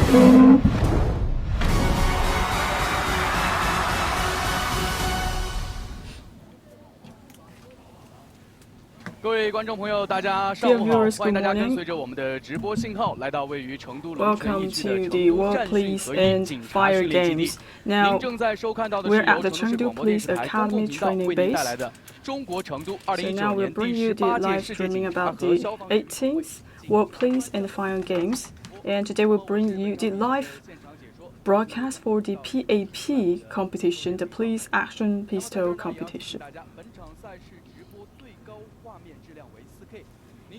各位观众朋友，大家上午好！欢迎大家跟随着我们的直播信号，来到位于成都龙泉驿区的成都战训合一警察训练基地。您正在收看到的是由成都市广播电视台公共频道为您带来的中国成都2019年第18届世界警察和消防员协会 World Police and Fire Games, and today we'll bring you the live broadcast for the PAP competition, the Police Action Pistol competition.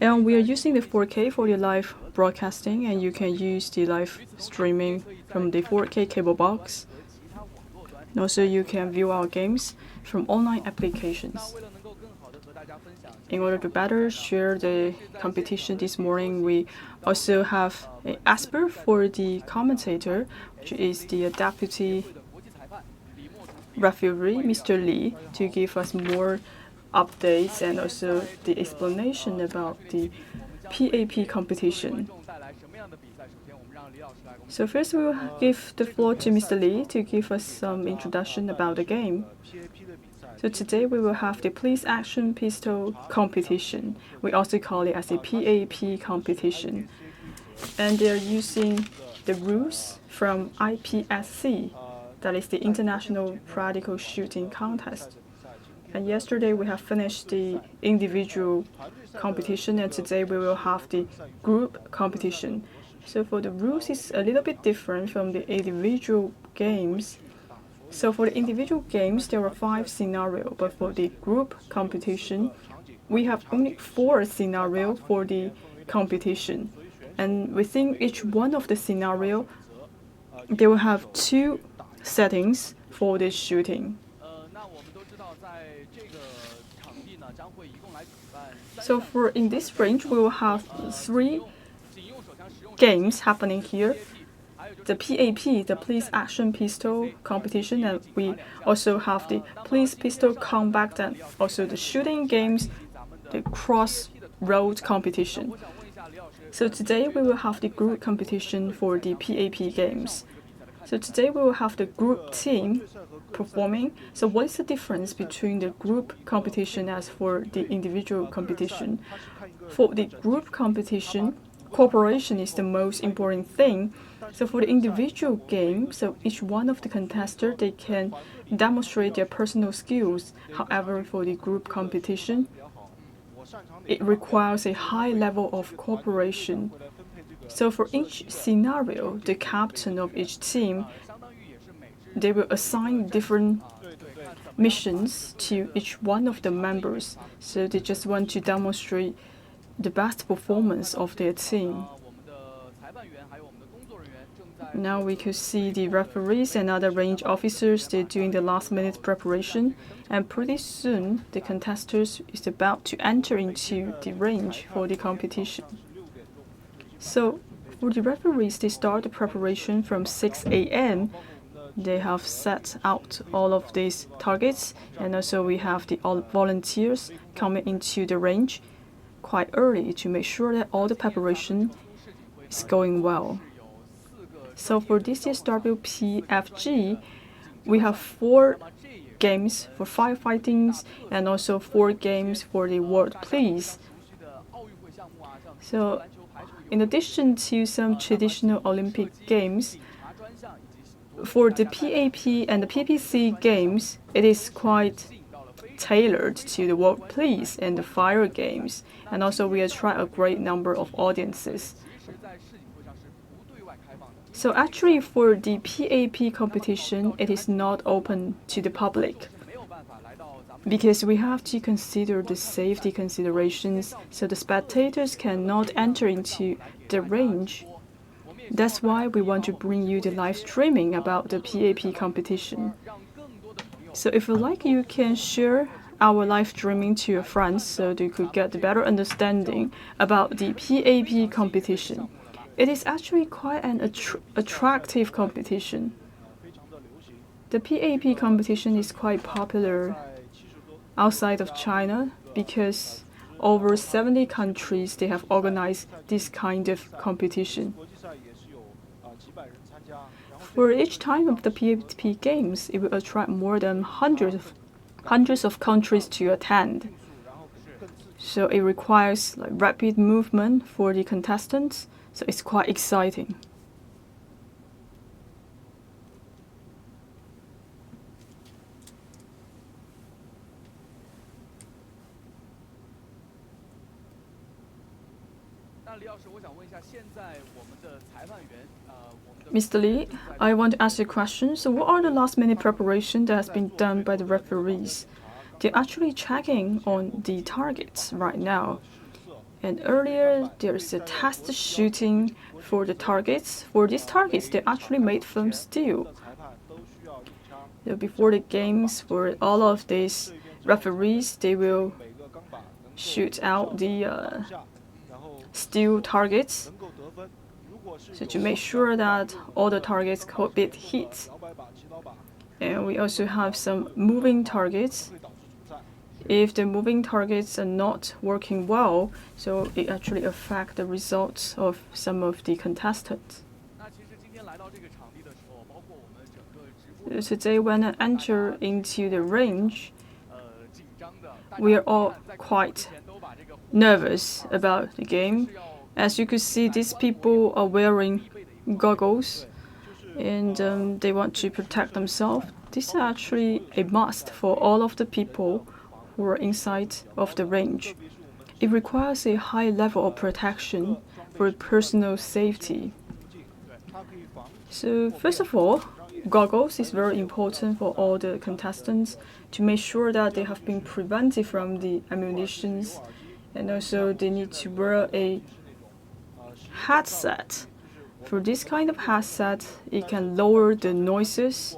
And we are using the 4K for the live broadcasting, and you can use the live streaming from the 4K cable box. And also you can view our games from online applications. In order to better share the competition this morning, we also have an expert for the commentator, which is the deputy referee, Mr. Li, to give us more updates and also the explanation about the PAP competition. So first we will give the floor to Mr. Li to give us some introduction about the game. So today we will have the Police Action Pistol competition. We also call it as a PAP competition. And they're using the rules from IPSC, that is the International Practical Shooting Contest. And yesterday we have finished the individual competition, and today we will have the group competition. So for the rules, it's a little bit different from the individual games. So for the individual games, there are 5 scenarios, but for the group competition, we have only 4 scenarios for the competition. And within each one of the scenarios, they will have 2 settings for the shooting. So in this range, we will have 3 games happening here. The PAP, the Police Action Pistol competition, and we also have the Police Pistol Combat and also the shooting games, the cross-road competition. So today we will have the group competition for the PAP games. So today we will have the group team performing. So what is the difference between the group competition as for the individual competition? For the group competition, cooperation is the most important thing. So for the individual game, so each one of the contestants, they can demonstrate their personal skills. However, for the group competition, it requires a high level of cooperation. So for each scenario, the captain of each team, they will assign different missions to each one of the members. So they just want to demonstrate the best performance of their team. Now we could see the referees and other range officers, they're doing the last-minute preparation, and pretty soon the contestants is about to enter into the range for the competition. So for the referees, they start the preparation from 6 a.m. They have set out all of these targets, and also we have the volunteers coming into the range quite early to make sure that all the preparation is going well. So for this year's WPFG, we have 4 games for firefighting and also 4 games for the World Police. So in addition to some traditional Olympic games, for the PAP and the PPC games, it is quite tailored to the World Police and the fire games, and also we attract a great number of audiences. So actually for the PAP competition, it is not open to the public because we have to consider the safety considerations, so the spectators cannot enter into the range. That's why we want to bring you the live streaming about the PAP competition. So if you like, you can share our live streaming to your friends so they could get a better understanding about the PAP competition. It is actually quite an attractive competition. The PAP competition is quite popular outside of China because over 70 countries they have organized this kind of competition. For each time of the PAP games, it will attract more than hundreds of countries to attend. So it requires like rapid movement for the contestants, so it's quite exciting. Mr. Lee, I want to ask you a question. So what are the last-minute preparation that has been done by the referees? They're actually checking on the targets right now. And earlier, there's a test shooting for the targets. For these targets, they're actually made from steel. So before the games, for all of these referees, they will shoot out the steel targets, so to make sure that all the targets could be hit. And we also have some moving targets. If the moving targets are not working well, so it actually affects the results of some of the contestants. Today, when I enter into the range, we are all quite nervous about the game. As you could see, these people are wearing goggles and they want to protect themselves. This is actually a must for all of the people who are inside of the range. It requires a high level of protection for personal safety. So first of all, goggles is very important for all the contestants to make sure that they have been prevented from the ammunitions, and also they need to wear a headset. For this kind of headset, it can lower the noises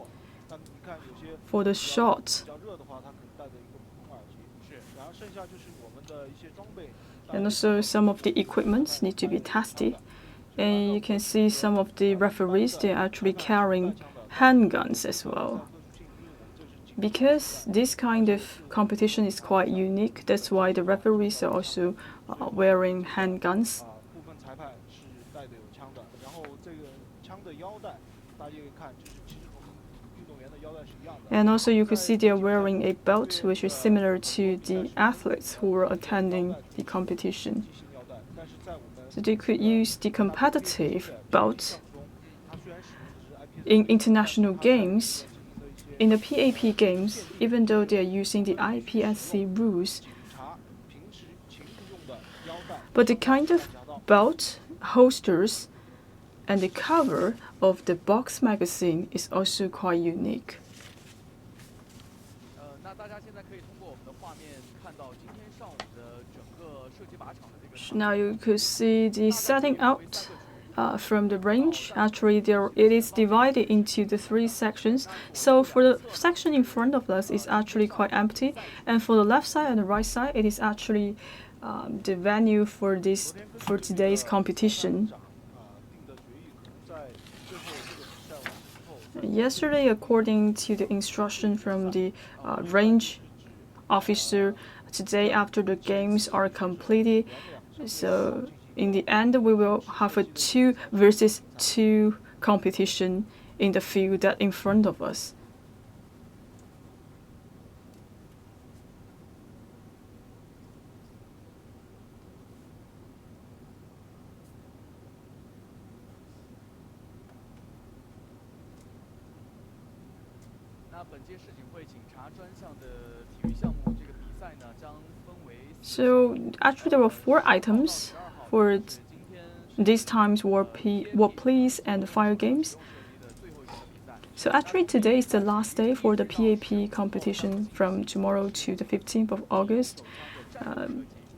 for the shot. And also some of the equipment need to be tested. And you can see some of the referees, they're actually carrying handguns as well. Because this kind of competition is quite unique, that's why the referees are also wearing handguns. And also you could see they're wearing a belt which is similar to the athletes who were attending the competition. So they could use the competitive belt in international games. In the PAP games, even though they are using the IPSC rules, but the kind of belt, holsters, and the cover of the box magazine is also quite unique. Now you could see the setting out from the range. Actually, it is divided into the 3 sections. So for the section in front of us is actually quite empty, and for the left side and the right side, it is actually the venue for today's competition. Yesterday, according to the instruction from the range officer, today after the games are completed, so in the end we will have a 2 versus 2 competition in the field that in front of us. So actually there were 4 items for these times war police and fire games. So actually today is the last day for the PAP competition. From tomorrow to the 15th of August,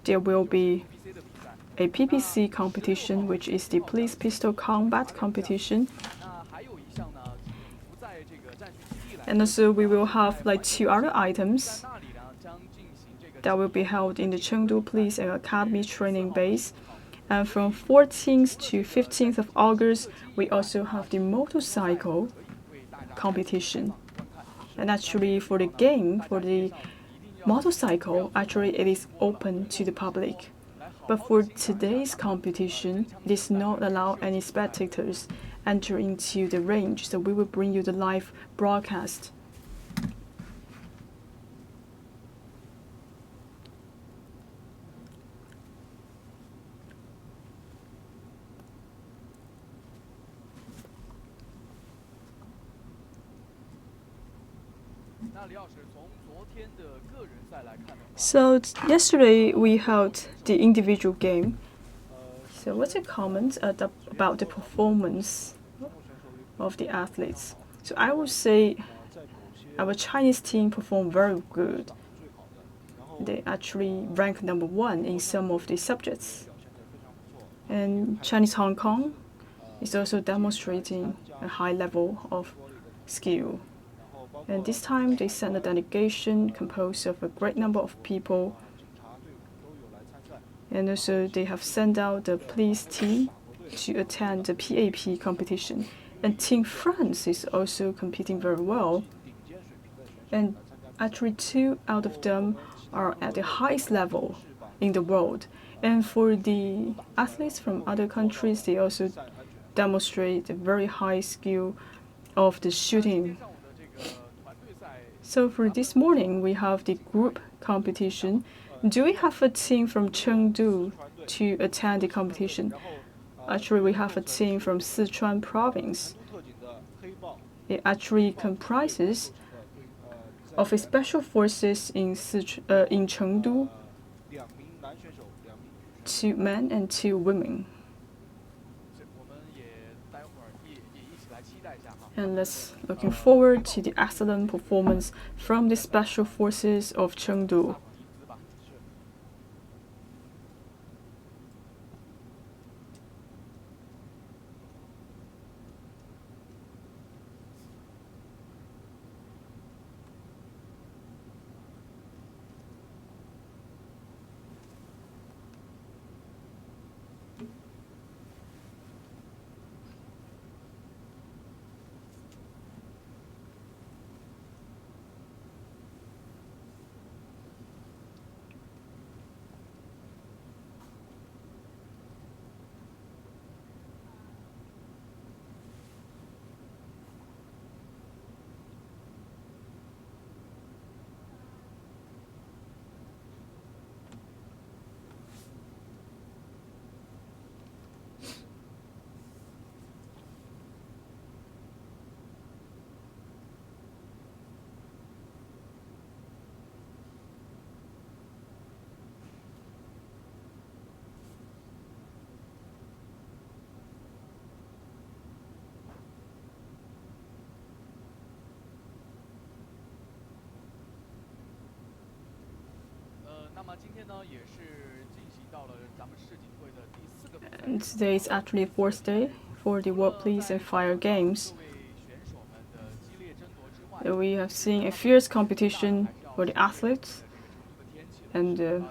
there will be a PPC competition, which is the police pistol combat competition. And also we will have like 2 other items that will be held in the Chengdu Police and Academy training base. And from 14th to 15th of August, we also have the motorcycle competition. And actually for the game, for the motorcycle, actually it is open to the public. But for today's competition, it is not allowed any spectators. enter into the range, so we will bring you the live broadcast. So yesterday we held the individual game. So what's your comment about the performance of the athletes? So I would say our Chinese team performed very good. They actually ranked #1 in some of the subjects. And Chinese Hong Kong is also demonstrating a high level of skill. And this time they sent a delegation composed of a great number of people. And also they have sent out the police team to attend the PAP competition. And Team France is also competing very well. And actually 2 out of them are at the highest level in the world. And for the athletes from other countries, they also demonstrate a very high skill of the shooting. So for this morning, we have the group competition. Do we have a team from Chengdu to attend the competition? Actually, we have a team from Sichuan province. It actually comprises of a special forces in Chengdu, 2 men and 2 women. And let's looking forward to the excellent performance from the special forces of Chengdu. And today is actually 4th day for the World Police and Fire Games. We have seen a fierce competition for the athletes and the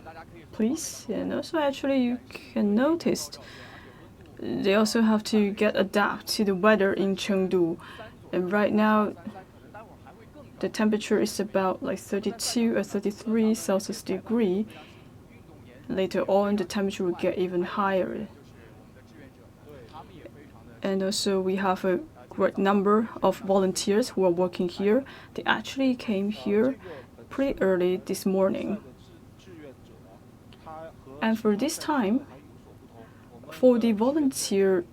police, and also actually you can notice they also have to get adapt to the weather in Chengdu. And right now the temperature is about like 32 or 33 Celsius degree. Later on the temperature will get even higher. And also we have a great number of volunteers who are working here. They actually came here pretty early this morning. And for this time, for the volunteer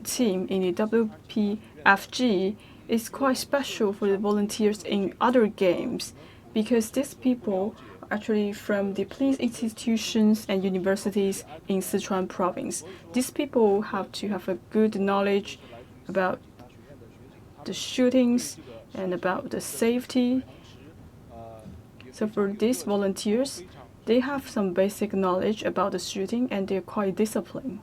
team in the WPFG, it's quite special for the volunteers in other games because these people are actually from the police institutions and universities in Sichuan province. These people have to have a good knowledge about the shootings and about the safety. So for these volunteers, they have some basic knowledge about the shooting and they're quite disciplined.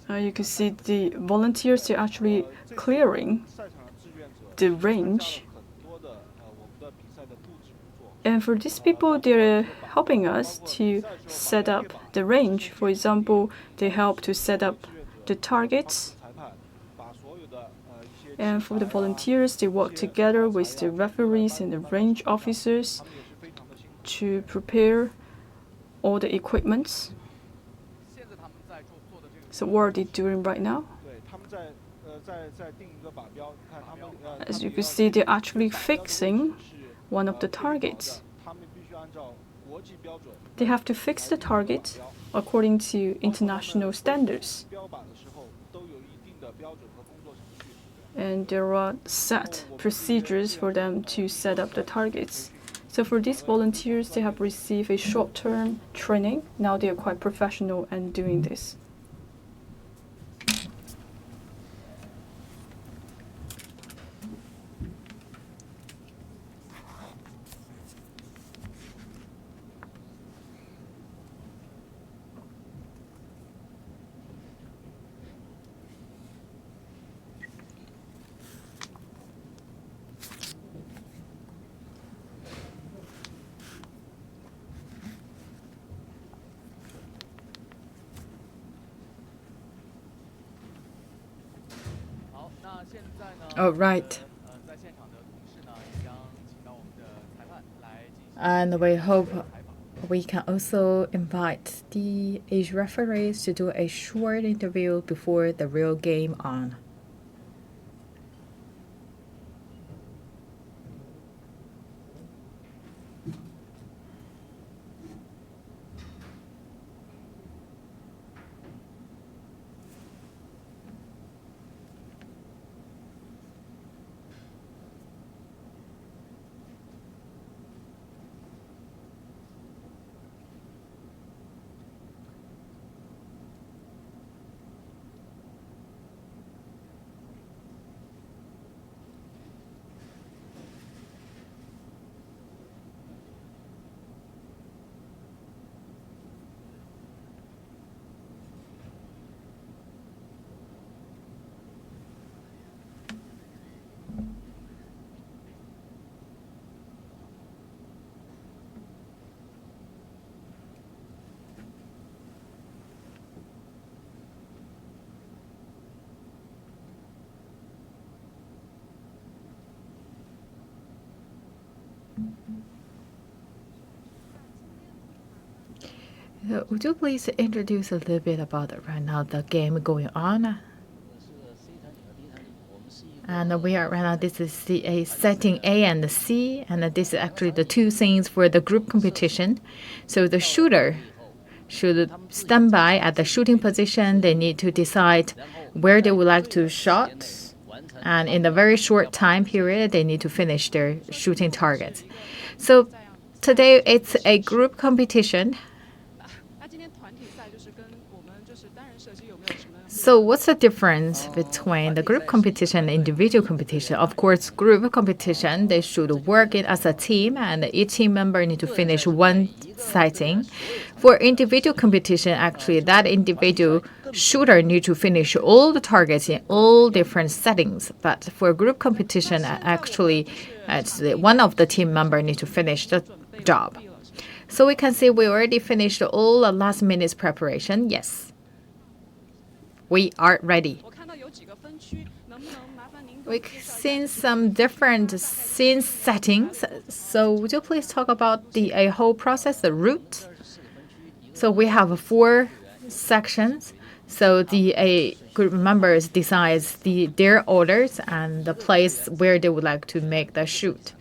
You can see the volunteers are actually clearing the range. And for these people, they're helping us to set up the range. For example, they help to set up the targets. And for the volunteers, they work together with the referees and the range officers to prepare all the equipments. So what are they doing right now? As you can see, they're actually fixing one of the targets. They have to fix the target according to international standards. And there are set procedures for them to set up the targets. So for these volunteers, they have received a short-term training. Now they are quite professional in doing this. All right. And we hope we can also invite the age referees to do a short interview before the real game on. Would you please introduce a little bit about right now the game going on? And we are right now, this is the setting A and C, and this is actually the two scenes for the group competition. So the shooter should stand by at the shooting position. They need to decide where they would like to shoot. And in a very short time period, they need to finish their shooting targets. So today it's a group competition. So what's the difference between the group competition and individual competition? Of course, group competition, they should work it as a team, and each team member need to finish one sighting. For individual competition, actually, that individual shooter need to finish all the targets in all different settings. But for group competition, actually, it's one of the team member need to finish the job. So we can see we already finished all the last minute's preparation. Yes. We are ready. We've seen some different scene settings. So would you please talk about the whole process, the route? So we have 4 sections. So the group members decides their orders and the place where they would like to make the shoot.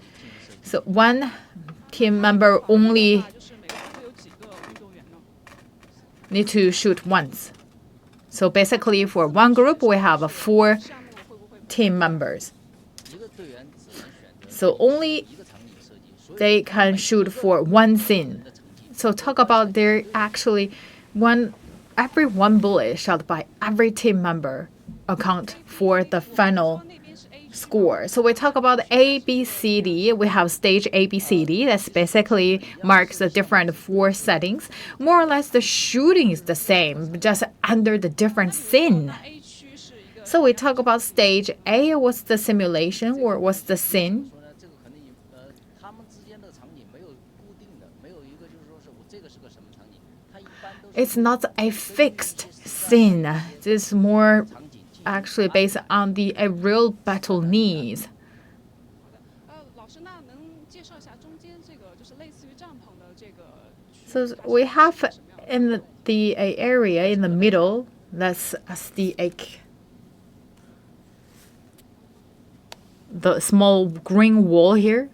So one team member only need to shoot once. So basically, for one group, we have 4 team members. So only they can shoot for one scene. So talk about their actually every one bullet shot by every team member account for the final score. So we talk about A, B, C, D. We have stage A, B, C, D. That's basically marks the different 4 settings. More or less, the shooting is the same, just under the different scene. So we talk about stage A. What's the simulation or what's the scene? It's not a fixed scene. It's more actually based on the real battle needs. So we have in the area in the middle, that's the small green wall here.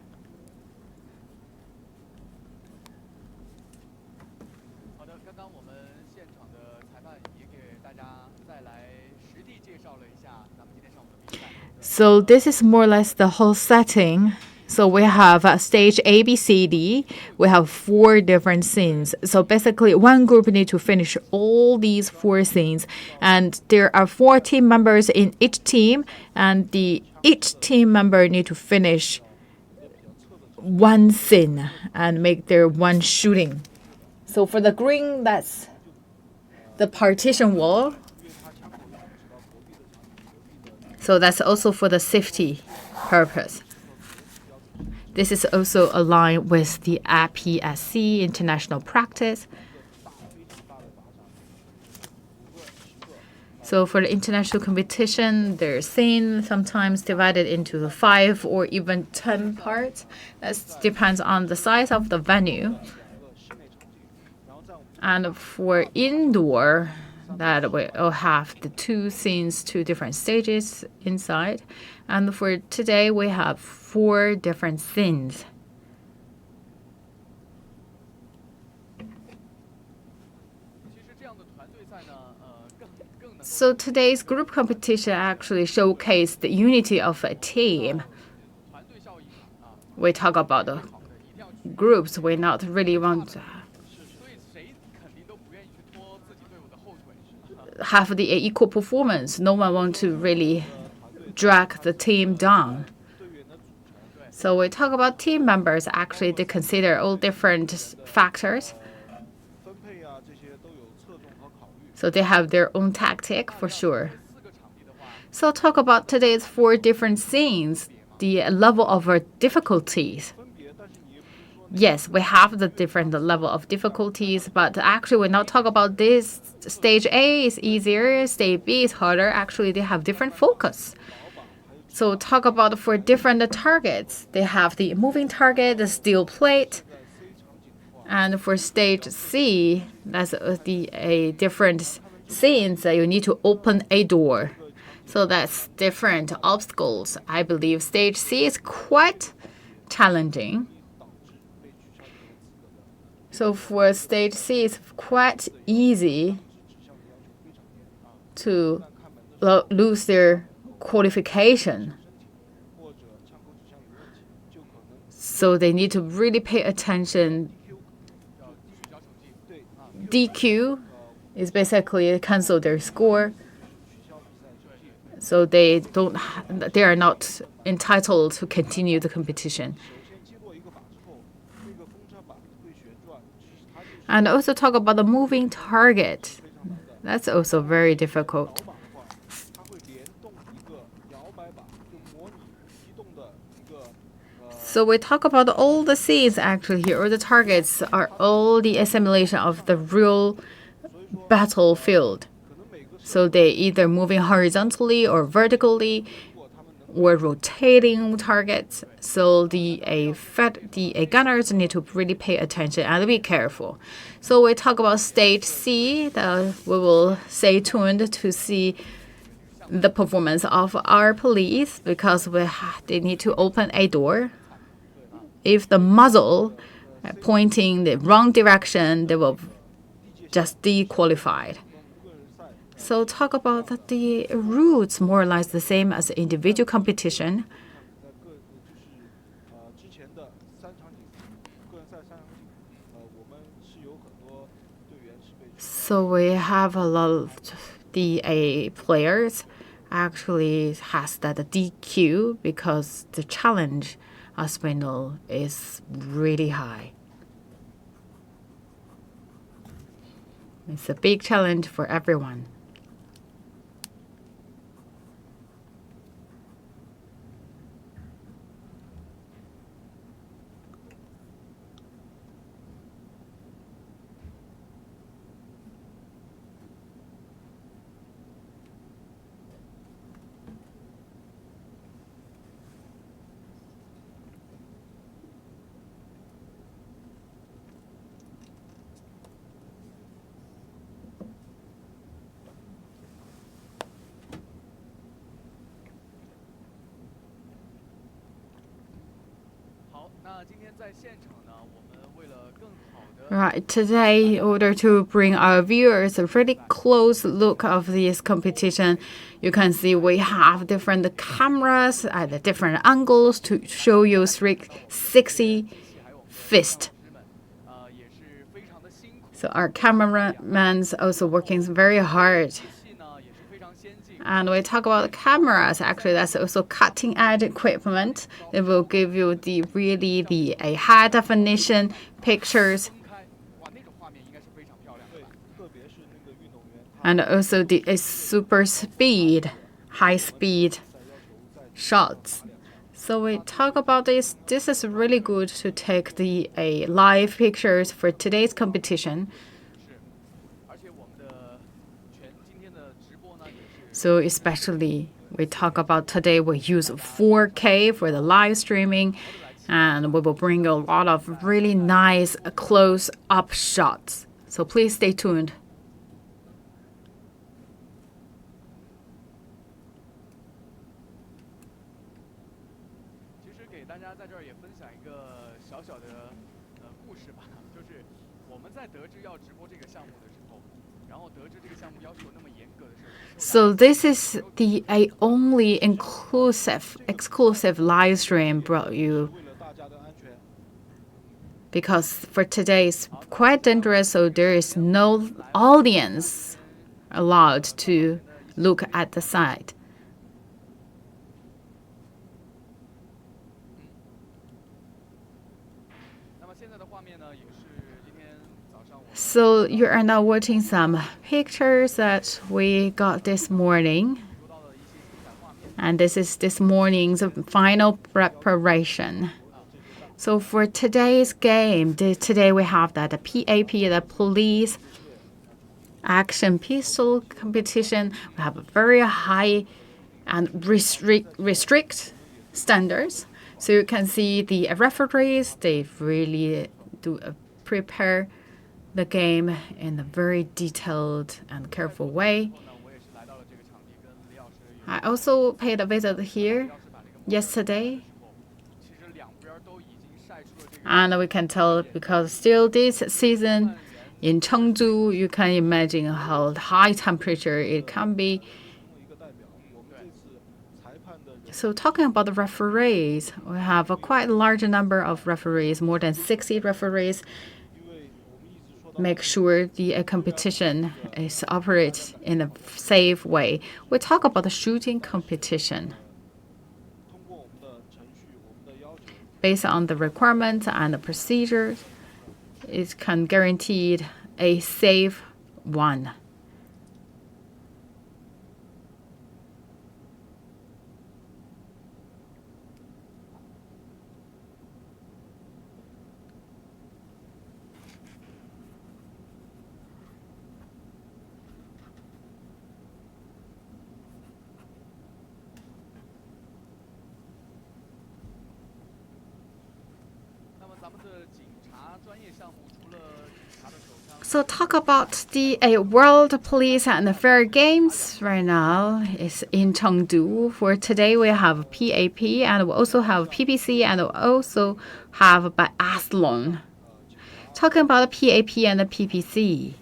So this is more or less the whole setting. So we have stage A, B, C, D. We have 4 different scenes. So basically, one group need to finish all these 4 scenes, and there are 4 team members in each team, and each team member need to finish one scene and make their one shooting. So for the green, that's the partition wall. So that's also for the safety purpose. This is also aligned with the IPSC international practice. So for the international competition, they're seen sometimes divided into the 5 or even 10 parts. That depends on the size of the venue. And for indoor, that will have the 2 scenes, 2 different stages inside. And for today, we have 4 different scenes. So today's group competition actually showcased the unity of a team. We talk about the groups. We not really want to have the equal performance. No one wants to really drag the team down. So we talk about team members. Actually, they consider all different factors. So they have their own tactic for sure. So talk about today's 4 different scenes, the level of difficulties. Yes, we have the different level of difficulties, but actually we not talk about this. Stage A is easier, stage B is harder. Actually, they have different focus. So talk about for different targets. They have the moving target, the steel plate. And for stage C, that's a different scenes that you need to open a door. So that's different obstacles. I believe stage C is quite challenging. So for stage C, it's quite easy to lose their qualification. So they need to really pay attention. DQ is basically cancel their score. So they are not entitled to continue the competition. And also talk about the moving target. That's also very difficult. So we talk about all the scenes actually here, or the targets are all the assimilation of the real battlefield. So they either moving horizontally or vertically, or rotating targets. So the gunners need to really pay attention and be careful. So we talk about stage C. We will stay tuned to see the performance of our police because they need to open a door. If the muzzle pointing the wrong direction, they will just disqualified. So talk about the rules more or less the same as individual competition. So we have a lot of the players actually has that DQ because the challenge, as we know, is really high. It's a big challenge for everyone. Right, today, in order to bring our viewers a really close look of this competition, you can see we have different cameras at different angles to show you 360 fist. So our cameraman's also working very hard. And we talk about cameras. Actually, that's also cutting-edge equipment. It will give you the high definition pictures, and also a super speed, high speed shots. So we talk about this. This is really good to take the live pictures for today's competition. So especially we talk about today we use 4K for the live streaming, and we will bring a lot of really nice close-up shots. So please stay tuned. So this is the only exclusive live stream brought you, because for today it's quite dangerous, so there is no audience allowed to look at the site. So you are now watching some pictures that we got this morning. And this is this morning's final preparation. So for today's game, today we have the PAP, the police action pistol competition. We have a very high and restrict standards. So you can see the referees, they really do prepare the game in a very detailed and careful way. I also paid a visit here yesterday, and we can tell because still this season in Chengdu, you can imagine how high temperature it can be. So talking about the referees, we have a quite large number of referees, more than 60 referees. Make sure the competition is operated in a safe way. We talk about the shooting competition. Based on the requirements and the procedures, it can guarantee a safe one. So talk about the World Police and Fair Games right now is in Chengdu. For today we have PAP and we also have PPC and we also have biathlon. Talking about the PAP and the PPC,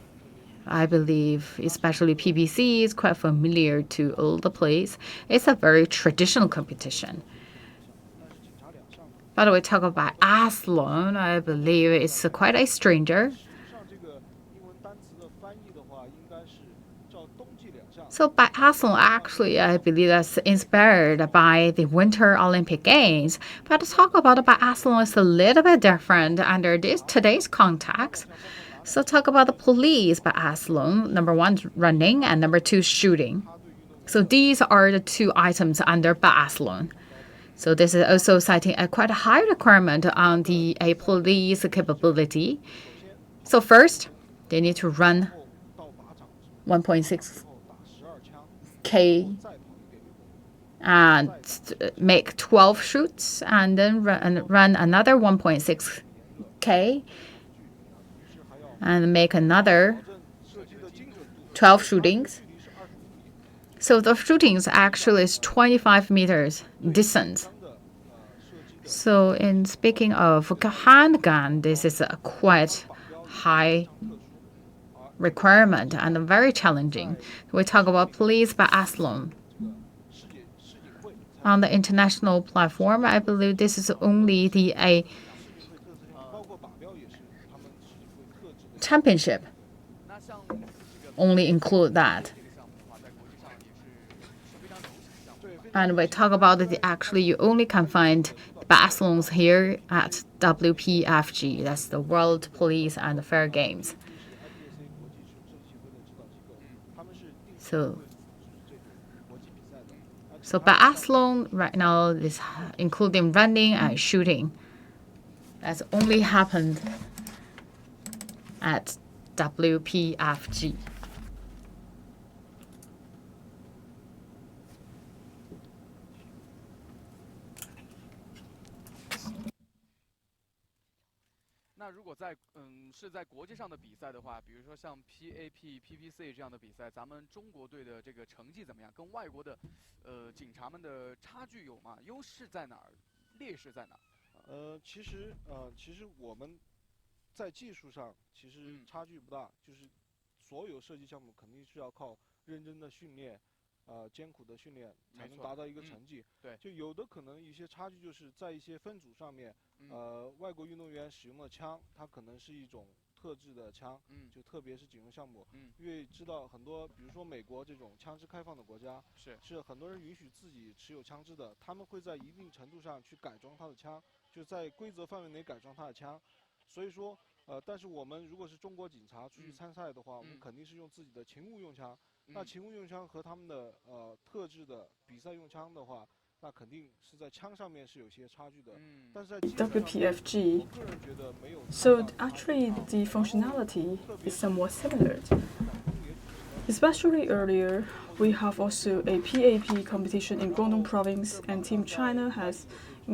I believe especially PPC is quite familiar to all the players. It's a very traditional competition. But we talk about biathlon, I believe it's quite a stranger. So biathlon actually, I believe that's inspired by the Winter Olympic Games. But to talk about the biathlon is a little bit different under today's context. So talk about the police biathlon. Number one, running, and number two, shooting. So these are the two items under biathlon. So this is also citing a quite high requirement on the police capability. So first, they need to run 1.6K and make 12 shoots, and then run another 1.6K and make another 12 shootings. So the shootings actually is 25 meters distance. So, in speaking of handgun, this is a quite high requirement and very challenging. We talk about police biathlon. On the international platform, I believe this is only the championship. Only include that. And we talk about it, actually you only can find biathlons here at WPFG. That's the World Police and Fair Games. So biathlon right now is including running and shooting. That's only happened at WPFG.是在国际上的比赛的话，比如说像 PAP、PPC 这样的比赛，咱们中国队的这个成绩怎么样？跟外国的警察们的差距有吗？优势在哪儿？劣势在哪儿？其实我们在技术上其实差距不大，就是所有射击项目肯定是要靠认真的训练。艰苦的训练才能达到一个成绩。对，就有的可能一些差距，就是在一些分组上面，外国运动员使用的枪，它可能是一种特制的枪，就特别是警用项目，因为知道很多，比如说美国这种枪支开放的国家，是很多人允许自己持有枪支的，他们会在一定程度上去改装他的枪，就在规则范围内改装他的枪，所以说。但是我们如果是中国警察出去参赛的话，我们肯定是用自己的勤务用枪。那勤务用枪和他们的特制的比赛用枪的话，那肯定是在枪上面是有些差距的。但是在 WPFG, so actually the functionality is somewhat similar. Especially earlier, we have also a PAP competition in Guangdong province, and Team China has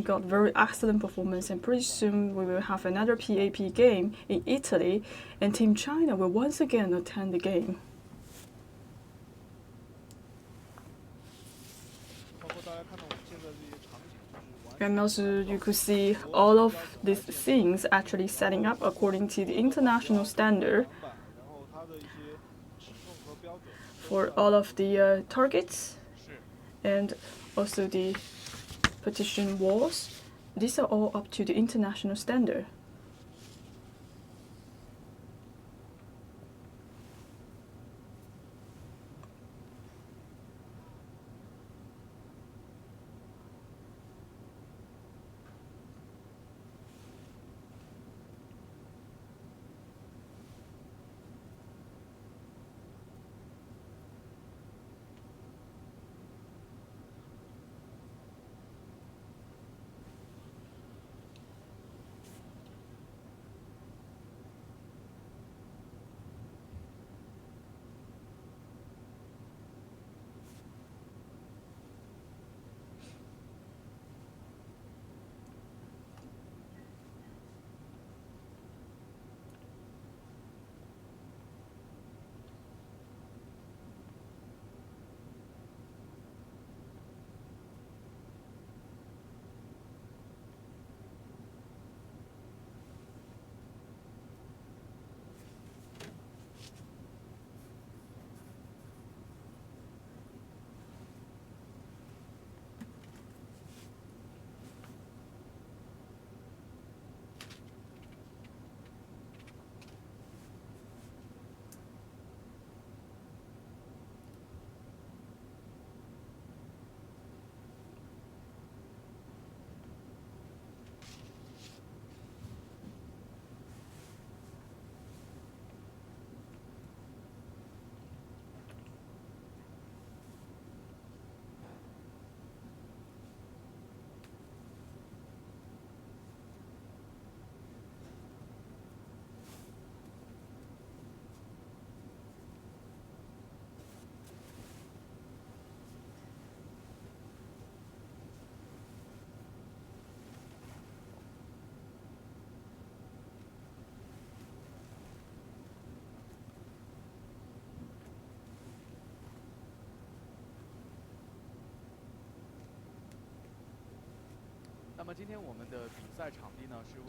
got very excellent performance, and pretty soon we will have another PAP game in Italy, and Team China will once again attend the game. And also you could see all of these things actually setting up according to the international standard for all of the targets and also the partition walls. These are all up to the international standard.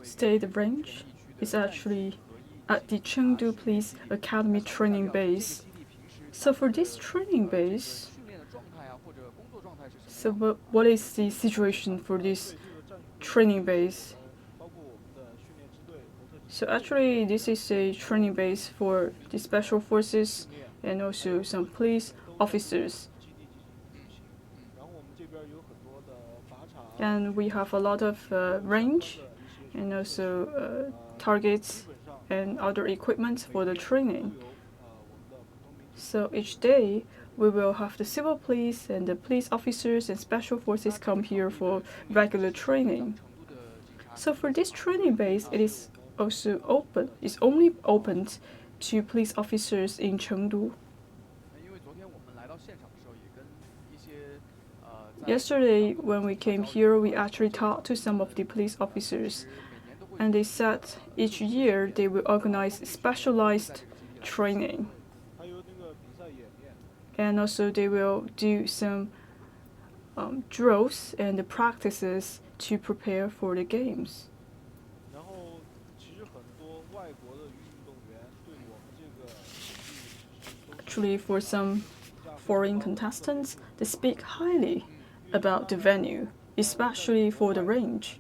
State range is actually at the Chengdu Police Academy training base. So for this training base, so what is the situation for this training base? So actually, this is a training base for the special forces and also some police officers. And we have a lot of range and also targets and other equipment for the training. So each day, we will have the civil police and the police officers and special forces come here for regular training. So for this training base, it is also open. It's only opened to police officers in Chengdu. Yesterday, when we came here, we actually talked to some of the police officers, and they said each year they will organize specialized training. And also they will do some drills and practices to prepare for the games. Actually, for some foreign contestants, they speak highly about the venue, especially for the range.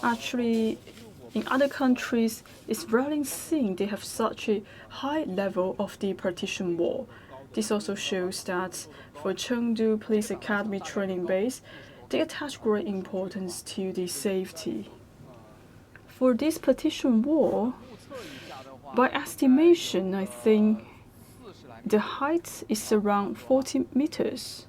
Actually, in other countries, it's rarely seen they have such a high level of the partition wall. This also shows that for Chengdu Police Academy training base, they attach great importance to the safety. For this partition wall, by estimation, I think the height is around 40 meters.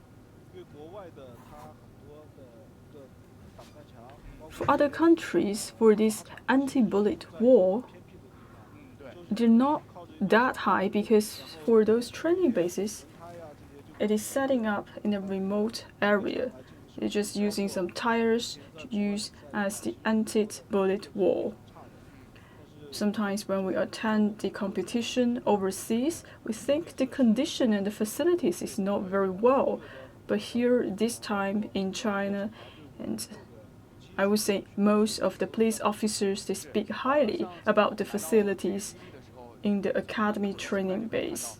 For other countries, for this anti-bullet wall, they're not that high because for those training bases, it is setting up in a remote area. They're just using some tires to use as the anti-bullet wall. Sometimes when we attend the competition overseas, we think the condition and the facilities is not very well. But here, this time in China, and I would say most of the police officers, they speak highly about the facilities in the academy training base.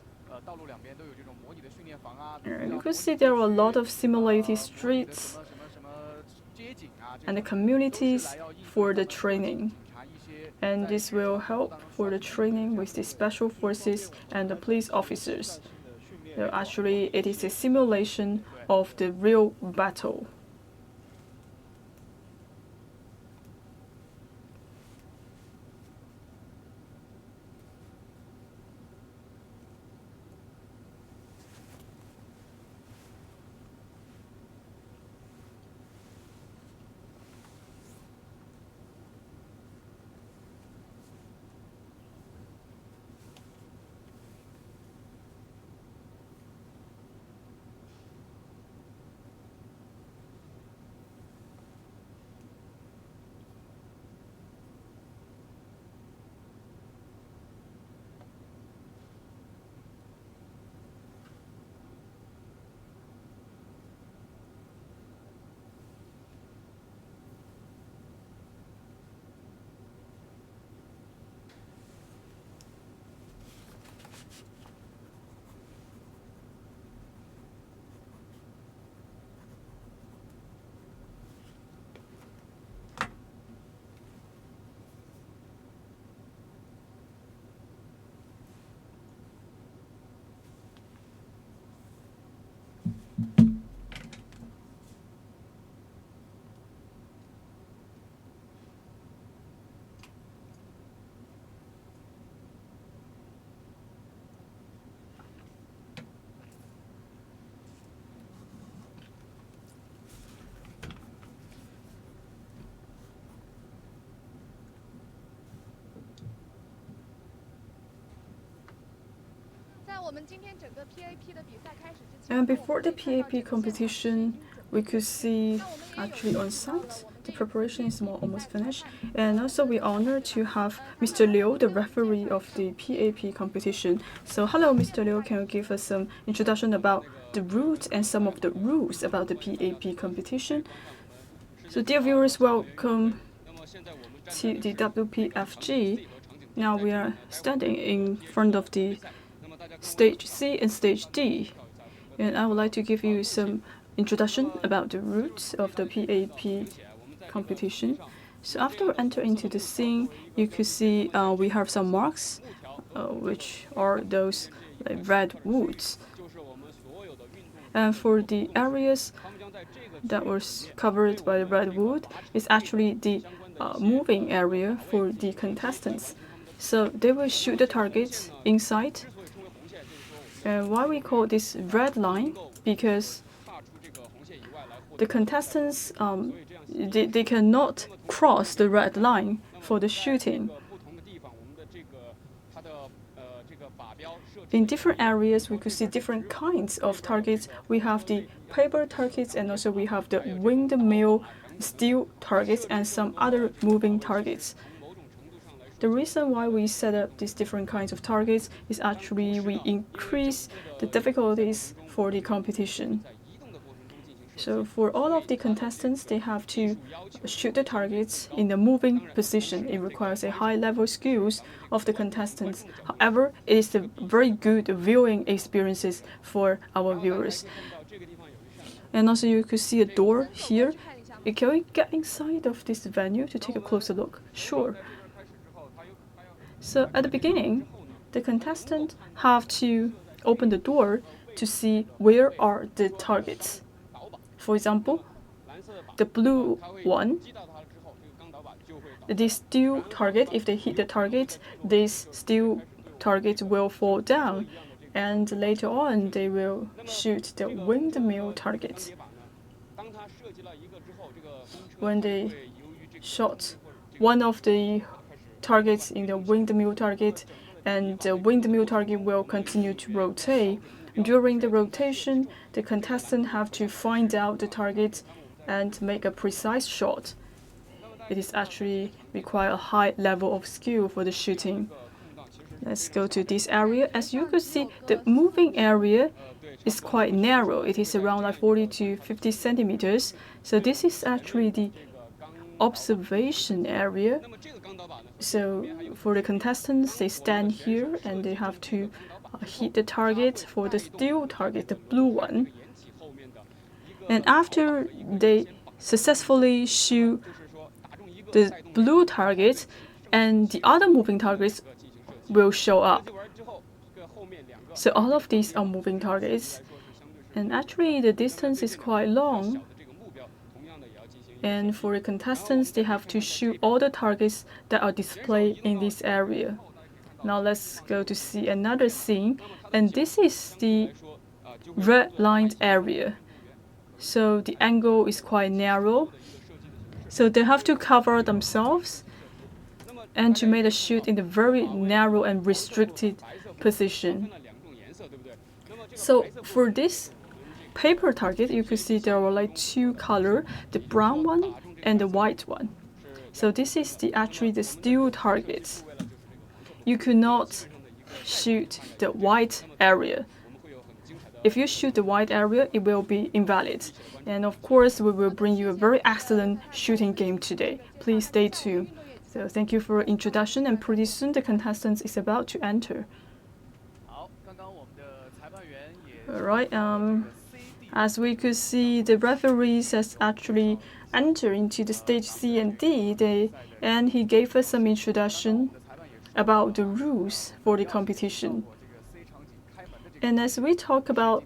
And you could see there are a lot of simulated streets and the communities for the training. And this will help for the training with the special forces and the police officers. So actually, it is a simulation of the real battle. And before the PAP competition, we could see actually on site the preparation is almost finished. And also we honor to have Mr. Liu, the referee of the PAP competition. So hello, Mr. Liu, can you give us some introduction about the route and some of the rules about the PAP competition. So dear viewers, welcome to the WPFG. Now we are standing in front of the Stage C and Stage D. And I would like to give you some introduction about the roots of the PAP competition. So after we enter into the scene, you could see we have some marks, which are those red woods. And for the areas that was covered by the red wood, is actually the moving area for the contestants. So they will shoot the targets inside. And why we call this red line? Because the contestants they cannot cross the red line for the shooting. In different areas, we could see different kinds of targets. We have the paper targets, and also we have the windmill steel targets and some other moving targets. The reason why we set up these different kinds of targets is actually we increase the difficulties for the competition. So for all of the contestants, they have to shoot the targets in the moving position. It requires a high-level skills of the contestants. However, it is a very good viewing experiences for our viewers. And also you could see a door here. Can we get inside of this venue to take a closer look? Sure. So at the beginning, the contestants have to open the door to see where are the targets. For example, the blue one, this steel target, if they hit the target, this steel target will fall down, and later on they will shoot the windmill target. When they shot one of the targets in the windmill target, and the windmill target will continue to rotate. During the rotation, the contestants have to find out the target and make a precise shot. It is actually require a high level of skill for the shooting. Let's go to this area. As you could see, the moving area is quite narrow. It is around like 40 to 50 centimeters. So this is actually the observation area. So for the contestants, they stand here and they have to hit the target for the steel target, the blue one. And after they successfully shoot the blue target, and the other moving targets will show up. So all of these are moving targets. And actually the distance is quite long. And for the contestants, they have to shoot all the targets that are displayed in this area. Now let's go to see another scene, and this is the red-lined area. So the angle is quite narrow. So they have to cover themselves and to make a shoot in a very narrow and restricted position. So for this paper target, you could see there are like two colors, the brown one and the white one. So this is actually the steel targets. You could not shoot the white area. If you shoot the white area, it will be invalid. And of course, we will bring you a very excellent shooting game today. Please stay tuned. So thank you for your introduction, and pretty soon the contestant is about to enter. Alright, as we could see, the referees has actually entered into the stage C and D, and he gave us some introduction about the rules for the competition. And as we talk about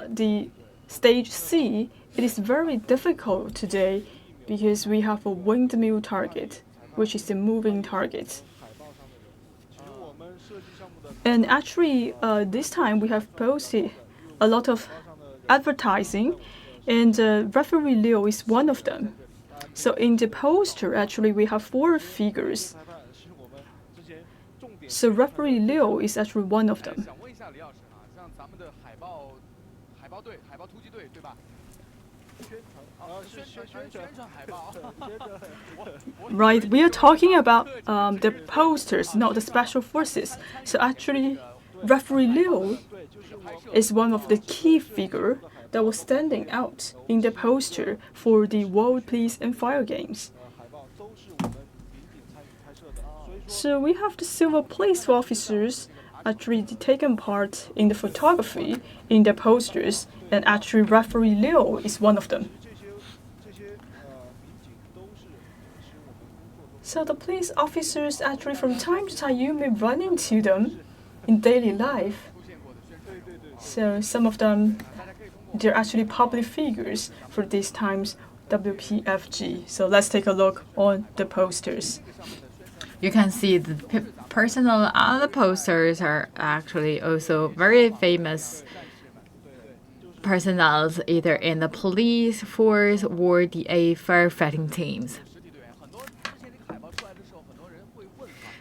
the stage C, it is very difficult today because we have a windmill target, which is the moving target. And actually, this time we have posted a lot of advertising, and referee Liu is one of them. So in the poster, actually, we have 4 figures. So referee Liu is actually one of them. Right, we are talking about the posters, not the special forces. So actually, Referee Liu is one of the key figures that was standing out in the poster for the World Police and Fire Games. So we have the civil police officers actually taken part in the photography in the posters, and actually Referee Liu is one of them. So the police officers actually from time to time you may run into them in daily life. So some of them, they're actually public figures for this time's WPFG. So let's take a look on the posters. You can see the personnel on the posters are actually also very famous personnel, either in the police force or the firefighting teams.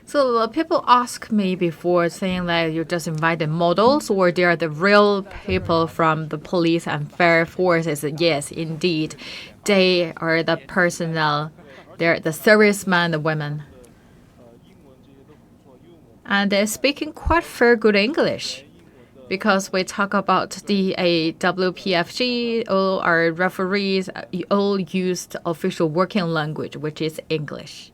So people ask me before, saying that you just invited models or they are the real people from the police and fire forces. Yes, indeed. They are the personnel. They're the servicemen, the women. And they're speaking quite very good English, because we talk about the WPFG, all our referees all used official working language, which is English.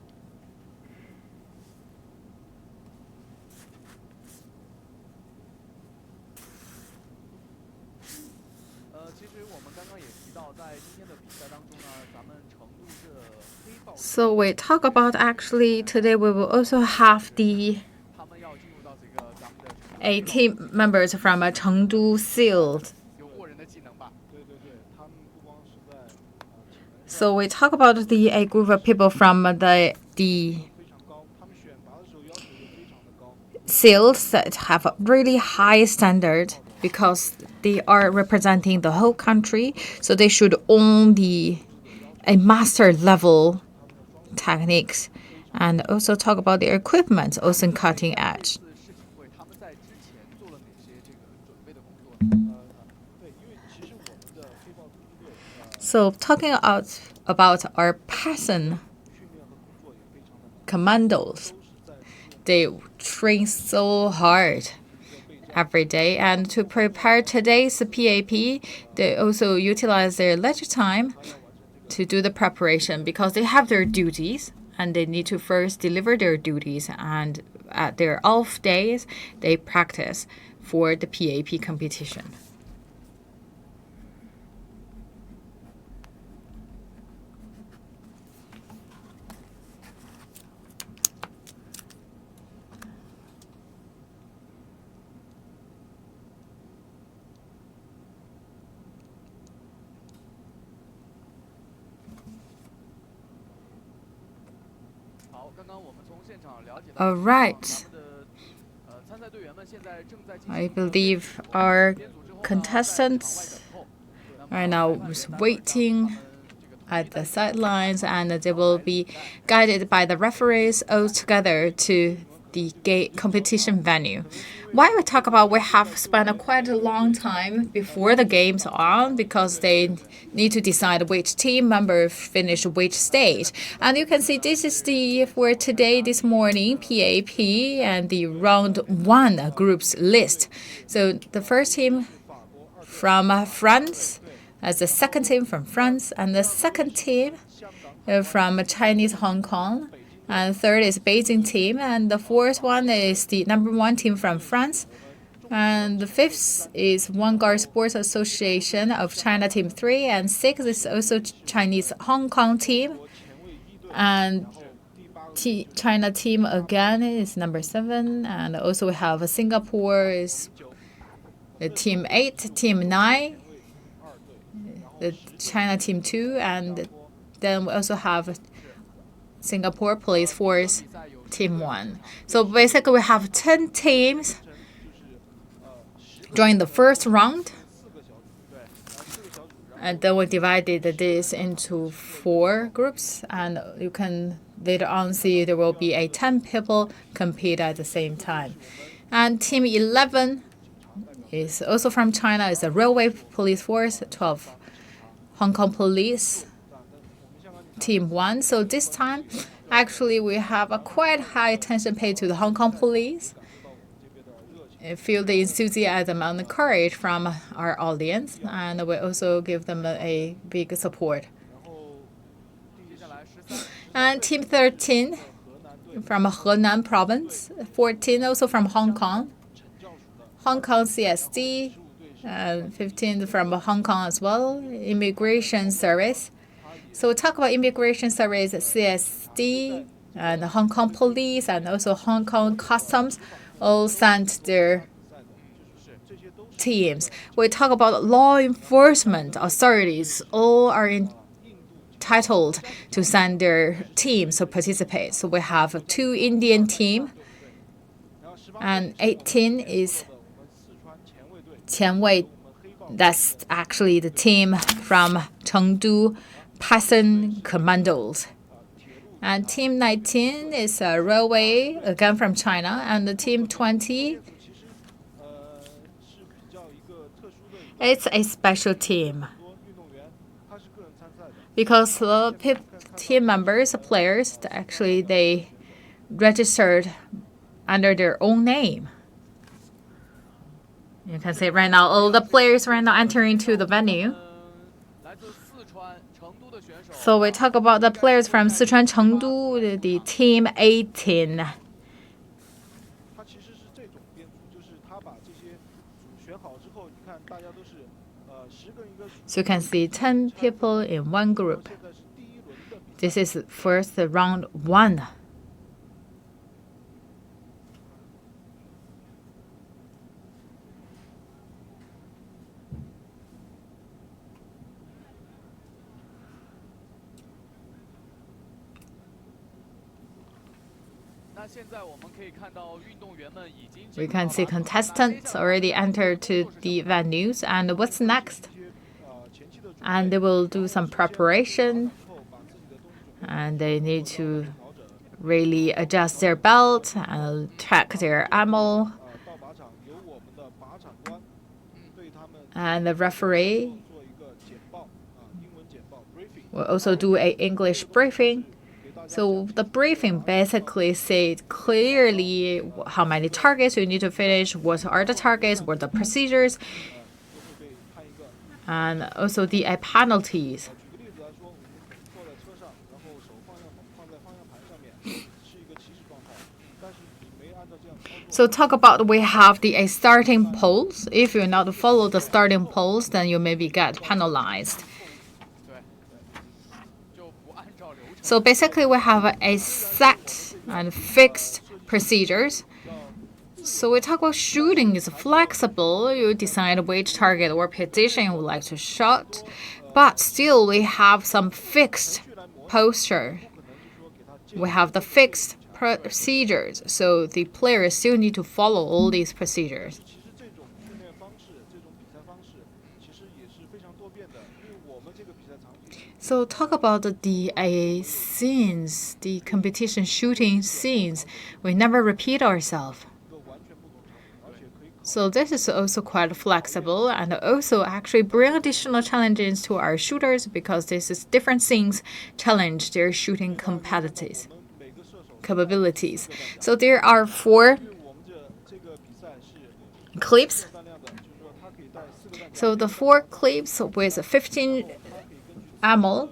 So we talk about actually today we will also have the team members from Chengdu SEALed. So we talk about the group of people from the SEALs that have a really high standard, because they are representing the whole country. So they should own a master level techniques, and also talk about their equipment, also cutting edge. So talking about our peasant commandos, they train so hard every day, and to prepare today's PAP, they also utilize their leisure time to do the preparation, because they have their duties and they need to first deliver their duties, and at their off days they practice for the PAP competition. All right. I believe our contestants are now waiting at the sidelines, and they will be guided by the referees all together to the competition venue. Why we talk about, we have spent quite a long time before the games are on, because they need to decide which team member finish which stage. And you can see this is for today, this morning, PAP and the round 1 groups list. So the first team from France, as the second team from France, and the second team from Chinese Hong Kong. And third is Beijing team, and the fourth one is the number 1 team from France. And the fifth is Vanguard Sports Association of China team 3, and sixth is also Chinese Hong Kong team. And China team again is number 7, and also we have Singapore is team 8, team 9, the China team 2, and then we also have Singapore Police Force Team 1. So basically we have 10 teams join the first round. And then we divided this into 4 groups. And you can later on see there will be 10 people compete at the same time. And Team 11 is also from China. It's a Railway Police Force, 12 Hong Kong Police Team 1. So this time, actually, we have a quite high attention paid to the Hong Kong police. feel the enthusiasm and the courage from our audience, and we also give them a big support. And Team 13 from Henan province, 14 also from Hong Kong, Hong Kong CSD, 15 from Hong Kong as well, Immigration Service. So we talk about Immigration Service, CSD, and the Hong Kong Police, and also Hong Kong Customs all sent their teams. We talk about law enforcement authorities, all are entitled to send their teams to participate. So we have 2 Indian teams, and 18 is Qianwei. That's actually the team from Chengdu Peasant Commandos. And Team 19 is a railway, again from China, and the Team 20, it's a special team. Because the team members, the players, actually they registered under their own name. You can see right now, all the players right now entering to the venue. So we talk about the players from Sichuan Chengdu, the Team 18. So you can see 10 people in one group. This is first round 1. We can see contestants already entered to the venues, and what's next? And they will do some preparation, and they need to really adjust their belt and check their ammo. And the referee will also do an English briefing. So the briefing basically said clearly how many targets you need to finish, what are the targets, what are the procedures, and also the penalties. So talk about we have the starting poles. If you not follow the starting poles, then you maybe get penalized. So basically, we have a set and fixed procedures. So we talk about shooting is flexible. You decide which target or position you would like to shoot, but still we have some fixed posture. We have the fixed procedures, so the players still need to follow all these procedures. So talk about the scenes, the competition shooting scenes. We never repeat ourselves. So this is also quite flexible and also actually bring additional challenges to our shooters because this is different things challenge their shooting capabilities. So there are 4 clips. So the 4 clips with 15 ammo.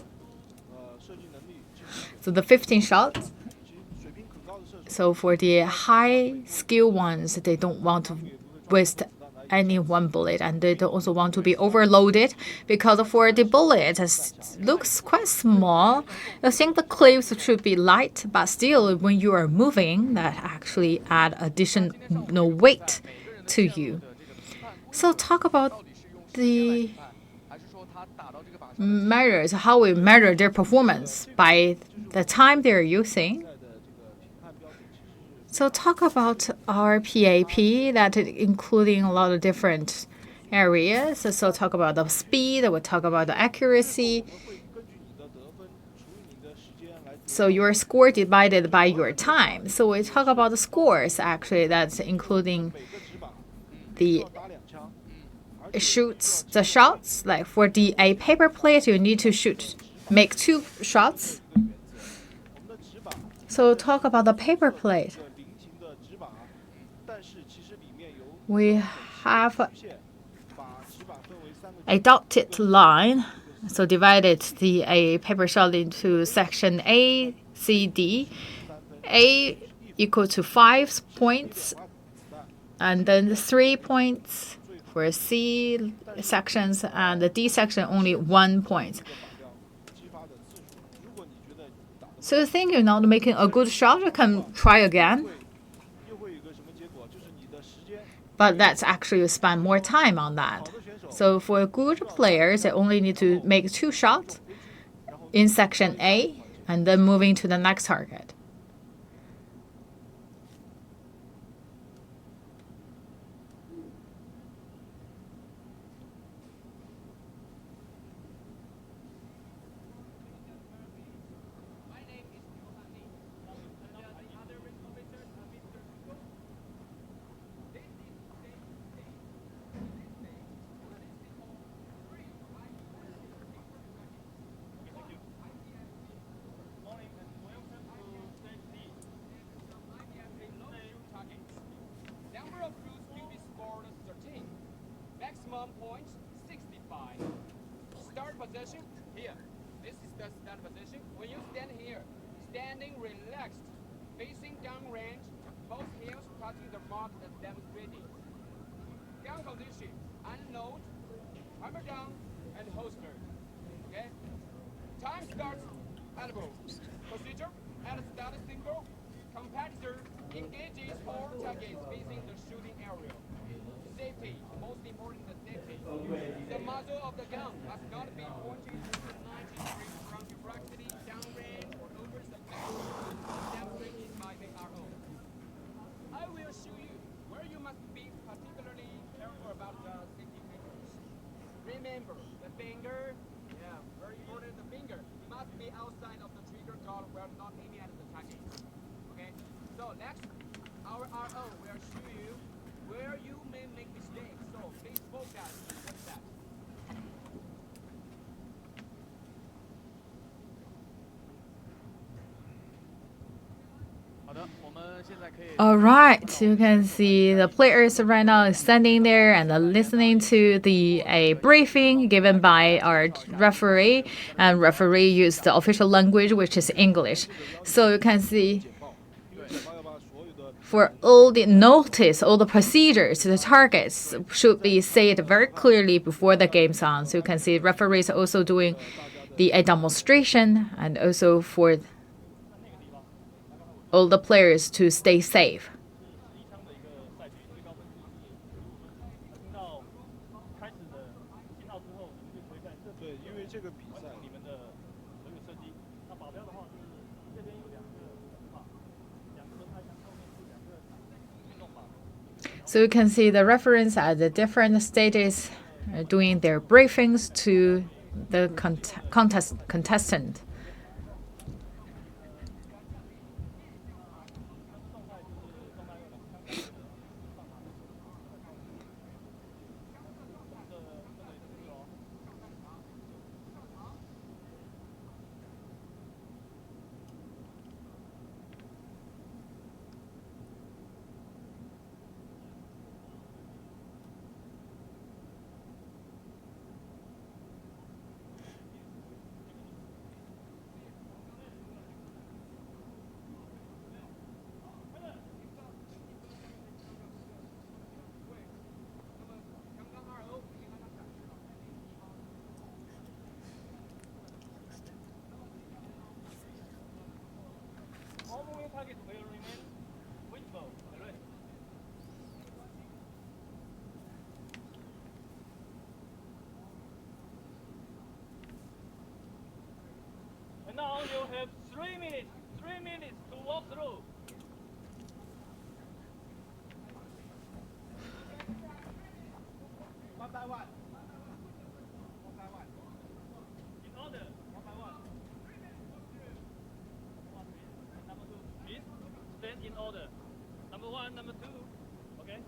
So the 15 shots. So for the high skill ones, they don't want to waste any one bullet, and they don't also want to be overloaded because for the bullet it looks quite small. I think the clips should be light, but still when you are moving, that actually add additional weight to you. So talk about the measures, how we measure their performance by the time they're using. So talk about our PAP, that including a lot of different areas. So talk about the speed, we'll talk about the accuracy. So your score divided by your time. So we talk about the scores, actually, that's including the shots. Like for a paper plate, you need to make 2 shots. So talk about the paper plate. we have a dotted line, so divided a paper shot into section A, C, D. A equal to 5 points, and then 3 points for C sections, and the D section only 1 point. So you think you're not making a good shot, you can try again. But that's actually you spend more time on that. So for good players, they only need to make 2 shots in section A and then moving to the next target. Maximum points 65. Start position here. This is the start position. When you stand here, standing relaxed, facing down range, both heels touching the mark as demonstrated. Gun position, unload, hammer down, and holster. Okay? Time starts elbow. Procedure at start symbol. Competitor engages all targets facing the shooting area. Safety, most important the safety. The muzzle of the gun must not be pointed to 90 degrees from your proximity, downrange, or over the back, demonstrated by the RO. I will show you where you must be particularly careful about the safety features. Remember, the finger, very important, the finger must be outside of the trigger guard while not aiming at the target. Okay, so next, our RO will show you where you may make mistakes, so please focus on that. All right, you can see the players right now standing there and listening to a briefing given by our referee, and referee used the official language, which is English. So you can see for all the notice, all the procedures, the targets should be said very clearly before the game's on. So you can see referees also doing a demonstration, and also for all the players to stay safe. So you can see the reference at the different stages doing their briefings to the contestant. And now you have 3 minutes to walk through. One by one. In order, one by one. Number 2, please stand in order. Number 1, number 2, okay?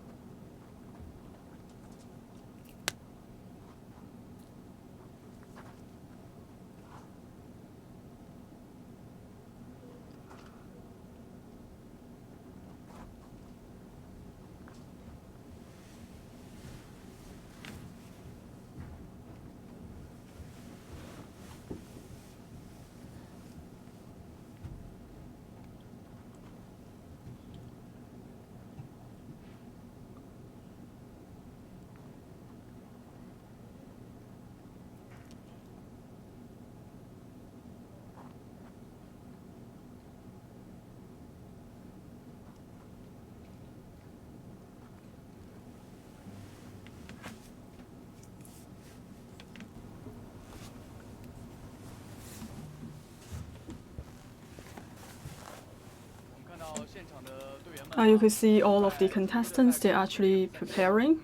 You can see all of the contestants, they're actually preparing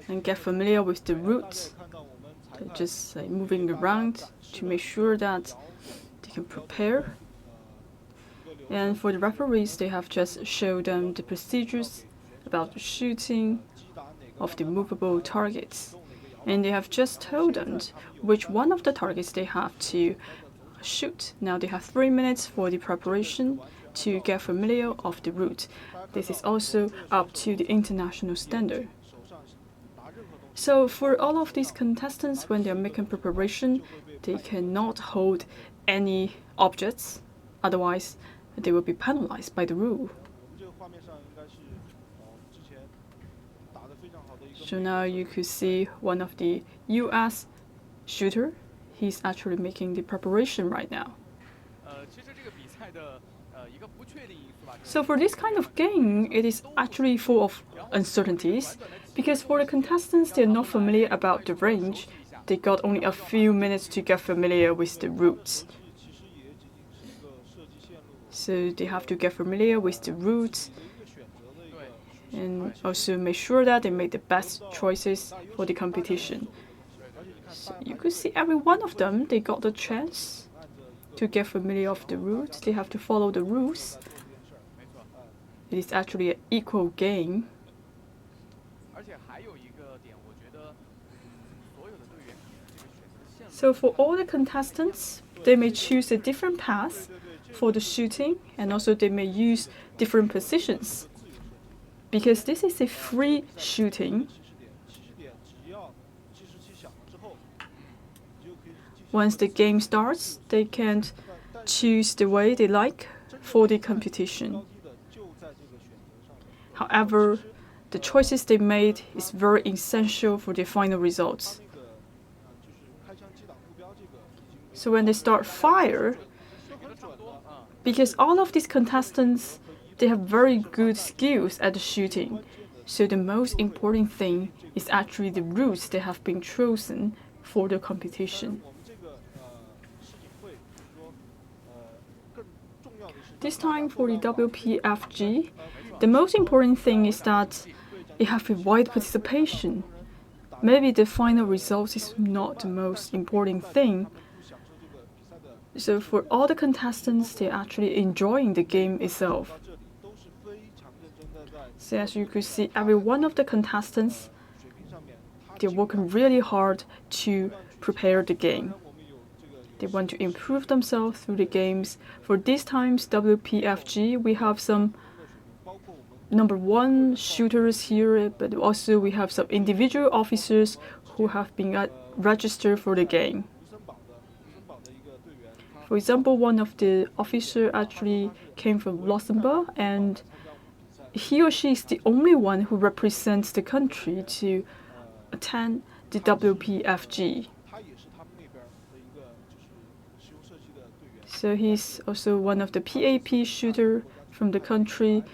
and get familiar with the routes. They're just moving around to make sure that they can prepare. And for the referees, they have just showed them the procedures about the shooting of the movable targets. And they have just told them which one of the targets they have to shoot. Now they have 3 minutes for the preparation to get familiar of the route. This is also up to the international standard. So for all of these contestants, when they're making preparation, they cannot hold any objects, otherwise they will be penalized by the rule. So now you could see one of the US shooter. He's actually making the preparation right now. So for this kind of game, it is actually full of uncertainties, because for the contestants, they're not familiar about the range. They got only a few minutes to get familiar with the routes. So they have to get familiar with the routes and also make sure that they make the best choices for the competition. So you could see every one of them, they got the chance to get familiar with the route. They have to follow the rules. It is actually an equal game. So for all the contestants, they may choose a different path for the shooting, and also they may use different positions. Because this is a free shooting, once the game starts, they can choose the way they like for the competition. However, the choices they made is very essential for the final results. So when they start fire, because all of these contestants, they have very good skills at the shooting. So the most important thing is actually the routes that have been chosen for the competition. This time for the WPFG, the most important thing is that it has a wide participation. Maybe the final result is not the most important thing. So for all the contestants, they're actually enjoying the game itself. So as you could see, every one of the contestants, they're working really hard to prepare the game. They want to improve themselves through the games. For this time's WPFG, we have some #1 shooters here, but also we have some individual officers who have been registered for the game. For example, one of the officers actually came from Luxembourg, and he or she is the only one who represents the country to attend the WPFG. So he's also one of the PAP shooters from the country,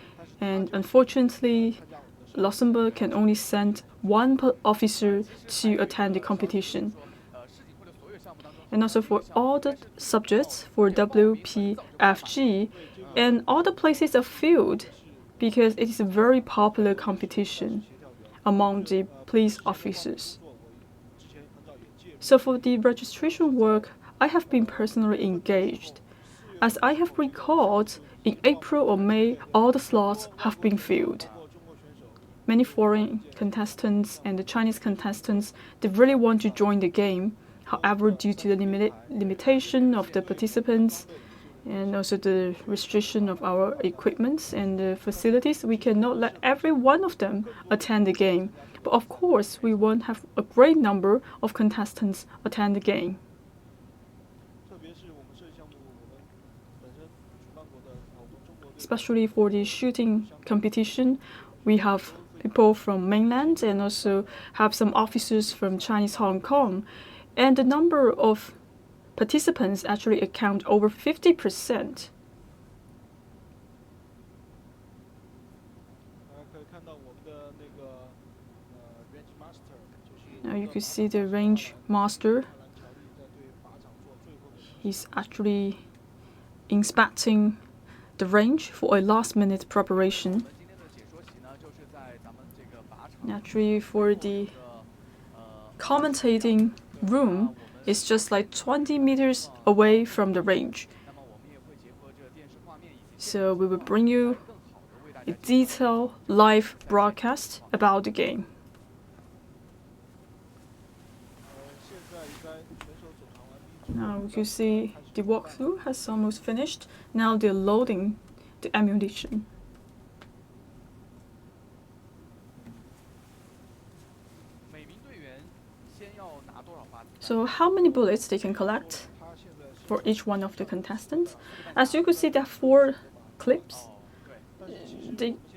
and unfortunately, Luxembourg can only send one officer to attend the competition. And also for all the subjects for WPFG, and all the places are filled because it is a very popular competition among the police officers. So for the registration work, I have been personally engaged. As I have recalled, in April or May, all the slots have been filled. Many foreign contestants and the Chinese contestants, they really want to join the game. However, due to the limitation of the participants and also the restriction of our equipment and the facilities, we cannot let every one of them attend the game. But of course, we want to have a great number of contestants attend the game. Especially for the shooting competition, we have people from mainland and also have some officers from Chinese Hong Kong. And the number of participants actually account over 50%. Now you can see the range master. He's actually inspecting the range for a last-minute preparation. Actually, for the commentating room, it's just like 20 meters away from the range. So we will bring you a detailed live broadcast about the game. Now you can see the walkthrough has almost finished. Now they're loading the ammunition. So how many bullets they can collect for each one of the contestants? As you can see, there are 4 clips.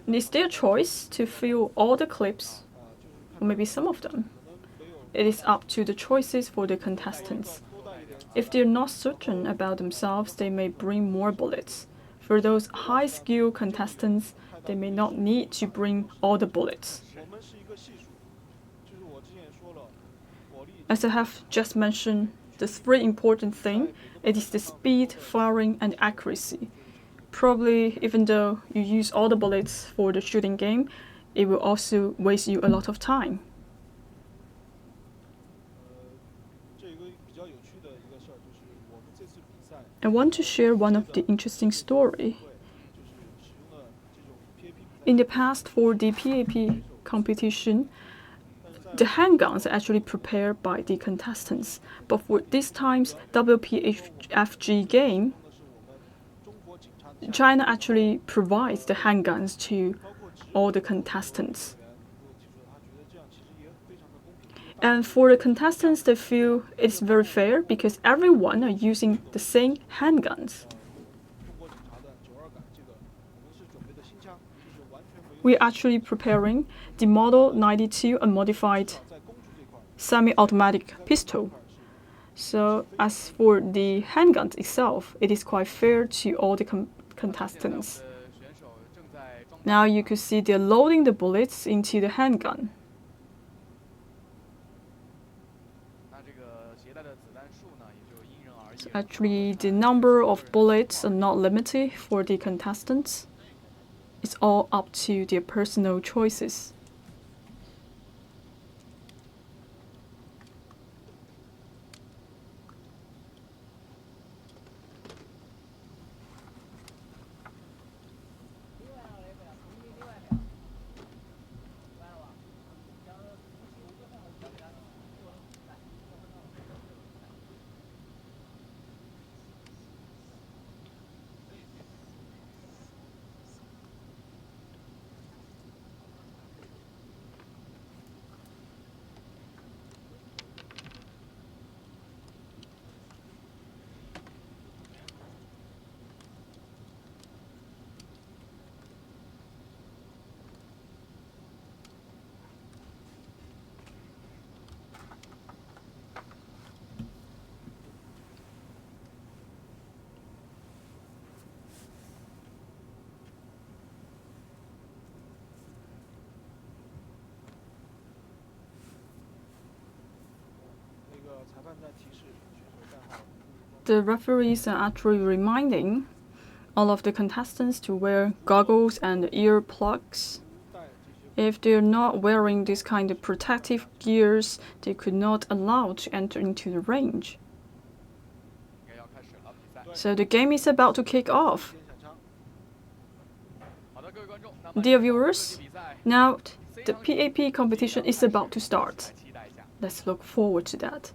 It's their choice to fill all the clips, or maybe some of them. It is up to the choices for the contestants. If they're not certain about themselves, they may bring more bullets. For those high-skill contestants, they may not need to bring all the bullets. As I have just mentioned, the 3 important things, it is the speed, firing, and accuracy. Probably, even though you use all the bullets for the shooting game, it will also waste you a lot of time. I want to share one of the interesting story. In the past, for the PAP competition, the handguns are actually prepared by the contestants. But for this time's WPFG game, China actually provides the handguns to all the contestants. And for the contestants, they feel it's very fair because everyone are using the same handguns. We're actually preparing the Model 92 unmodified semi-automatic pistol. So as for the handgun itself, it is quite fair to all the contestants. Now you could see they're loading the bullets into the handgun. So actually, the number of bullets are not limited for the contestants. It's all up to their personal choices. The referees are actually reminding all of the contestants to wear goggles and earplugs. If they're not wearing this kind of protective gears, they could not allow to enter into the range. So the game is about to kick off. Dear viewers, now the PAP competition is about to start. Let's look forward to that.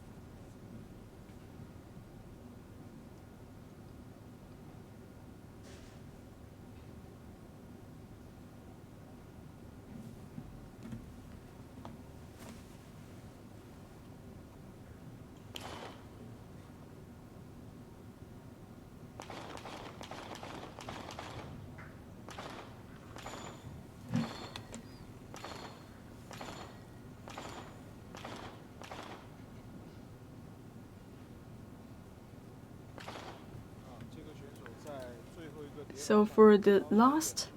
So for the last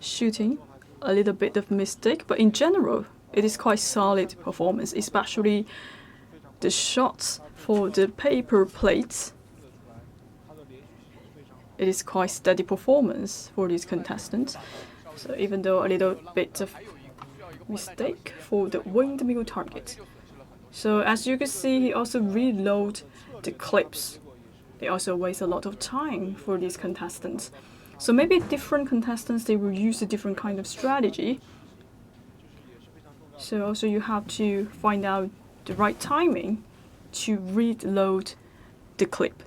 shooting, a little bit of mistake, but in general, it is quite solid performance, especially the shots for the paper plates. it is quite steady performance for these contestants. So even though a little bit of mistake for the windmill target. So as you can see, he also reload the clips. They also waste a lot of time for these contestants. So maybe different contestants, they will use a different kind of strategy. So also you have to find out the right timing to reload the clip.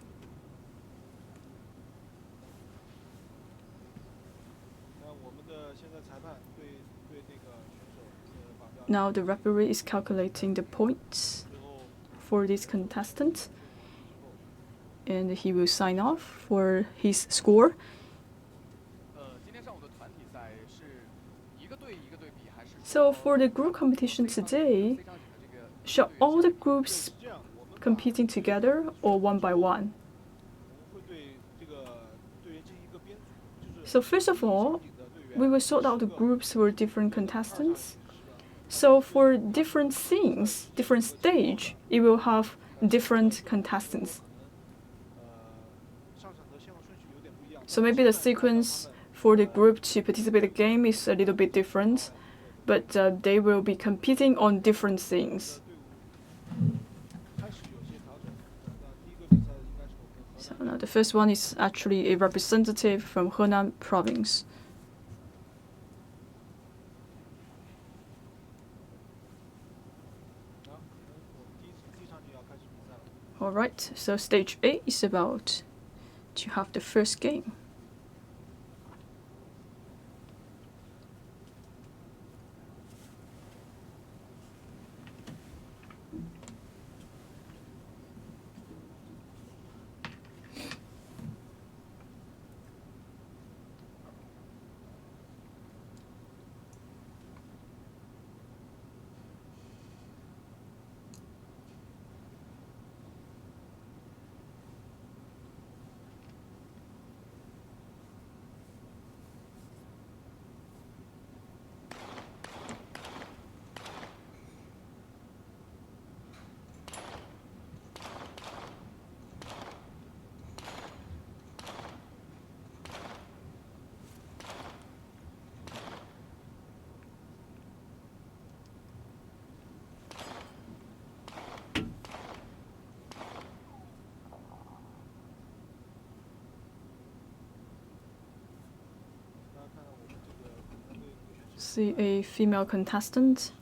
Now the referee is calculating the points for this contestant, and he will sign off for his score. So for the group competition today, shall all the groups competing together or one by one? So first of all, we will sort out the groups for different contestants. So for different scenes, different stage, it will have different contestants. So maybe the sequence for the group to participate in the game is a little bit different, but they will be competing on different scenes. So now the first one is actually a representative from Henan province. Alright, so stage 8 is about to have the first game. See a female contestant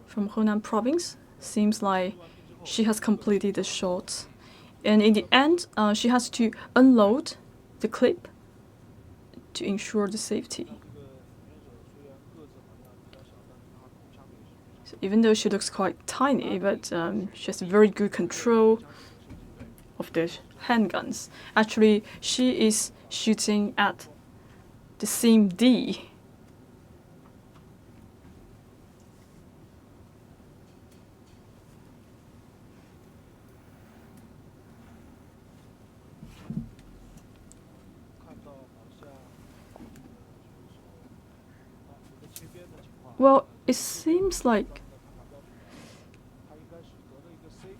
from Henan province. Seems like she has completed the shot. And in the end, she has to unload the clip to ensure the safety. So even though she looks quite tiny, but she has very good control of the handguns. Actually, she is shooting at the seam D. Well, it seems like...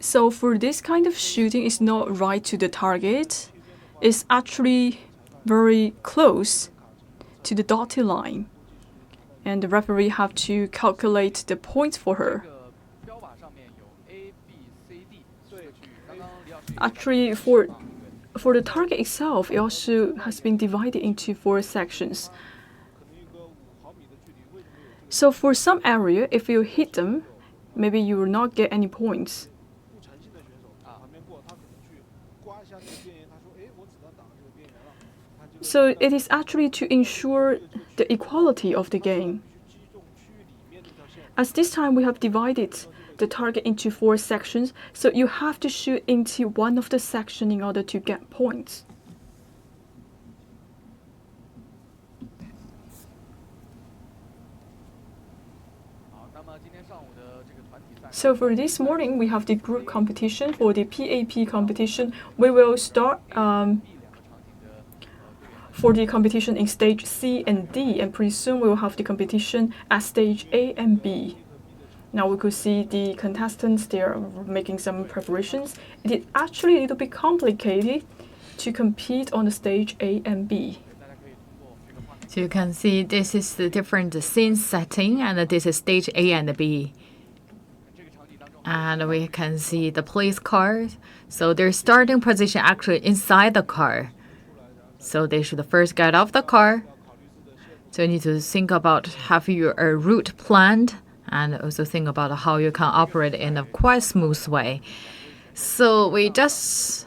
So for this kind of shooting, it's not right to the target. It's actually very close to the dotted line. And the referee have to calculate the points for her. Actually, for the target itself, it also has been divided into 4 sections. So for some area, if you hit them, maybe you will not get any points. So it is actually to ensure the equality of the game. As this time we have divided the target into 4 sections, so you have to shoot into one of the sections in order to get points. So for this morning, we have the group competition. For the PAP competition, we will start for the competition in stage C and D, and pretty soon we will have the competition at stage A and B. Now we could see the contestants, they are making some preparations. It is actually a little bit complicated to compete on the stage A and B. So you can see this is the different scene setting, and this is stage A and B. And we can see the police cars. So their starting position actually inside the car. So they should first get off the car. So you need to think about have your route planned, and also think about how you can operate in a quite smooth way. So we just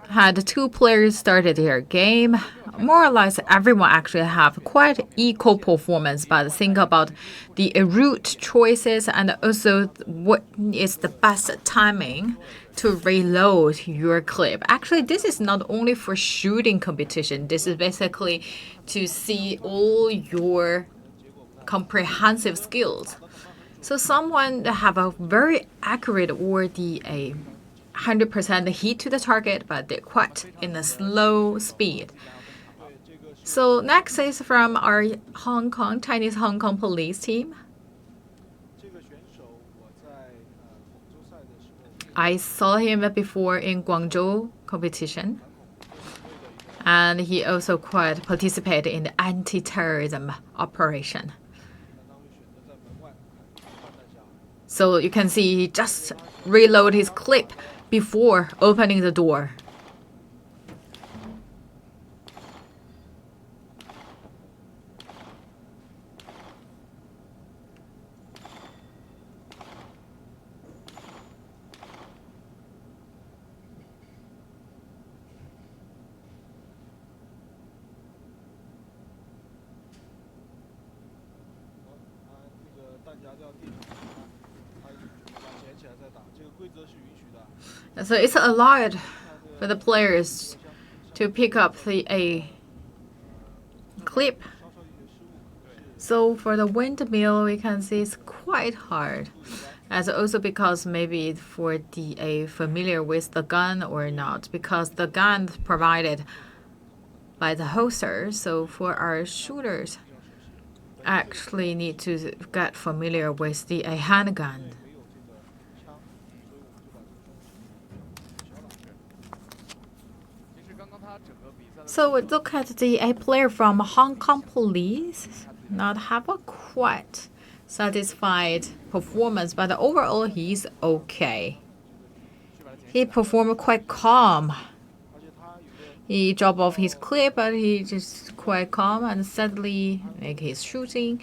had 2 players started their game. More or less everyone actually have quite equal performance, but think about the route choices and also what is the best timing to reload your clip. Actually, this is not only for shooting competition. This is basically to see all your comprehensive skills. So someone that have a very accurate or the 100% hit to the target, but they're quite in a slow speed. So next is from our Chinese Hong Kong police team. I saw him before in Guangzhou competition. And he also quite participated in the anti-terrorism operation. So you can see he just reload his clip before opening the door. So it's allowed for the players to pick up a clip. So for the windmill, we can see it's quite hard. As also because maybe for the familiar with the gun or not, because the gun provided by the holster. So for our shooters, actually need to get familiar with the handgun. So we look at the player from Hong Kong police, not have a quite satisfied performance, but overall he's okay. He performed quite calm. He dropped off his clip, but he just quite calm and steadily make his shooting.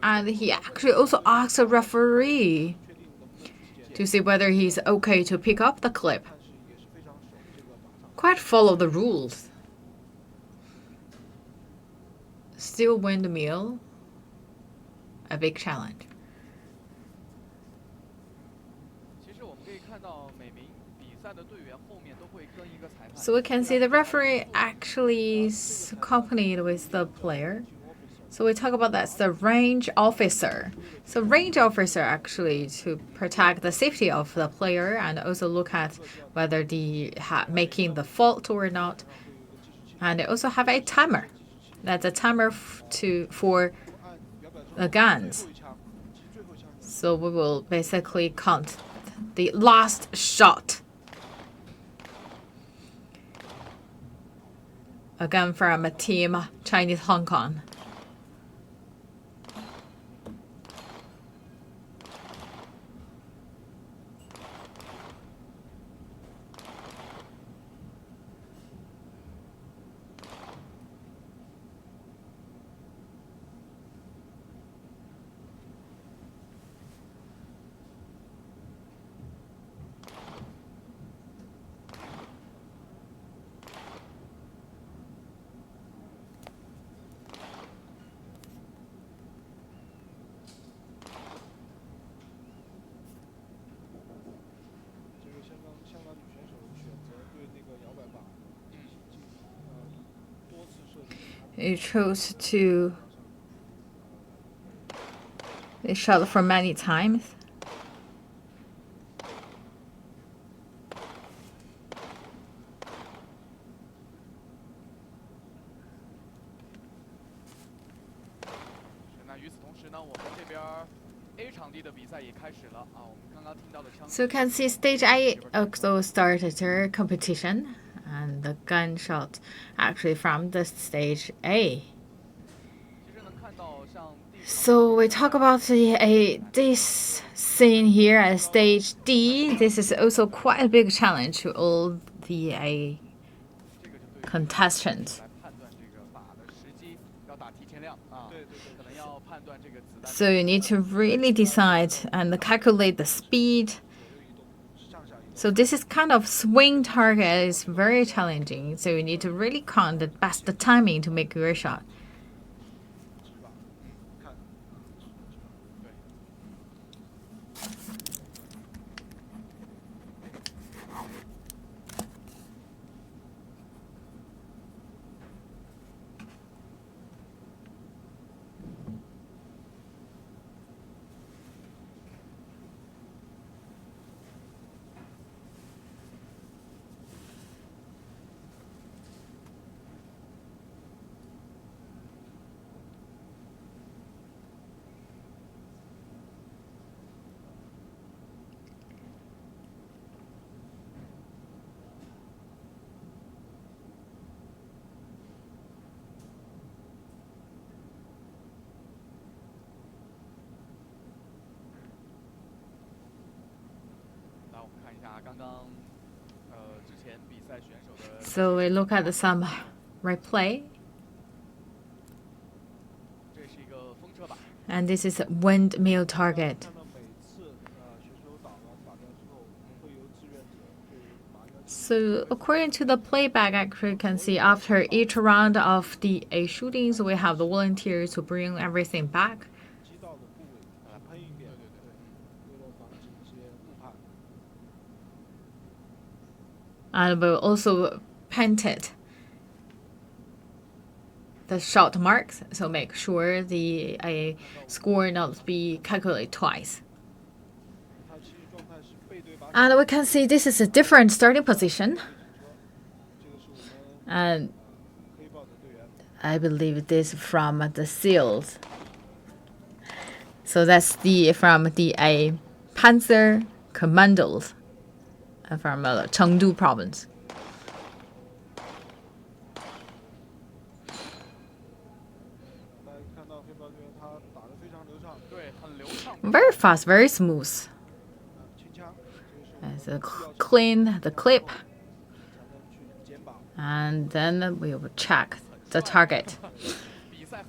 And he actually also asked a referee to see whether he's okay to pick up the clip. Quite follow the rules. Still windmill, a big challenge. So we can see the referee actually is accompanied with the player. So we talk about that's the range officer. So range officer actually to protect the safety of the player and also look at whether the making the fault or not. And they also have a timer. That's a timer for the guns. So we will basically count the last shot. Again from a team Chinese Hong Kong. He chose to they shot for many times. So you can see stage A also started their competition, and the gunshot actually from the stage A. So we talk about this scene here at stage D. This is also quite a big challenge to all the contestants. So you need to really decide and calculate the speed. So this is kind of swing target is very challenging. So you need to really count the best timing to make your shot. So we look at some replay. And this is a windmill target. So according to the playback, actually you can see after each round of the shootings, we have the volunteers to bring everything back. And we'll also painted the shot marks, so make sure the score not be calculated twice. And we can see this is a different starting position. And I believe this from the SEALs. So that's from the Panzer Commandos from Chengdu province. Very fast, very smooth. It's a clean the clip. And then we will check the target.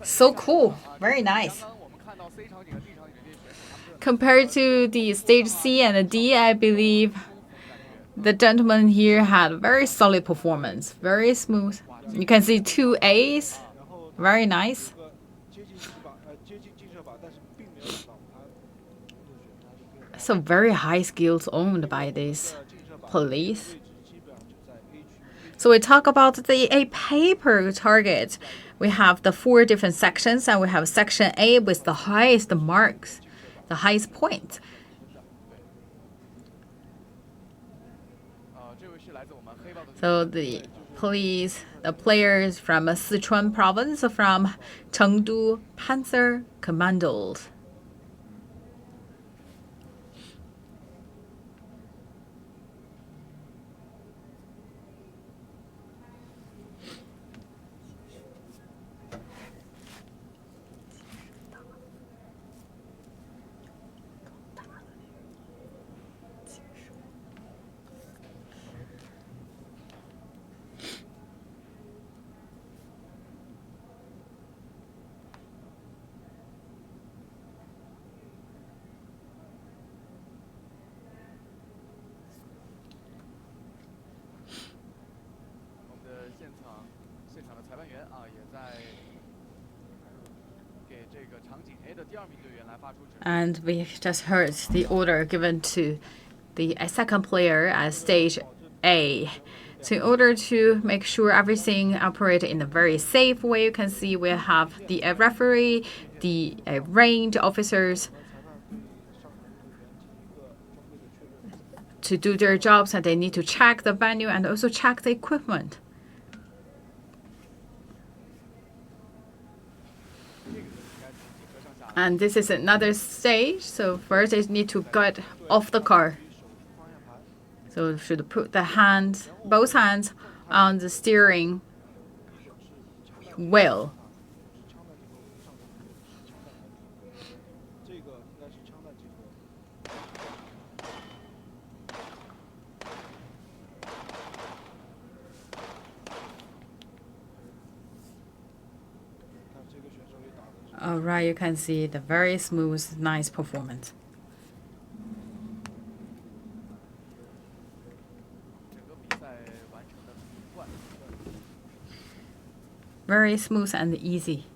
So cool, very nice. Compared to the stage C and the D, I believe the gentleman here had a very solid performance, very smooth. You can see 2 A's, very nice. So very high skills owned by this police. So we talk about the paper target. We have the 4 different sections, and we have section A with the highest marks, the highest points. So the police, the players from Sichuan province, from Chengdu Panzer Commandos. And we just heard the order given to the second player at stage A. So in order to make sure everything operates in a very safe way, you can see we have the referee, the range officers to do their jobs, and they need to check the venue and also check the equipment. And this is another stage. So first they need to get off the car. So should put the hands, both hands on the steering wheel. All right, you can see the very smooth, nice performance. Very smooth and easy.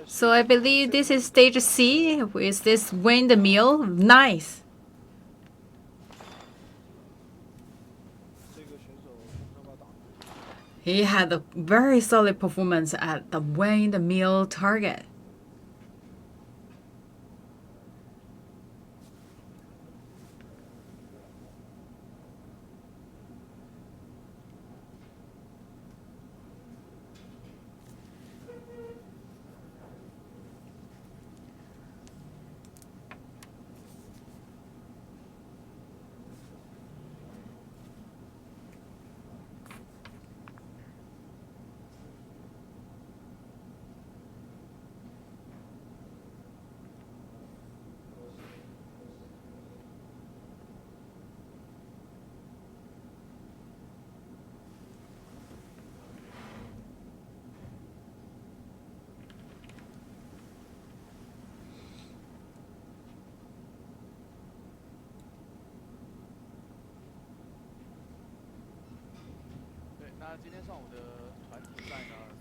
So I believe this is stage C with this windmill. Nice. He had a very solid performance at the windmill target.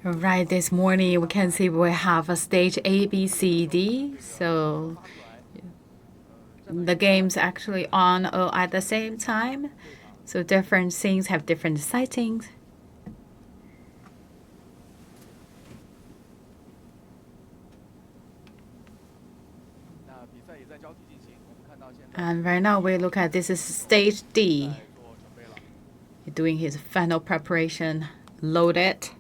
Right, this morning we can see we have a stage A, B, C, D. So the games actually on at the same time. So different things have different sightings. And right now we look at this is stage D. He's doing his final preparation, load it.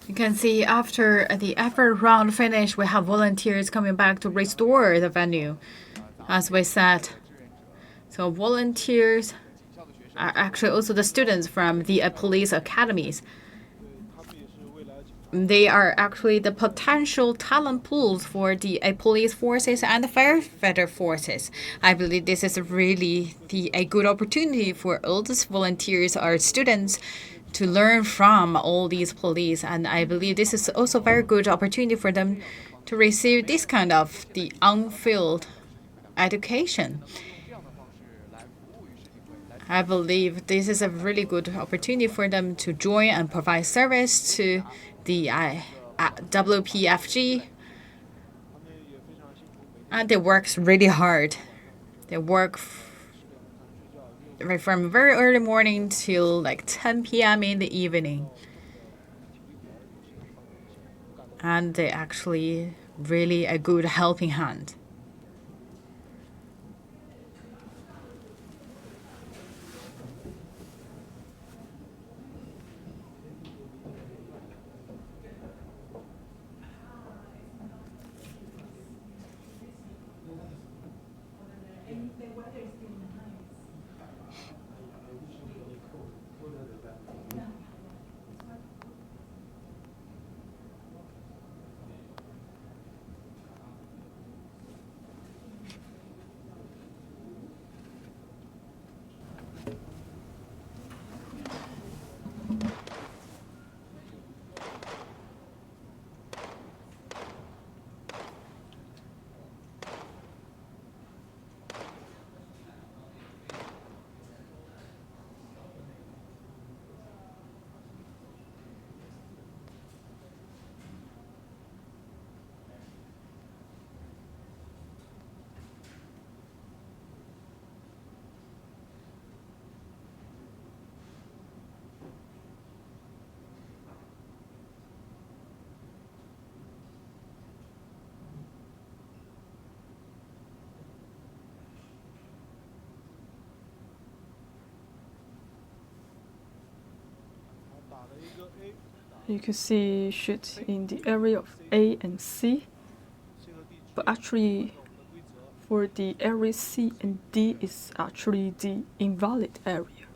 You can see after the effort round finish, we have volunteers coming back to restore the venue, as we said. So volunteers are actually also the students from the police academies. They are actually the potential talent pools for the police forces and the firefighter forces. I believe this is really a good opportunity for all these volunteers or students to learn from all these police, and I believe this is also a very good opportunity for them to receive this kind of the on-field education. I believe this is a really good opportunity for them to join and provide service to the WPFG, and they work really hard. They work right from very early morning till like 10 p.m. in the evening. And they actually really a good helping hand. You can see shoot in the area of A and C, but actually for the area C and D is actually the invalid area.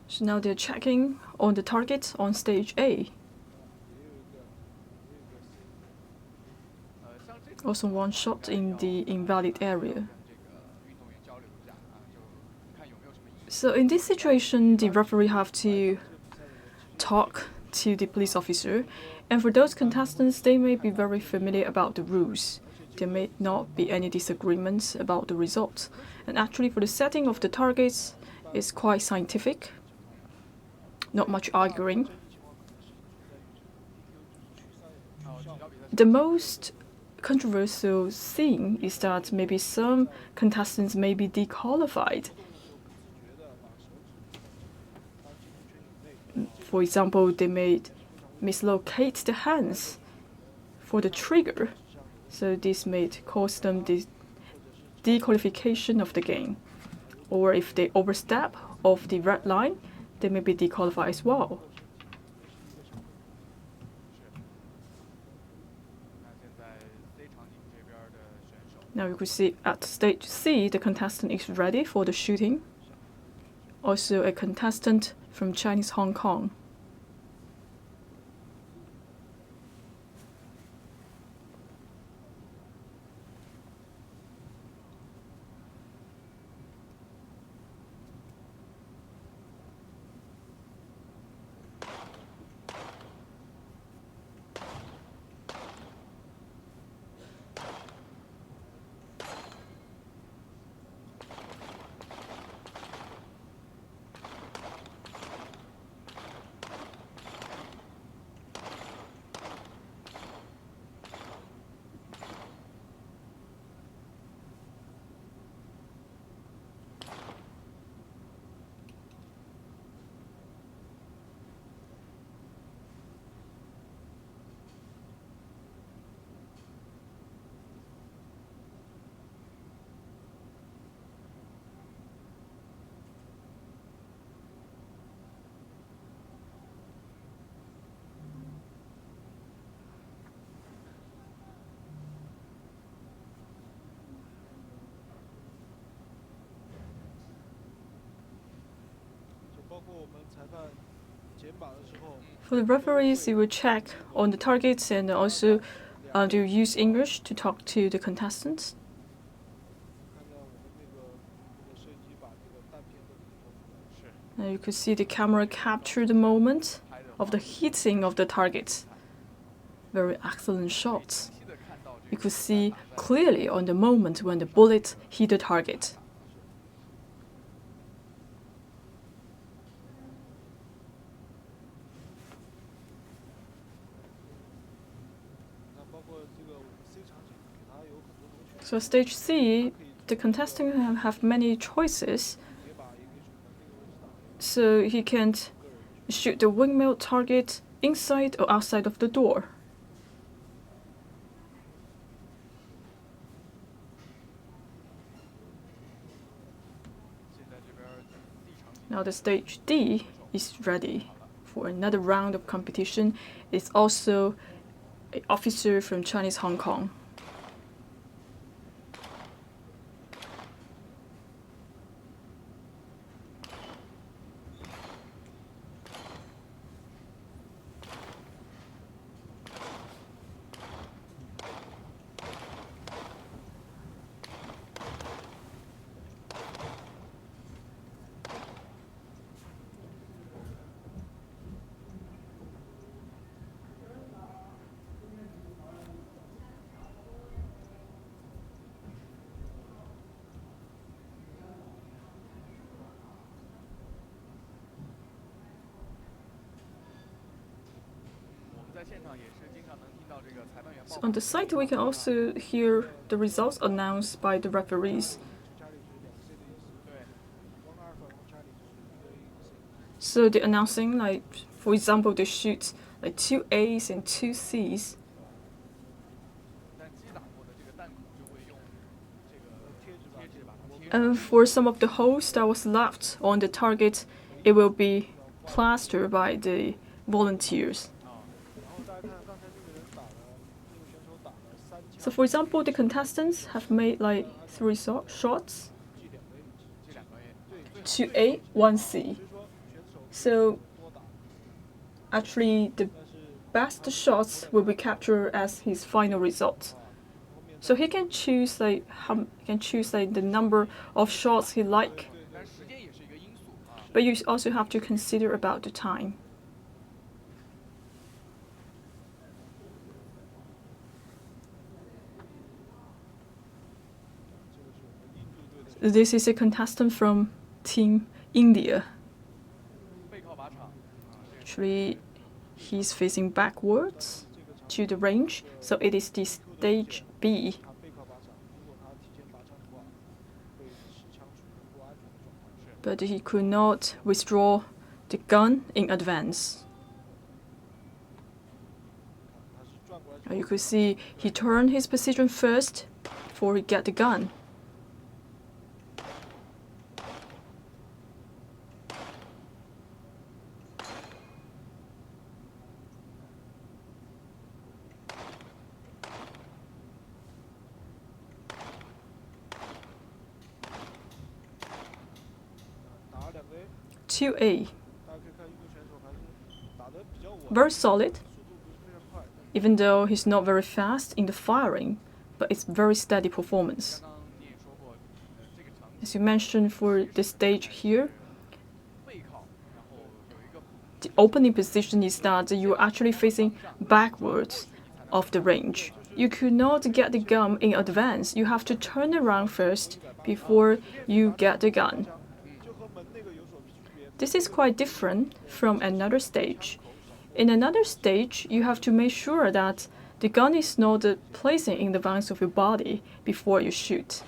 So now they're checking on the target on stage A. Also one shot in the invalid area. So in this situation, the referee have to talk to the police officer, and for those contestants, they may be very familiar about the rules. There may not be any disagreements about the results. And actually for the setting of the targets, it's quite scientific. Not much arguing. The most controversial thing is that maybe some contestants may be dequalified. For example, they may mislocate the hands for the trigger, so this may cause them the dequalification of the game. Or if they overstep of the red line, they may be dequalified as well. Now you could see at stage C, the contestant is ready for the shooting. Also a contestant from Chinese Hong Kong. For the referees, they will check on the targets and also do use English to talk to the contestants. Now you could see the camera capture the moment of the hitting of the target. Very excellent shots. You could see clearly on the moment when the bullet hit the target. So stage C, the contestant have many choices. So he can shoot the windmill target inside or outside of the door. Now the stage D is ready for another round of competition. It's also an officer from Chinese Hong Kong. So on the site, we can also hear the results announced by the referees. So they're announcing, like, for example, they shoot like 2 A's and 2 C's. And for some of the holes that was left on the target, it will be plastered by the volunteers. So for example, the contestants have made like 3 shots, 2A, 1C. So actually the best shots will be captured as his final result. So he can choose the number of shots he like. But you also have to consider about the time. This is a contestant from Team India. Actually, he's facing backwards to the range, so it is the stage B. But he could not withdraw the gun in advance. You could see he turned his position first before he got the gun. A. Very solid, even though he's not very fast in the firing, but it's very steady performance. As you mentioned for the stage here, the opening position is that you're actually facing backwards of the range. You could not get the gun in advance. You have to turn around first before you get the gun. This is quite different from another stage. In another stage, you have to make sure that the gun is not placing in the advance of your body before you shoot.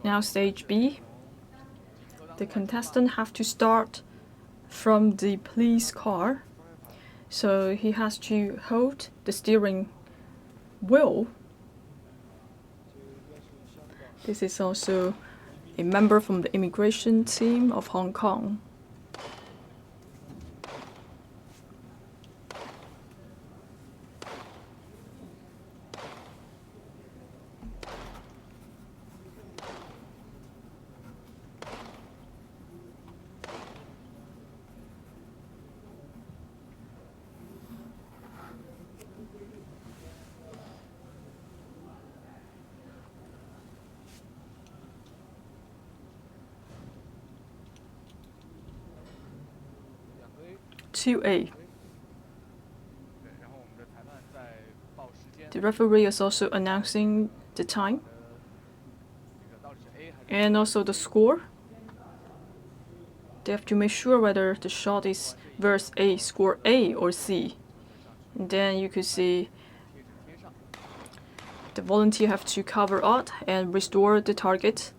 Now stage B. The contestant have to start from the police car. So he has to hold the steering wheel. This is also a member from the immigration team of Hong Kong. A. The referee is also announcing the time and also the score. They have to make sure whether the shot is verse A, score A or C. And then you could see the volunteer have to cover out and restore the target.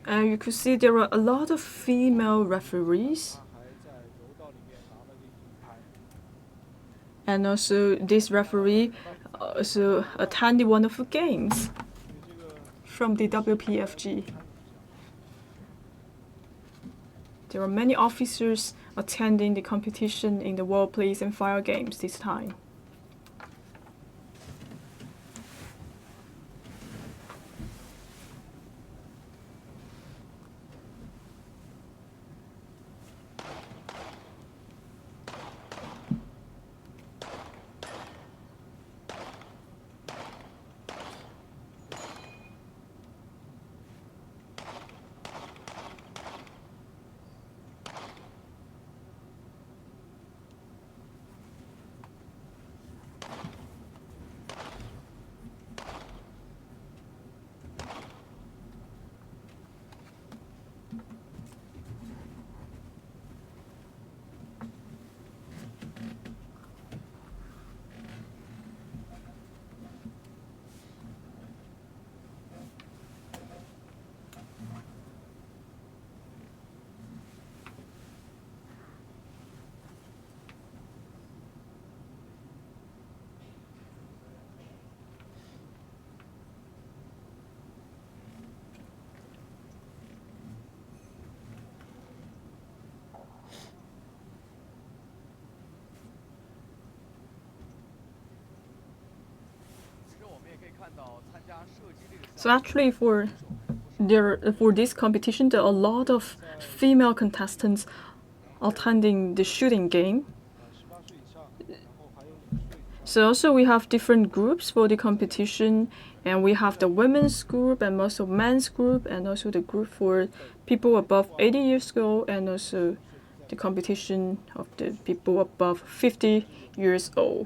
And you could see there are a lot of female referees. And also this referee also attended one of the games from the WPFG. There are many officers attending the competition in the World Police and Fire Games this time. So actually for this competition, there are a lot of female contestants attending the shooting game. So also we have different groups for the competition, and we have the women's group and also men's group, and also the group for people above 80 years old, and also the competition of the people above 50 years old.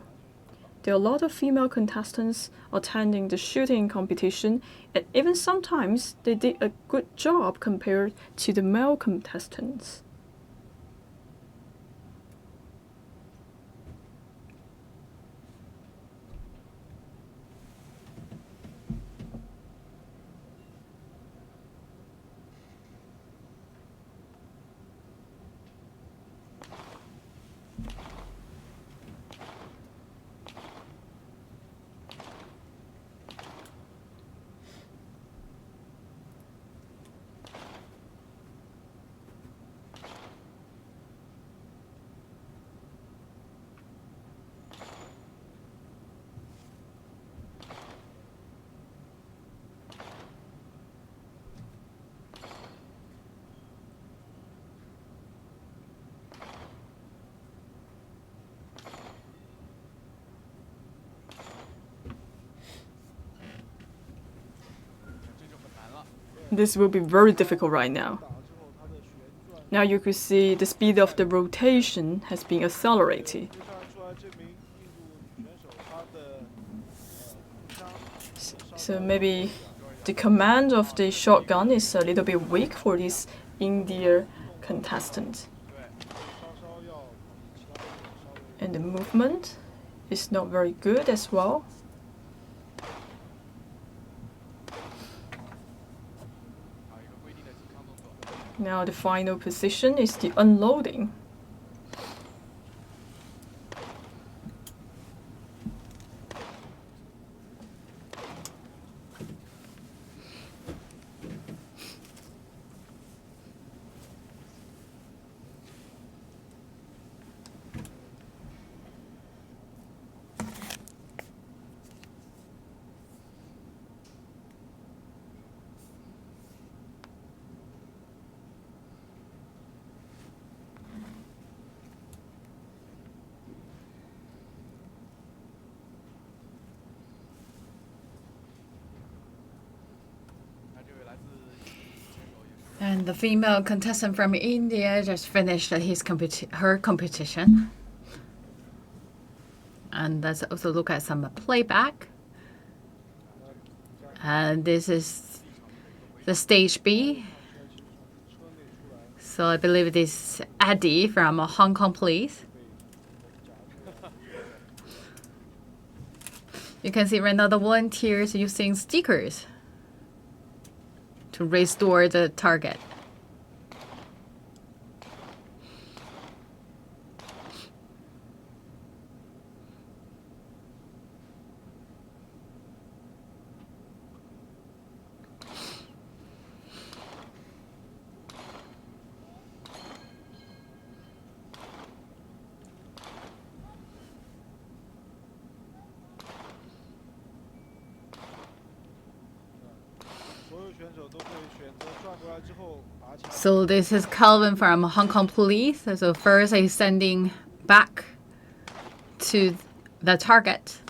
There are a lot of female contestants attending the shooting competition, and even sometimes they did a good job compared to the male contestants. This will be very difficult right now. Now you could see the speed of the rotation has been accelerated. So maybe the command of the shotgun is a little bit weak for this Indian contestant. And the movement is not very good as well. Now the final position is the unloading. And the female contestant from India just finished her competition. And let's also look at some playback. And this is the stage B. So I believe it is Eddie from Hong Kong Police. You can see right now the volunteers using stickers to restore the target. So this is Calvin from Hong Kong Police. So first he's sending back to the target.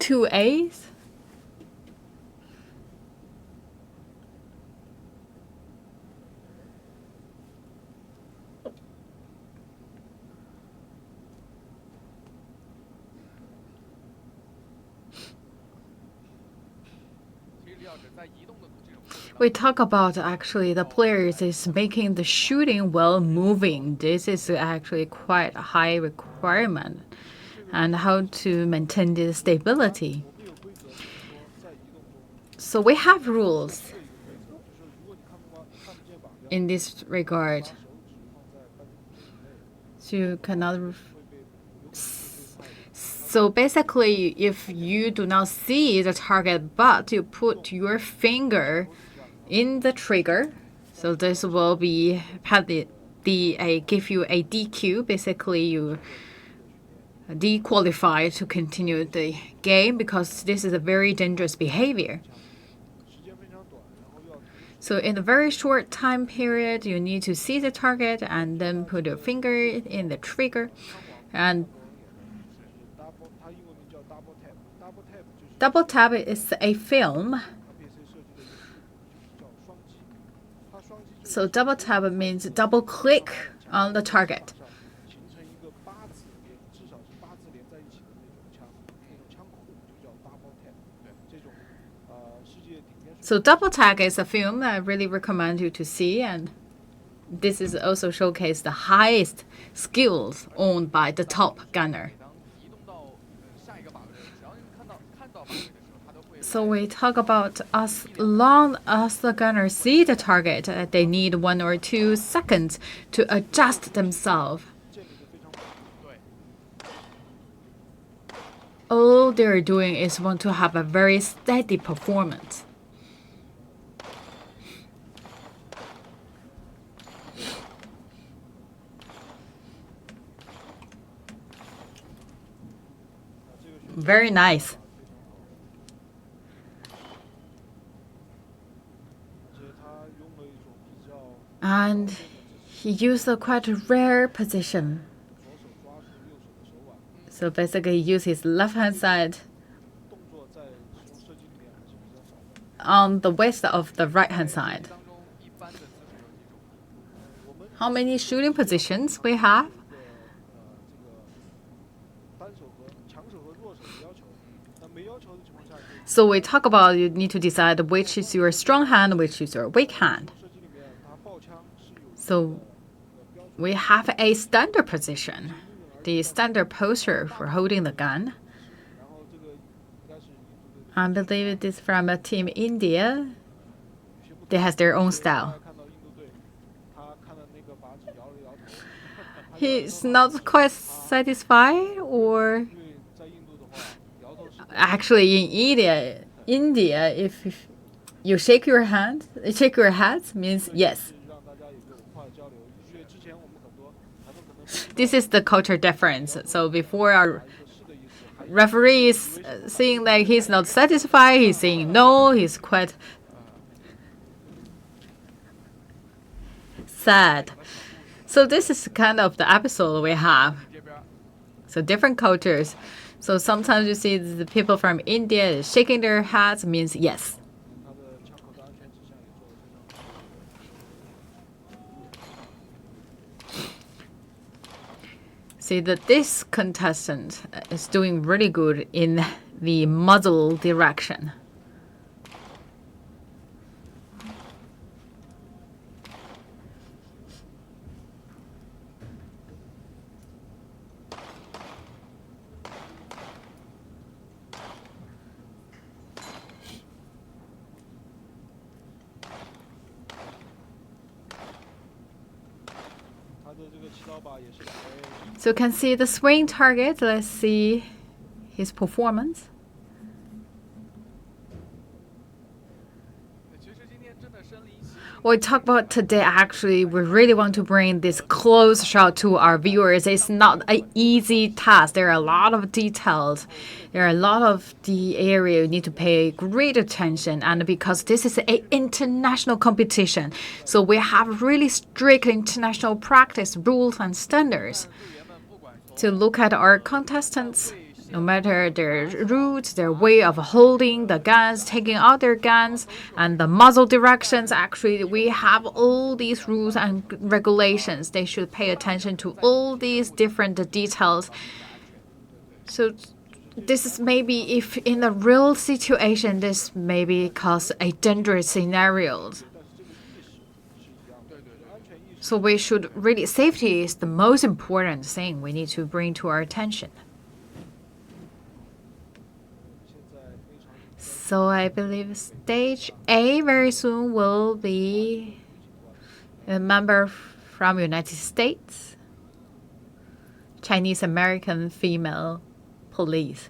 Two A's. We talk about actually the players is making the shooting while moving. This is actually quite a high requirement, and how to maintain the stability. So we have rules in this regard. So you cannot. So basically, if you do not see the target, but you put your finger in the trigger, so this will be give you a DQ. Basically, you dequalified to continue the game because this is a very dangerous behavior. So in a very short time period, you need to see the target and then put your finger in the trigger. And double tap is a film. So double tap means double click on the target. So double tap is a film I really recommend you to see, and this is also showcase the highest skills owned by the top gunner. So we talk about as long as the gunner see the target, they need 1 or 2 seconds to adjust themselves. All they're doing is want to have a very steady performance. Very nice. And he used a quite rare position. So basically, he used his left hand side on the waist of the right hand side. How many shooting positions we have? So we talk about you need to decide which is your strong hand, which is your weak hand. So we have a standard position, the standard posture for holding the gun. I believe it is from a team India. They have their own style. He's not quite satisfied, or actually in India, if you shake your head means yes. This is the culture difference. So before our referee is saying like he's not satisfied, he's saying no, he's quite sad. So this is kind of the episode we have. So different cultures. So sometimes you see the people from India shaking their heads means yes. See that this contestant is doing really good in the muzzle direction. So you can see the swing target. Let's see his performance. What we talk about today, actually, we really want to bring this close shot to our viewers. It's not an easy task. There are a lot of details. There are a lot of the area you need to pay great attention. And because this is an international competition, so we have really strict international practice rules and standards. To look at our contestants, no matter their route, their way of holding the guns, taking out their guns, and the muzzle directions, actually, we have all these rules and regulations. They should pay attention to all these different details. So this is maybe if in a real situation, this maybe cause a dangerous scenario. So we should really, safety is the most important thing we need to bring to our attention. So I believe stage A very soon will be a member from United States, Chinese American female police.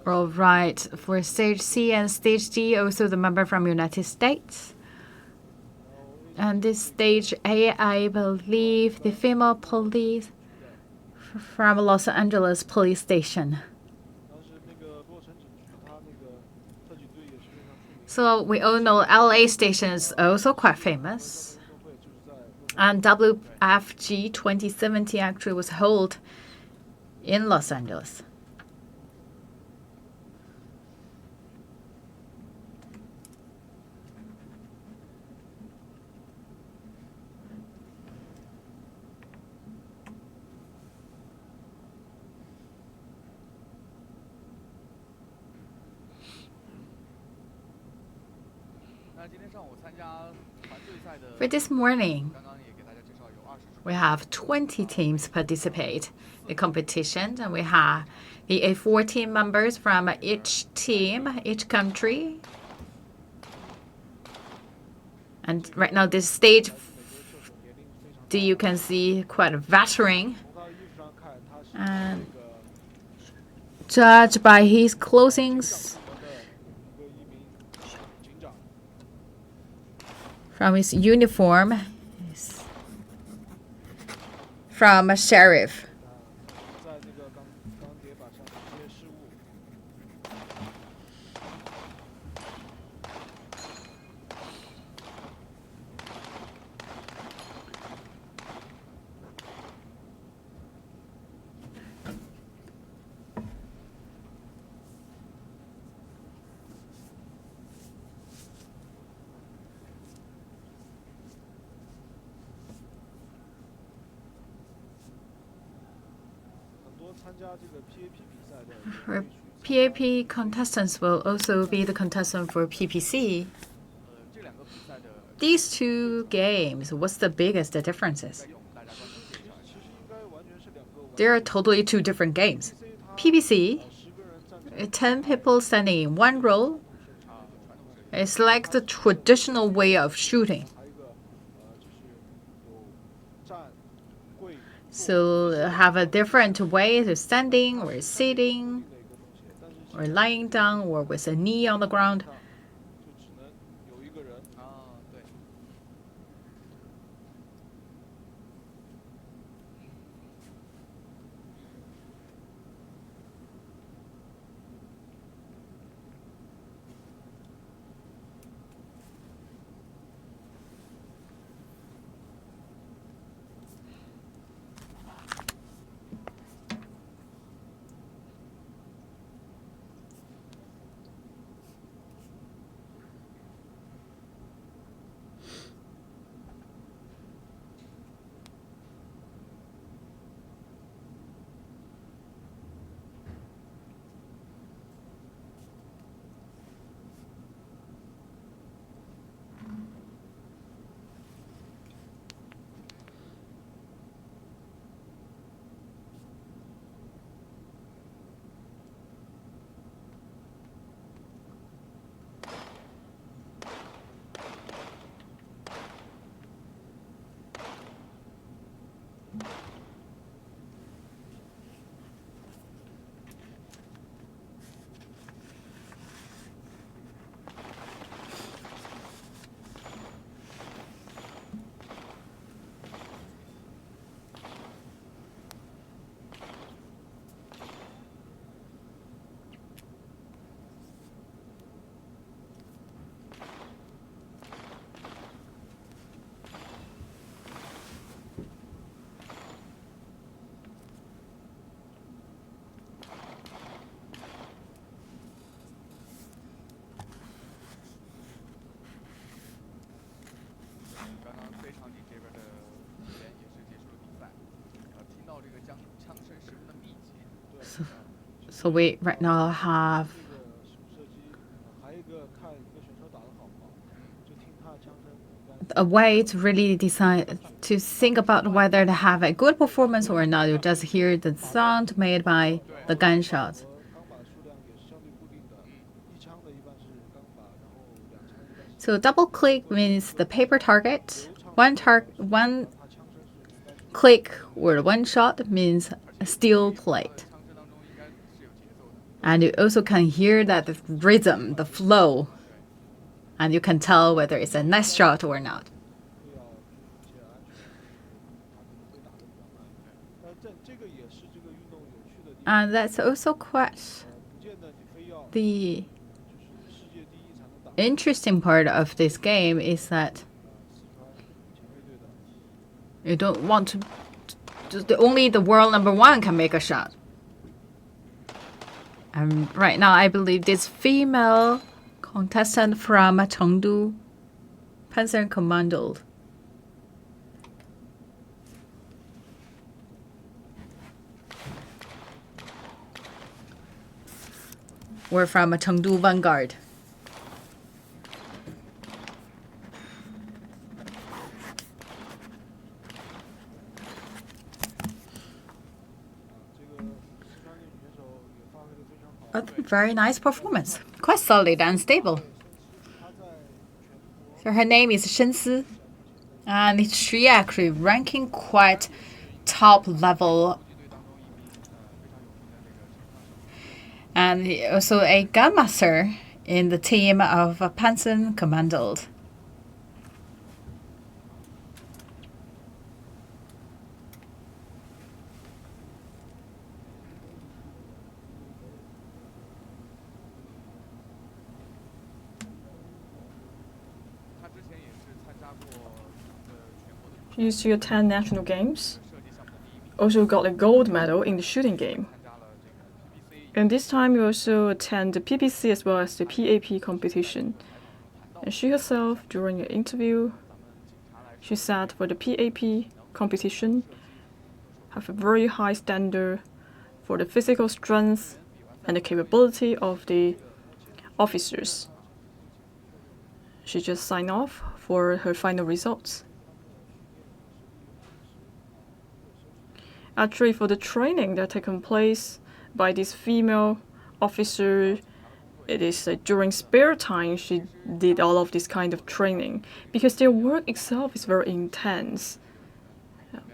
All right, for stage C and stage D, also the member from United States. And this stage A, I believe the female police from Los Angeles police station. So we all know LA station is also quite famous. And WPFG 2017 actually was held in Los Angeles. For this morning, we have 20 teams participate in the competition, and we have the 14 members from each team, each country. And right now, this stage, you can see quite a veteran. And judged by his clothings, from his uniform, from a sheriff. For PAP contestants will also be the contestant for PPC. These two games, what's the biggest differences? They are totally two different games. PPC, 10 people standing in one row. It's like the traditional way of shooting. So have a different way of standing or sitting or lying down or with a knee on the ground. 就只能有一个人。对。So we right now have a way to really decide, to think about whether to have a good performance or not. You just hear the sound made by the gunshots. So double click means the paper target. One click or one shot means a steel plate. And you also can hear that the rhythm, the flow, and you can tell whether it's a nice shot or not. And that's also quite the interesting part of this game is that you don't want to just only the world number one can make a shot. And right now, I believe this female contestant from Chengdu Panzer Commando. We're from Chengdu Vanguard. A very nice performance. Quite solid and stable. So her name is Shensi. And she actually ranking quite top level. And also a gunmaster in the team of Panzer Commando. She used to attend national games. Also got a gold medal in the shooting game. And this time you also attend the PPC as well as the PAP competition. And she herself, during an interview, she said for the PAP competition, have a very high standard for the physical strength and the capability of the officers. She just signed off for her final results. Actually, for the training that taken place by this female officer, it is during spare time she did all of this kind of training because their work itself is very intense.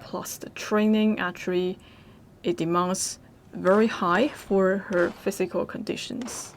plus the training, actually, it demands very high for her physical conditions.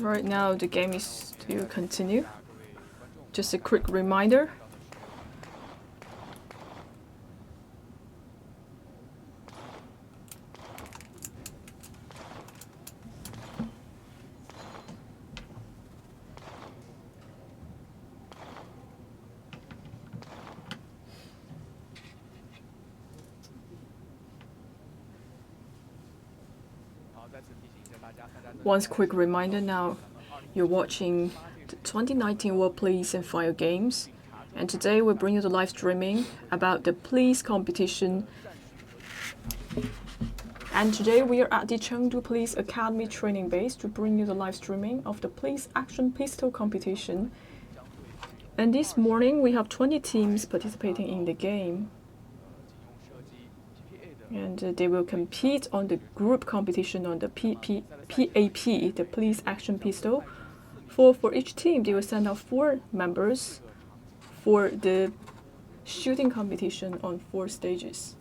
Right now, the game is still continue. Just a quick reminder. One quick reminder now, you're watching the 2019 World Police and Fire Games, and today we bring you the live streaming about the police competition. And today we are at the Chengdu Police Academy training base to bring you the live streaming of the police action pistol competition. And this morning we have 20 teams participating in the game. And they will compete on the group competition on the PAP, the police action pistol. For each team, they will send out 4 members for the shooting competition on 4 stages.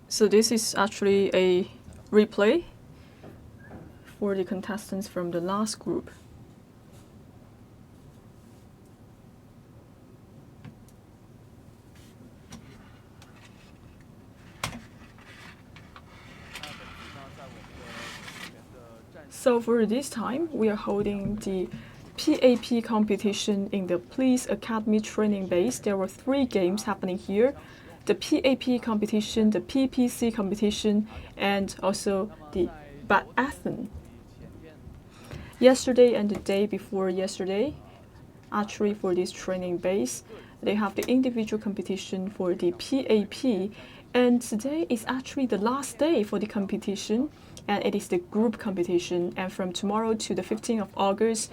So this is actually a replay for the contestants from the last group. So for this time, we are holding the PAP competition in the Police Academy training base. There were 3 games happening here. The PAP competition, the PPC competition, and also the biathlon. Yesterday and the day before yesterday, actually for this training base, they have the individual competition for the PAP, and today is actually the last day for the competition, and it is the group competition. And from tomorrow to the 15th of August,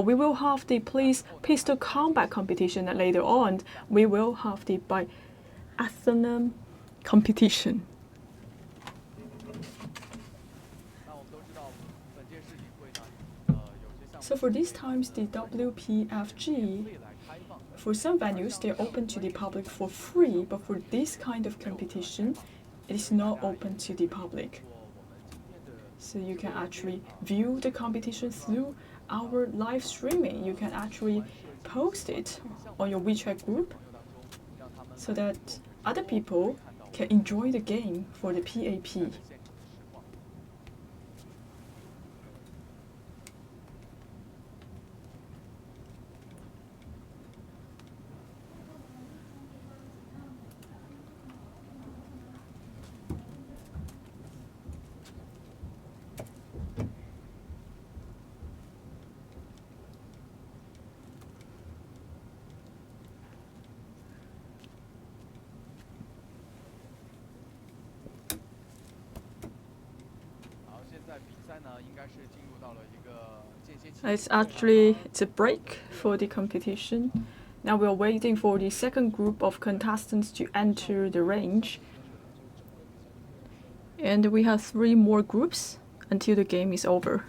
we will have the police pistol combat competition, and later on we will have the biathlon competition. So for these times, the WPFG, for some venues, they're open to the public for free, but for this kind of competition, it is not open to the public. So you can actually view the competition through our live streaming. You can actually post it on your WeChat group so that other people can enjoy the game for the PAP. It's a break for the competition. Now we are waiting for the second group of contestants to enter the range. And we have 3 more groups until the game is over.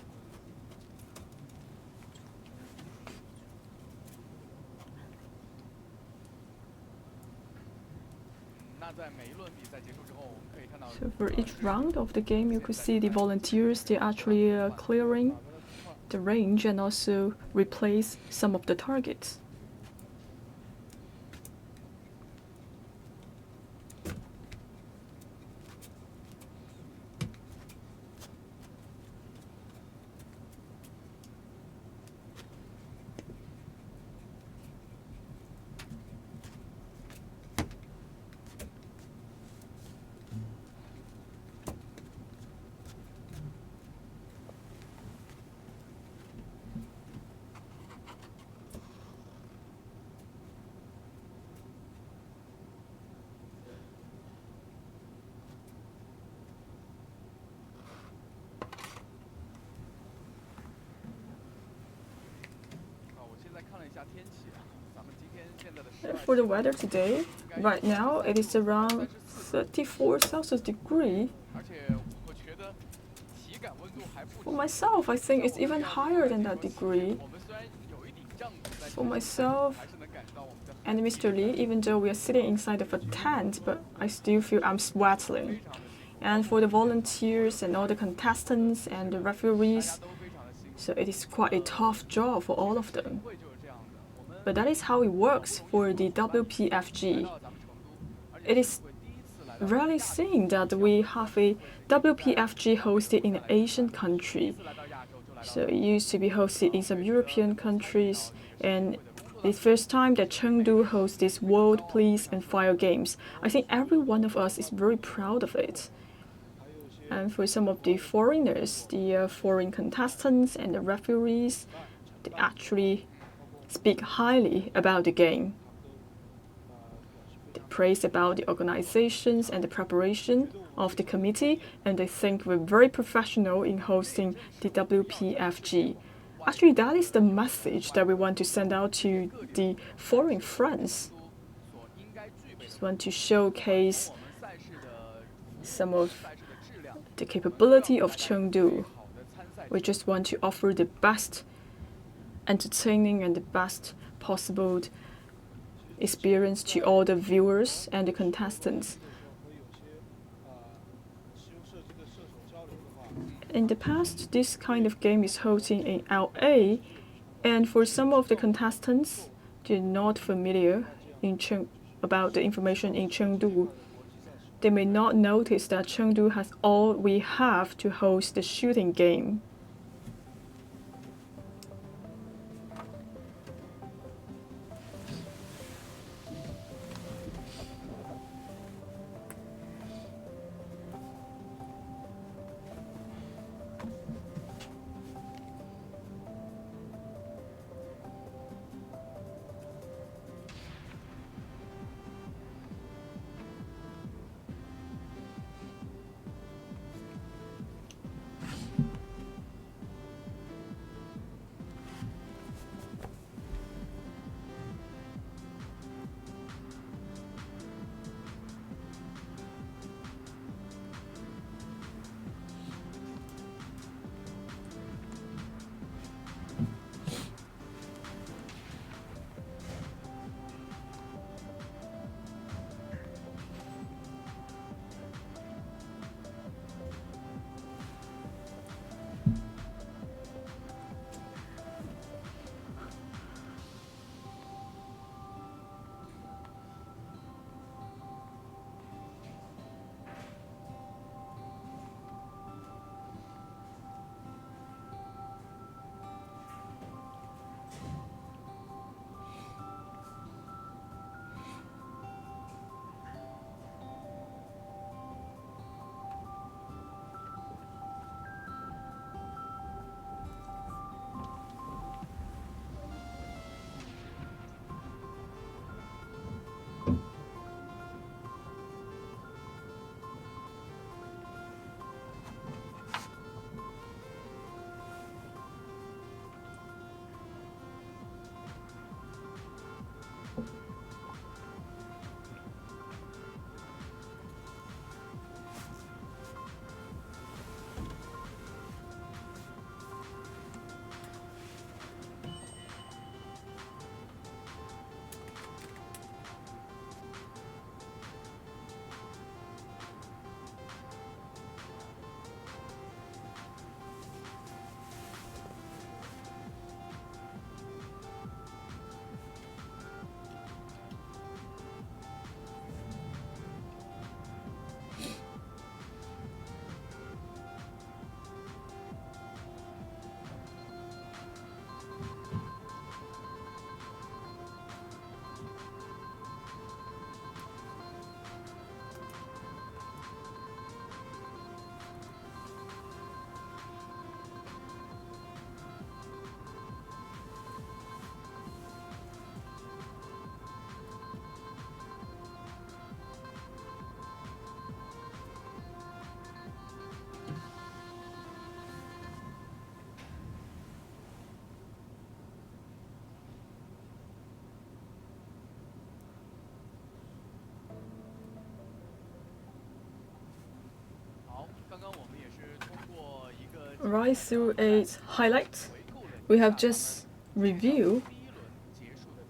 So for each round of the game, you could see the volunteers, they're actually clearing the range and also replace some of the targets. For the weather today, right now it is around 34 Celsius degree. For myself, I think it's even higher than that degree. For myself and Mr. Lee, even though we are sitting inside of a tent, but I still feel I'm sweating. And for the volunteers and all the contestants and the referees, so it is quite a tough job for all of them. But that is how it works for the WPFG. It is rarely seen that we have a WPFG hosted in an Asian country. So it used to be hosted in some European countries, and the first time that Chengdu hosts this World Police and Fire Games. I think every one of us is very proud of it. And for some of the foreigners, the foreign contestants and the referees, they actually speak highly about the game. They praise about the organizations and the preparation of the committee, and they think we're very professional in hosting the WPFG. Actually, that is the message that we want to send out to the foreign friends. Just want to showcase some of the capability of Chengdu. We just want to offer the best entertaining and the best possible experience to all the viewers and the contestants. In the past, this kind of game is hosting in LA, and for some of the contestants, they're not familiar about the information in Chengdu. They may not notice that Chengdu has all we have to host the shooting game. right through its highlights, we have just reviewed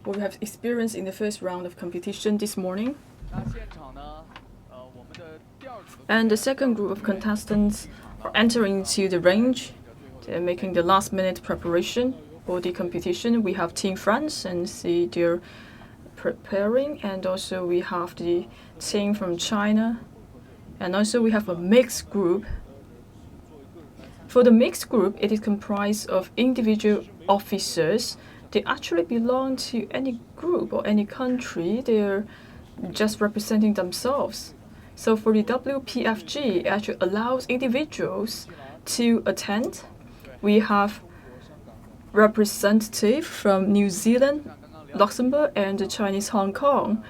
what we have experienced in the first round of competition this morning. And the second group of contestants are entering into the range. They're making the last-minute preparation for the competition. We have Team France, and see they're preparing, and also we have the team from China, and also we have a mixed group. For the mixed group, it is comprised of individual officers. They actually belong to any group or any country. They're just representing themselves. So for the WPFG, it actually allows individuals to attend. We have representative from New Zealand, Luxembourg, and the Chinese Hong Kong.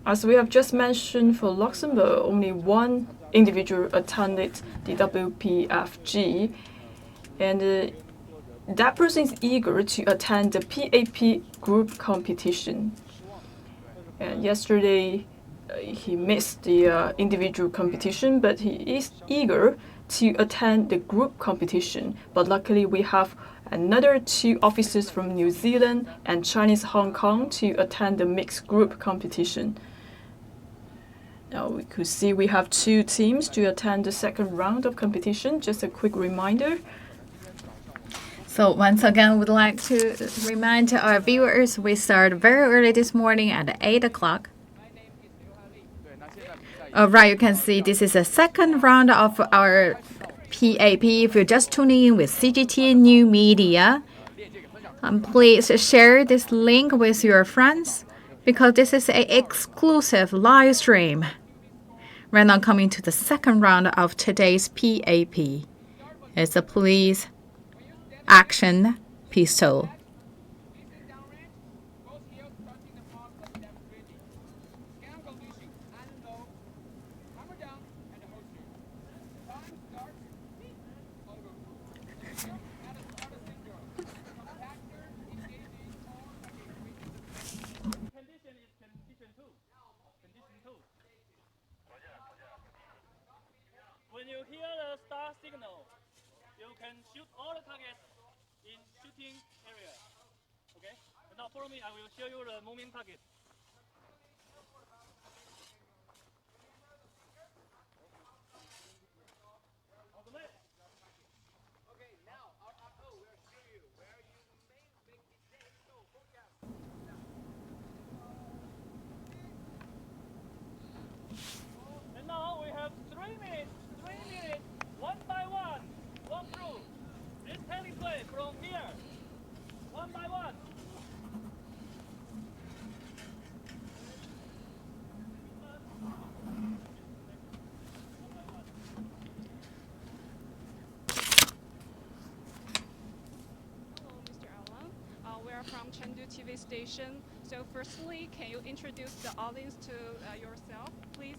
As we have just mentioned, for Luxembourg, only one individual attended the WPFG, and that person is eager to attend the PAP group competition. And yesterday, he missed the individual competition, but he is eager to attend the group competition. But luckily, we have another 2 officers from New Zealand and Chinese Hong Kong to attend the mixed group competition. Now we could see we have 2 teams to attend the second round of competition. Just a quick reminder. So once again, we'd like to remind our viewers we start very early this morning at 8 o'clock. Right, you can see this is the second round of our PAP. If you're just tuning in with CGT New Media, please share this link with your friends, because this is an exclusive live stream. We're now coming to the second round of today's PAP. It's a police action pistol. When you hear the star signal, you can shoot all the targets in shooting area. Okay? Now follow me, I will show you the moving target. On the left. Okay, now our RO will show you where you may make mistakes. So focus. And now we have 3 minutes, one by one, walk through. This heliplane from here, one by one. Hello, Mr. Alan. We are from Chengdu TV station. So firstly, can you introduce the audience to yourself, please?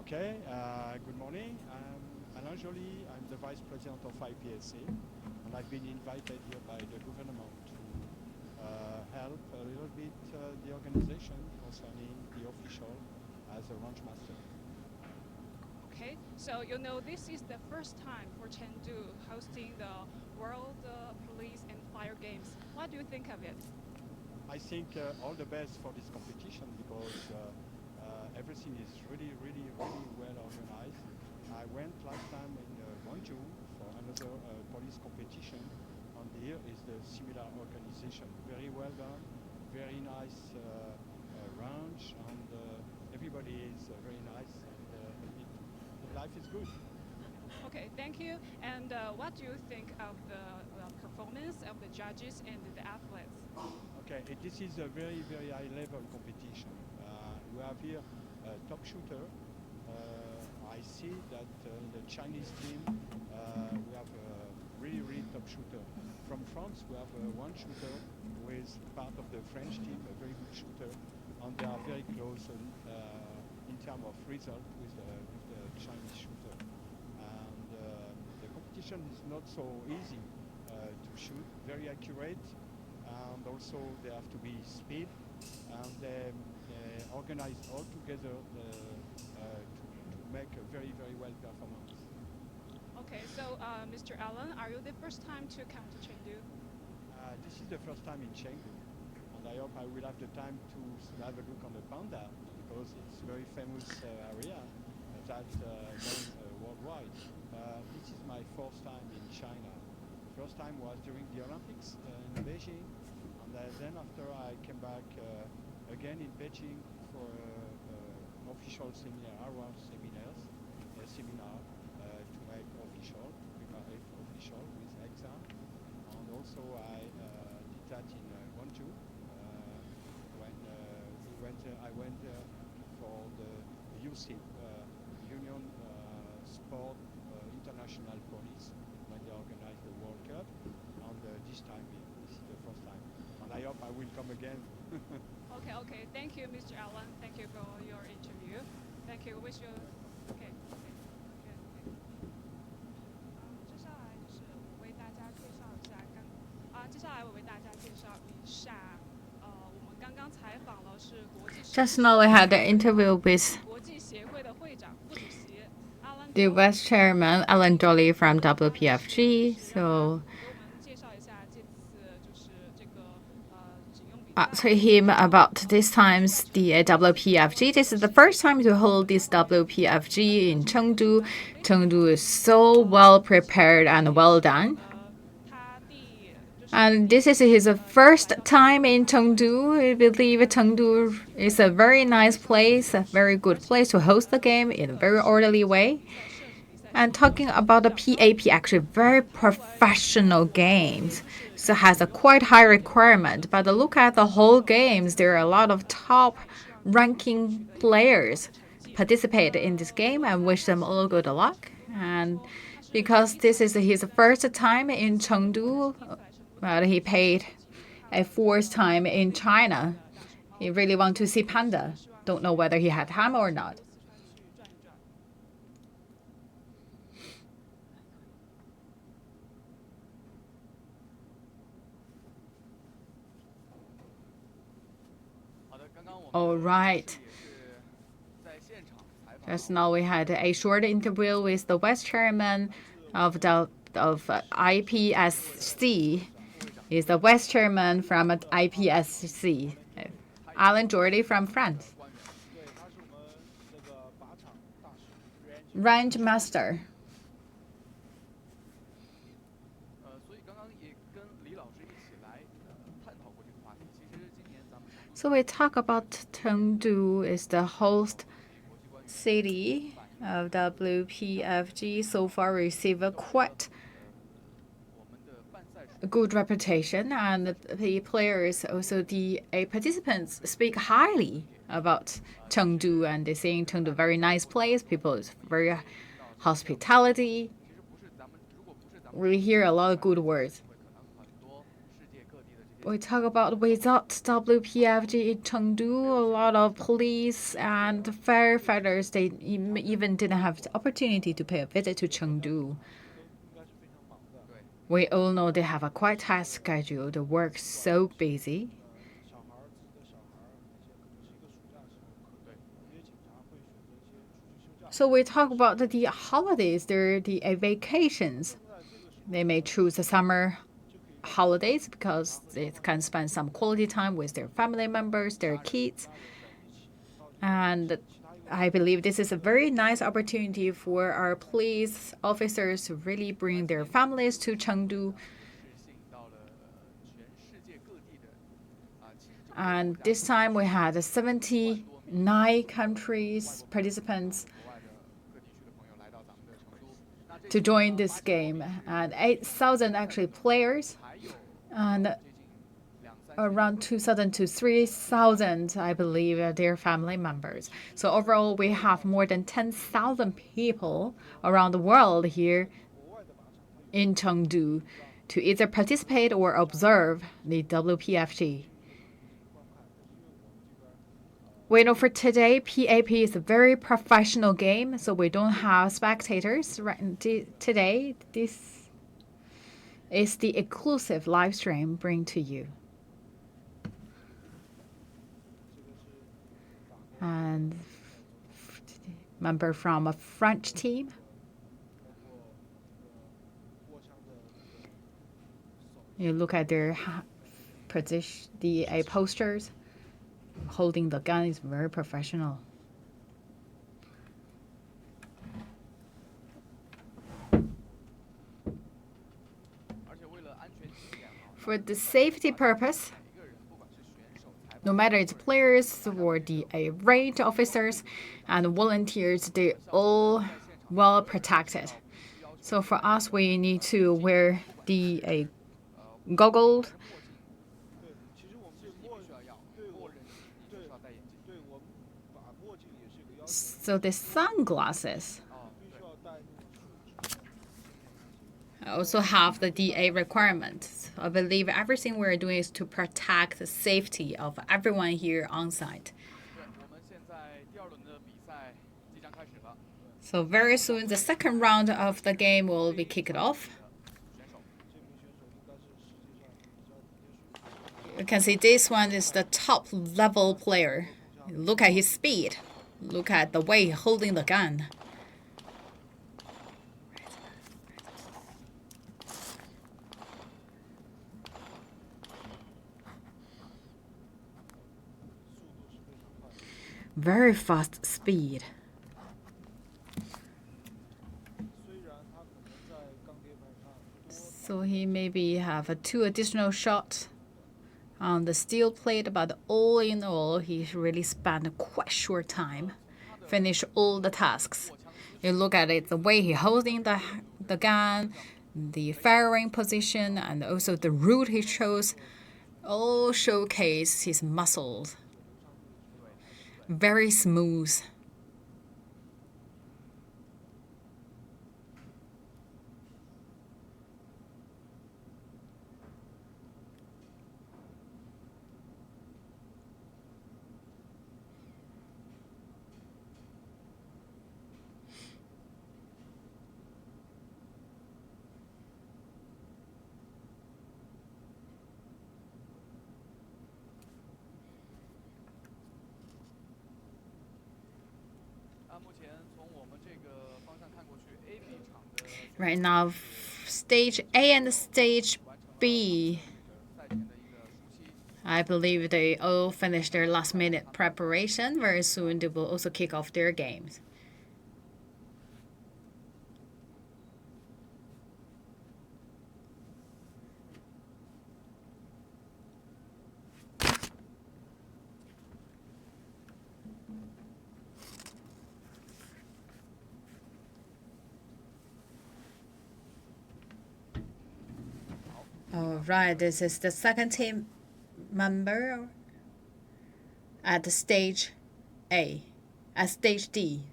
Okay, good morning. I'm Alain Joly. I'm the Vice President of IPSA, and I've been invited here by the government to help a little bit the organization concerning the official as a range master. Okay, so you know this is the first time for Chengdu hosting the World Police and Fire Games. What do you think of it? I think all the best for this competition, because everything is really well organized. I went last time in Guangzhou for another police competition, and here is the similar organization. Very well done, very nice range, and everybody is very nice, and life is good. Okay, thank you. And what do you think of the performance of the judges and the athletes? Okay, this is a very high-level competition. We have here a top shooter. I see that in the Chinese team we have a really top shooter. From France we have one shooter who is part of the French team, a very good shooter, and they are very close in terms of result with the Chinese shooter. And the competition is not so easy to shoot, very accurate, and also they have to be speed, and they organize all together to make a very well performance. Okay, so Mr. Allen, are you the first time to come to Chengdu? This is the first time in Chengdu, and I hope I will have the time to have a look on the panda because it's a very famous area that's known worldwide. This is my fourth time in China. First time was during the Olympics in Beijing, and then after I came back again in Beijing for official seminar to make official, prepare official with exam. And also I did that in Guangzhou when I went for the UC, Union Sport International Police, when they organized the World Cup. And this time, this is the first time. And I hope I will come again. Okay. Thank you, Mr. Allen. Thank you for your interview. Thank you. Wish you. Okay. 接下来我为大家介绍一下，我们刚刚采访了是国际 Just now we had an interview with 国际协会的会长副主席 the Vice Chairman Alan Dolly from WPFG. So 给我们介绍一下这次就是这个警用比赛。asked him about this time's the WPFG. This is the first time to hold this WPFG in Chengdu. Chengdu is so well prepared and well done. And this is his first time in Chengdu. I believe Chengdu is a very nice place, a very good place to host the game in a very orderly way. And talking about the PAP, actually very professional games. So has a quite high requirement. But look at the whole games. There are a lot of top ranking players participate in this game and wish them all good luck. And because this is his first time in Chengdu, but he paid a fourth time in China. He really want to see panda. Don't know whether he had time or not. All right. Just now we had a short interview with the Vice Chairman of IPSC. He's the Vice Chairman from IPSC, Alan Jordy from France. Range Master. So we talk about Chengdu is the host city of WPFG. So far received a quite good reputation, and the players, also the participants, speak highly about Chengdu, and they saying Chengdu very nice place. People is very hospitality. We hear a lot of good words. We talk about without WPFG in Chengdu, a lot of police and firefighters, they even didn't have the opportunity to pay a visit to Chengdu. We all know they have a quite tight schedule. The work's so busy. So we talk about the holidays. They're the vacations. They may choose the summer holidays because they can spend some quality time with their family members, their kids. And I believe this is a very nice opportunity for our police officers to really bring their families to Chengdu. And this time we had 79 countries participants to join this game, and 8,000 actually players, and around 2,000 to 3,000, I believe, are their family members. So overall, we have more than 10,000 people around the world here in Chengdu to either participate or observe the WPFG. We know for today, PAP is a very professional game, so we don't have spectators. Today, this is the exclusive live stream bring to you. And member from a French team. You look at their position, the posters. Holding the gun is very professional. For the safety purpose, no matter it's players or the range officers and volunteers, they all well protected. So for us, we need to wear the goggles. So the sunglasses also have the DA requirements. I believe everything we're doing is to protect the safety of everyone here on site. So very soon, the second round of the game will be kicked off. You can see this one is the top level player. Look at his speed. Look at the way he's holding the gun. Very fast speed. So he maybe have 2 additional shots on the steel plate, but all in all, he really spent a quite short time, finish all the tasks. You look at it, the way he holding the gun, the firing position, and also the route he chose, all showcase his muscles. Very smooth. Right now, stage A and stage B, I believe they all finished their last minute preparation. Very soon they will also kick off their games. All right, this is the second team member at the stage A, at stage D.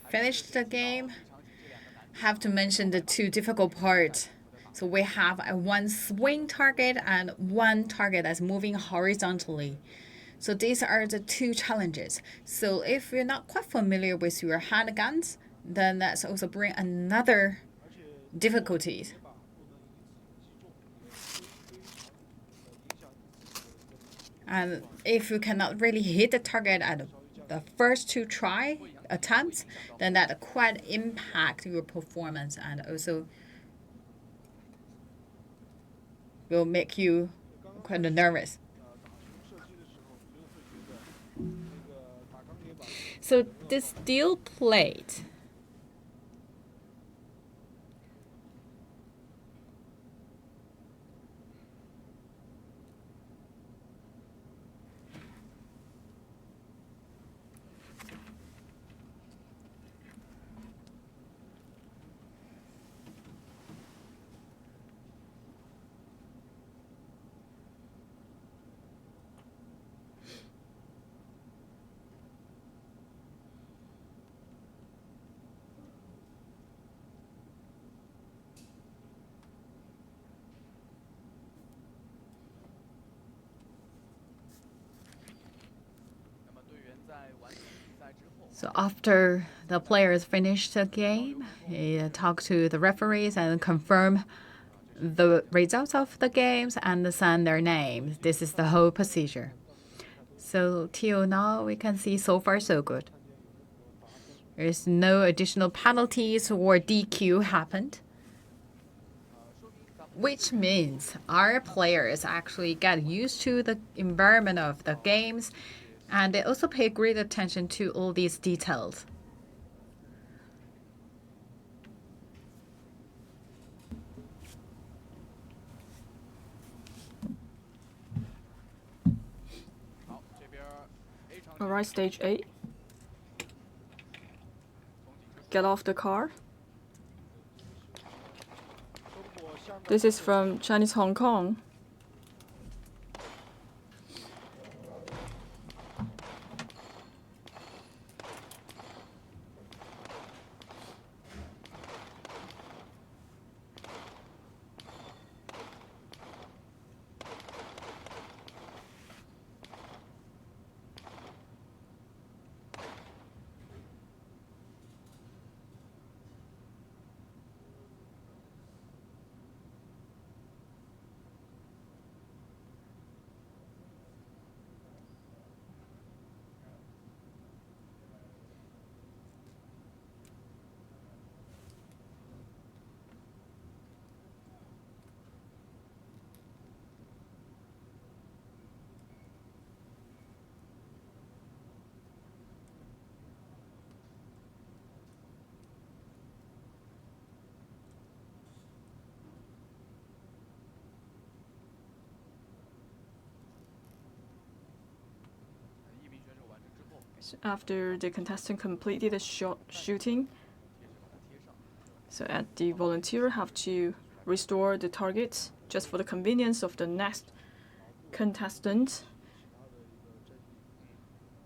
Finished the game. Have to mention the 2 difficult parts. So we have one swing target and one target that's moving horizontally. So these are the 2 challenges. So if you're not quite familiar with your handguns, then that's also bring another difficulties. And if you cannot really hit the target at the first 2 attempts, then that quite impact your performance and also will make you kind of nervous. So this steel plate, So after the players finish the game, they talk to the referees and confirm the results of the games and send their names. This is the whole procedure. So till now, we can see so far so good. There's no additional penalties or DQ happened, which means our players actually get used to the environment of the games, and they also pay great attention to all these details. All right, stage 8. Get off the car. This is from Chinese Hong Kong. So after the contestant completed the shooting, so the volunteer have to restore the targets just for the convenience of the next contestant.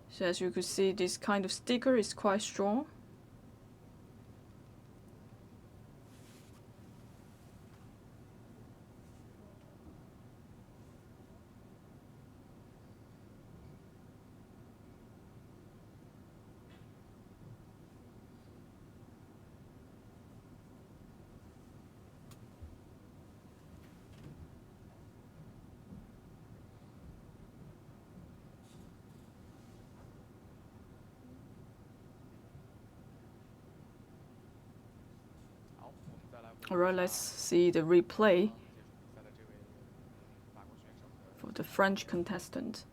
So as you could see, this kind of sticker is quite strong. Alright, let's see the replay for the French contestant.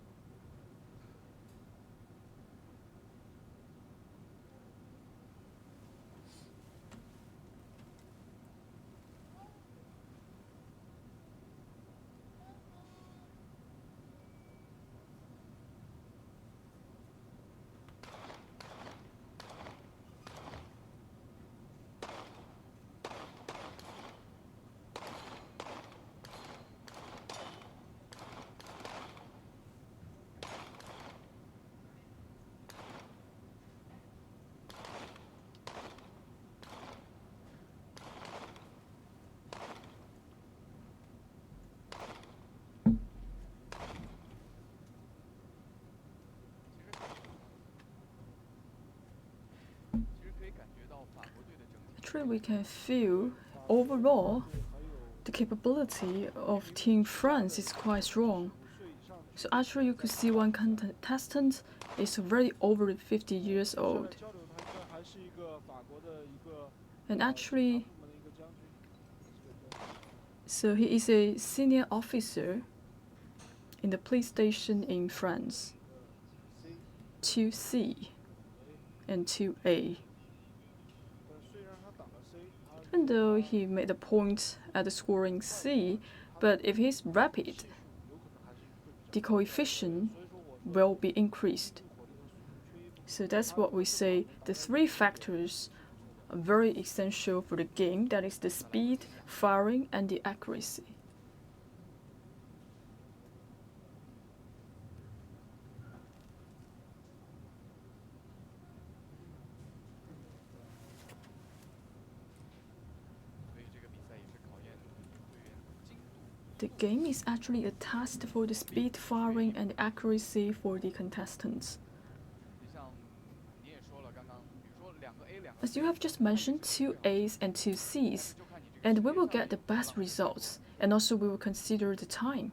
Actually, we can feel overall the capability of Team France is quite strong. So actually, you could see one contestant is already over 50 years old. And actually, so he is a senior officer in the police station in France, 2C and 2A. Even though he made a point at the scoring C, but if he's rapid, the coefficient will be increased. So that's what we say the three factors are very essential for the game, that is the speed, firing, and the accuracy. The game is actually a test for the speed, firing, and accuracy for the contestants. As you have just mentioned, 2 A's and 2 C's, and we will get the best results, and also we will consider the time.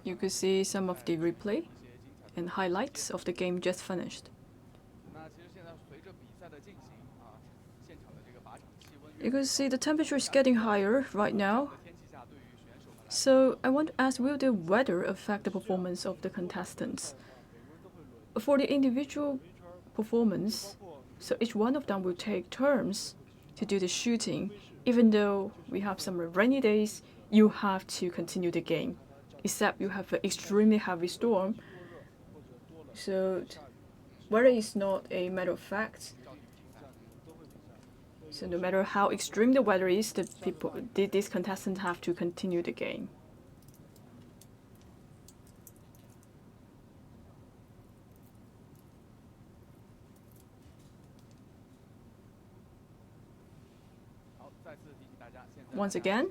You could see some of the replay and highlights of the game just finished. You can see the temperature is getting higher right now. So I want to ask, will the weather affect the performance of the contestants? For the individual performance, so each one of them will take turns to do the shooting. Even though we have some rainy days, you have to continue the game, except you have an extremely heavy storm. So weather is not a matter of fact. So no matter how extreme the weather is, these contestants have to continue the game. Once again,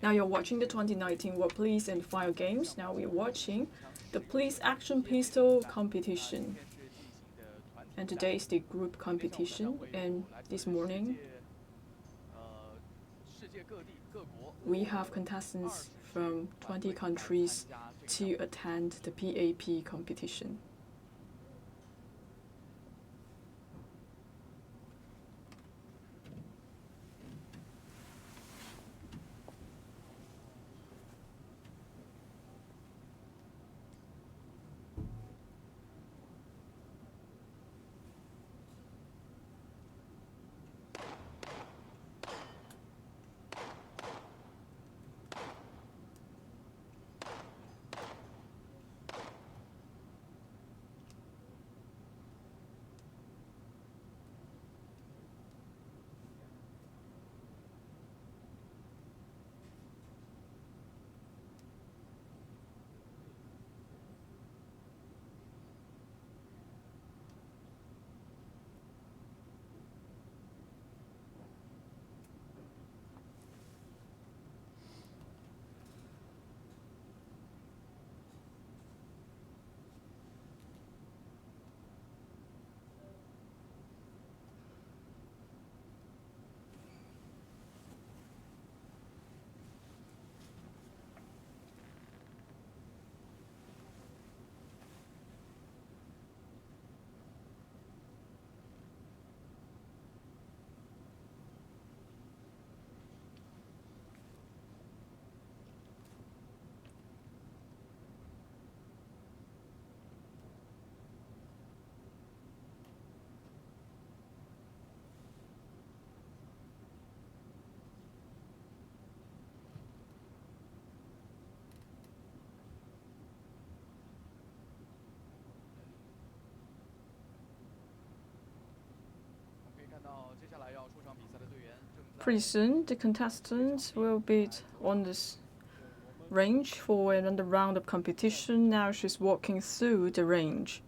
now you're watching the 2019 World Police and Fire Games. Now we're watching the Police Action Pistol competition. And today is the group competition, and this morning we have contestants from 20 countries to attend the PAP competition. Pretty soon, the contestants will be on this range for another round of competition. Now she's walking through the range.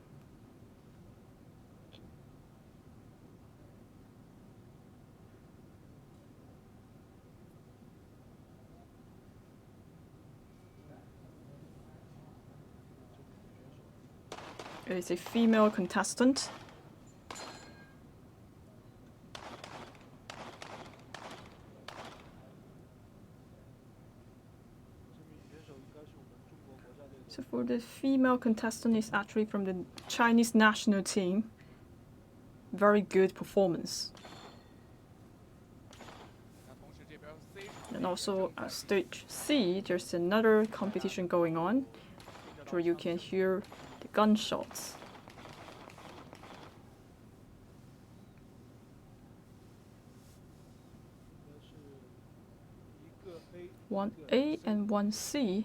It is a female contestant. So for the female contestant is actually from the Chinese national team. Very good performance. And also at stage C, there's another competition going on where you can hear the gunshots. 1A and 1C.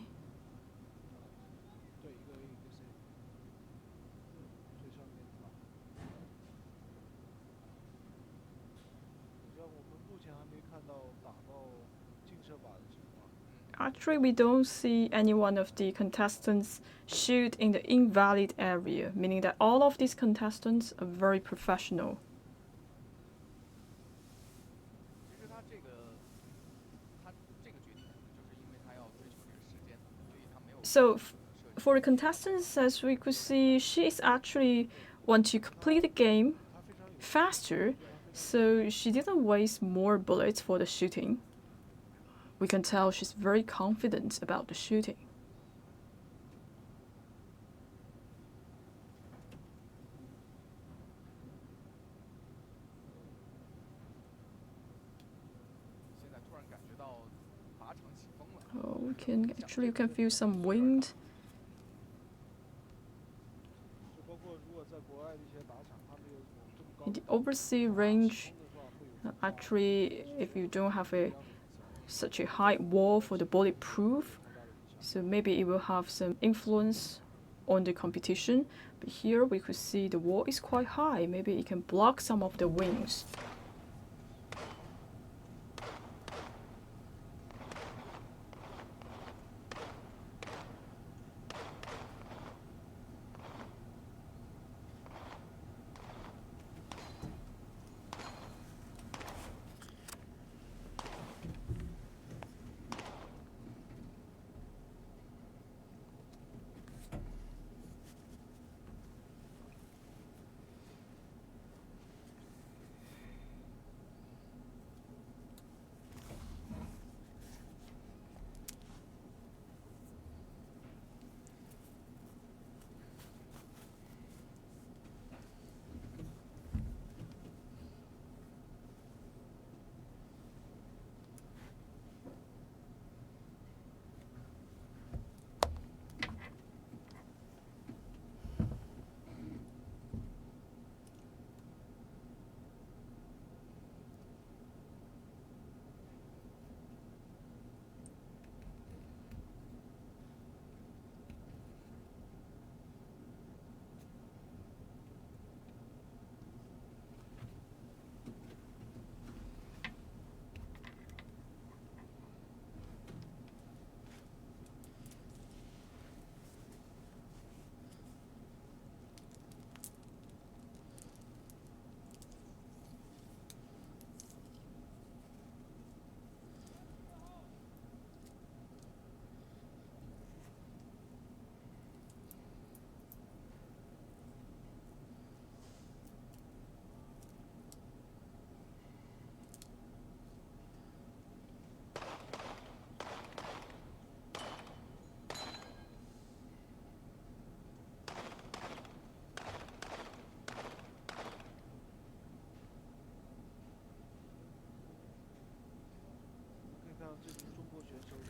Actually, we don't see any one of the contestants shoot in the invalid area, meaning that all of these contestants are very professional. So, for the contestants, as we could see, she is actually want to complete the game faster, so she didn't waste more bullets for the shooting. We can tell she's very confident about the shooting. Oh, we can feel some wind. In the overseas range, actually, if you don't have such a high wall for the bulletproof, so maybe it will have some influence on the competition. But here we could see the wall is quite high. Maybe it can block some of the wings.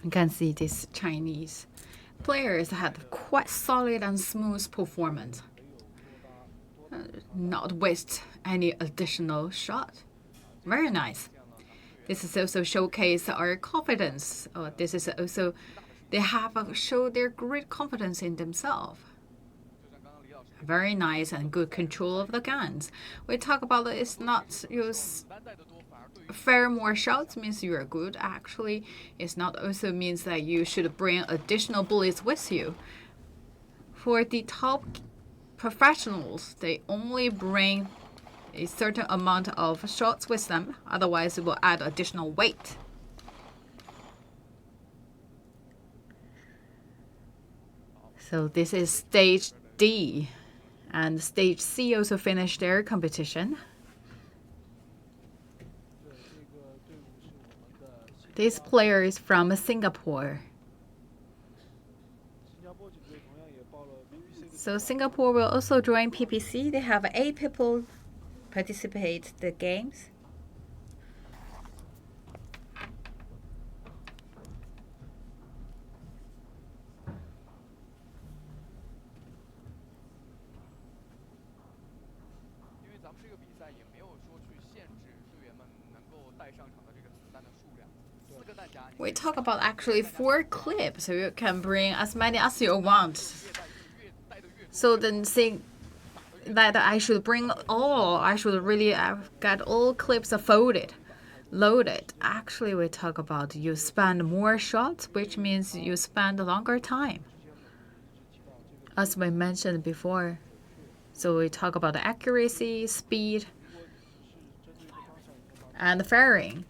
You can see these Chinese players had quite solid and smooth performance. Not waste any additional shot. Very nice. This is also showcase our confidence. This is also they have showed their great confidence in themselves. Very nice and good control of the guns. We talk about it's not use fair more shots means you are good. Actually, it's not also means that you should bring additional bullets with you. For the top professionals, they only bring a certain amount of shots with them. Otherwise, it will add additional weight. So this is stage D. And stage C also finished their competition. This player is from Singapore. So Singapore will also join PPC. They have 8 people participate the games. We talk about actually 4 clips, so you can bring as many as you want. So then think that I should bring all, I should really get all clips loaded. Actually, we talk about you spend more shots, which means you spend a longer time. As we mentioned before, so we talk about accuracy, speed, and firing.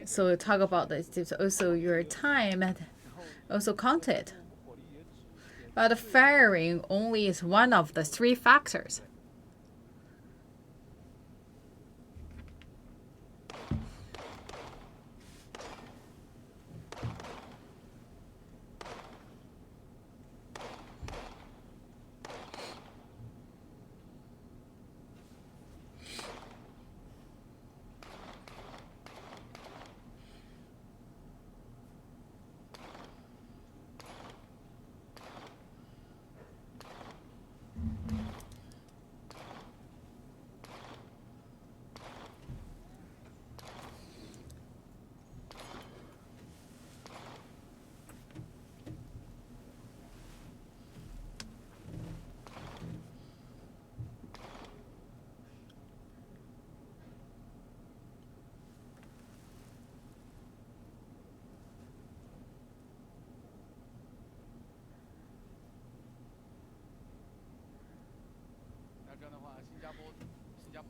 So we talk about this. It's also your time and also counted. But firing only is one of the 3 factors.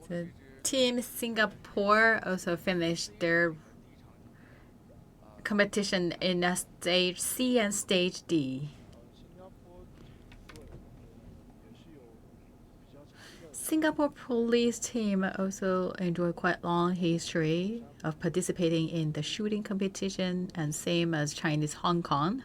The Team Singapore also finished their competition in stage C and stage D. Singapore police team also enjoy quite long history of participating in the shooting competition, and same as Chinese Hong Kong.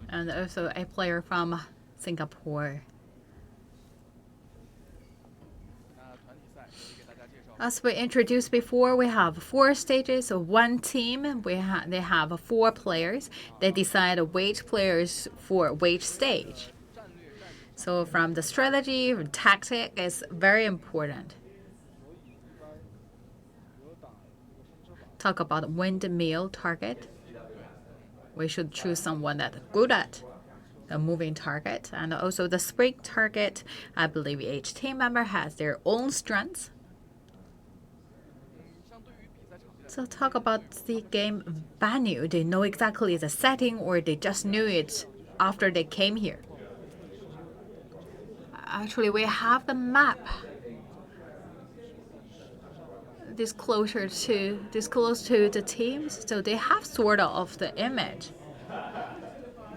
And also a player from Singapore. As we introduced before, we have 4 stages of one team. They have 4 players. They decide which players for which stage. So from the strategy, tactic is very important. Talk about windmill target. we should choose someone that's good at the moving target and also the sprint target. I believe each team member has their own strengths. So talk about the game venue. They know exactly the setting or they just knew it after they came here? Actually, we have the map this close to the teams, so they have sort of the image.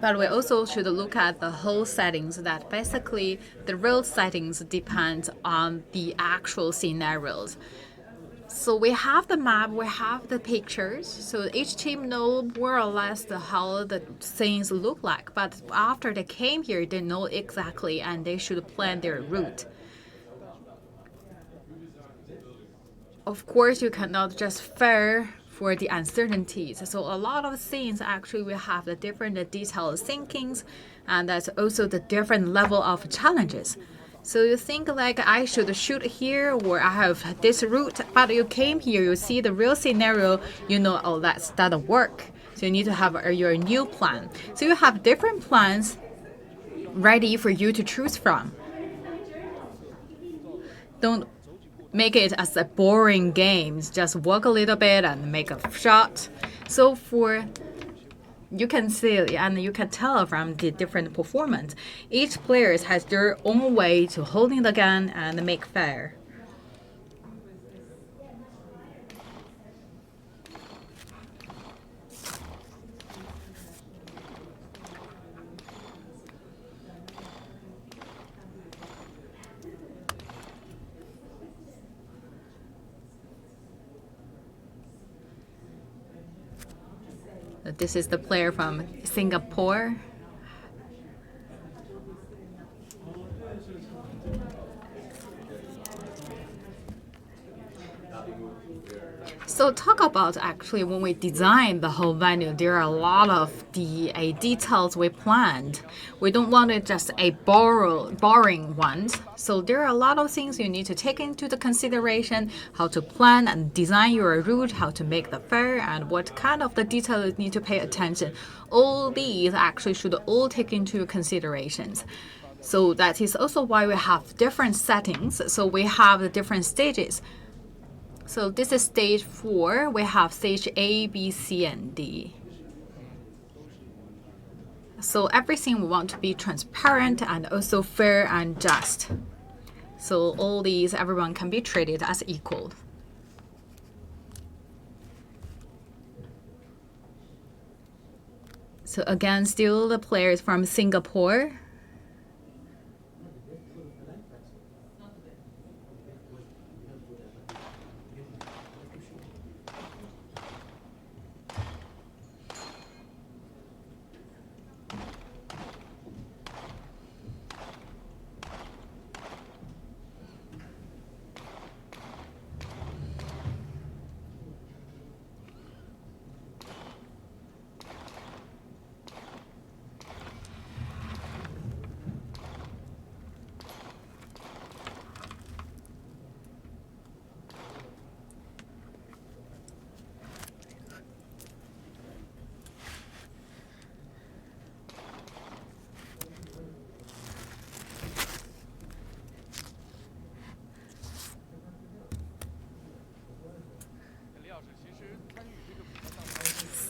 But we also should look at the whole settings, that basically the real settings depend on the actual scenarios. So we have the map, we have the pictures, so each team knows more or less how the things look like. But after they came here, they know exactly and they should plan their route. Of course, you cannot just fare for the uncertainties. So a lot of things actually will have the different detailed thinkings, and that's also the different level of challenges. So you think like I should shoot here or I have this route, but you came here, you see the real scenario, you know, oh, that doesn't work. So you need to have your new plan. So you have different plans ready for you to choose from. Don't make it as a boring game. Just walk a little bit and make a shot. So you can see and you can tell from the different performance, each player has their own way to holding the gun and make fire. This is the player from Singapore. So talk about actually when we designed the whole venue, there are a lot of the details we planned. We don't want it just a boring ones. So there are a lot of things you need to take into the consideration, how to plan and design your route, how to make the fair, and what kind of the detail you need to pay attention. All these actually should all take into considerations. So that is also why we have different settings. So we have the different stages. So this is stage 4. We have stage A, B, C, and D. So everything we want to be transparent and also fair and just. So all these, everyone can be treated as equal. So again, still the players from Singapore.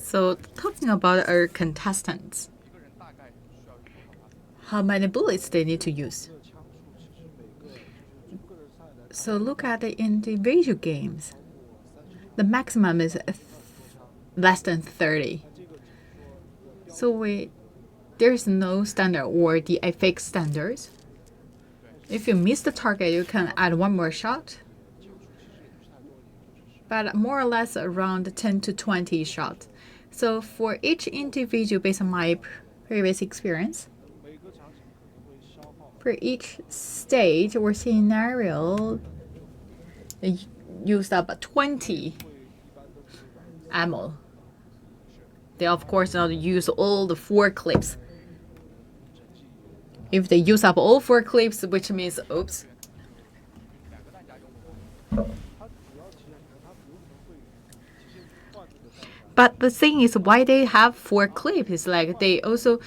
So talking about our contestants, how many bullets they need to use. So look at the individual games. The maximum is less than 30. So there's no standard or the fixed standards. If you miss the target, you can add one more shot. But more or less around 10 to 20 shots. So for each individual, based on my previous experience, for each stage or scenario, they used up 20 ammo. They of course not use all the 4 clips. If they use up all 4 clips, which means oops. But the thing is, why they have 4 clips is like they also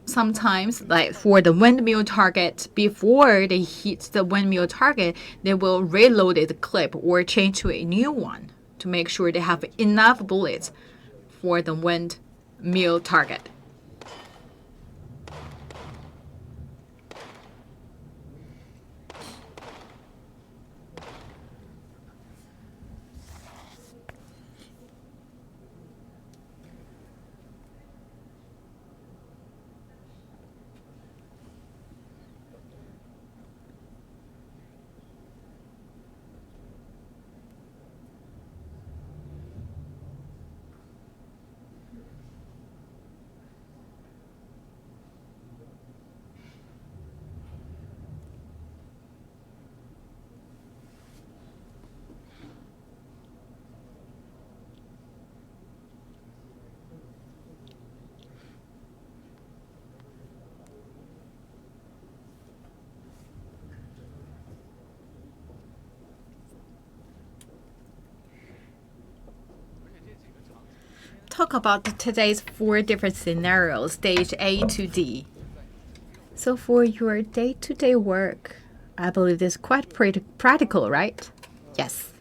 sometimes, like for the windmill target, before they hit the windmill target, they will reload the clip or change to a new one to make sure they have enough bullets for the windmill target. Talk about today's 4 different scenarios, stage A to D. So for your day-to-day work, I believe this is quite practical, right? Yes.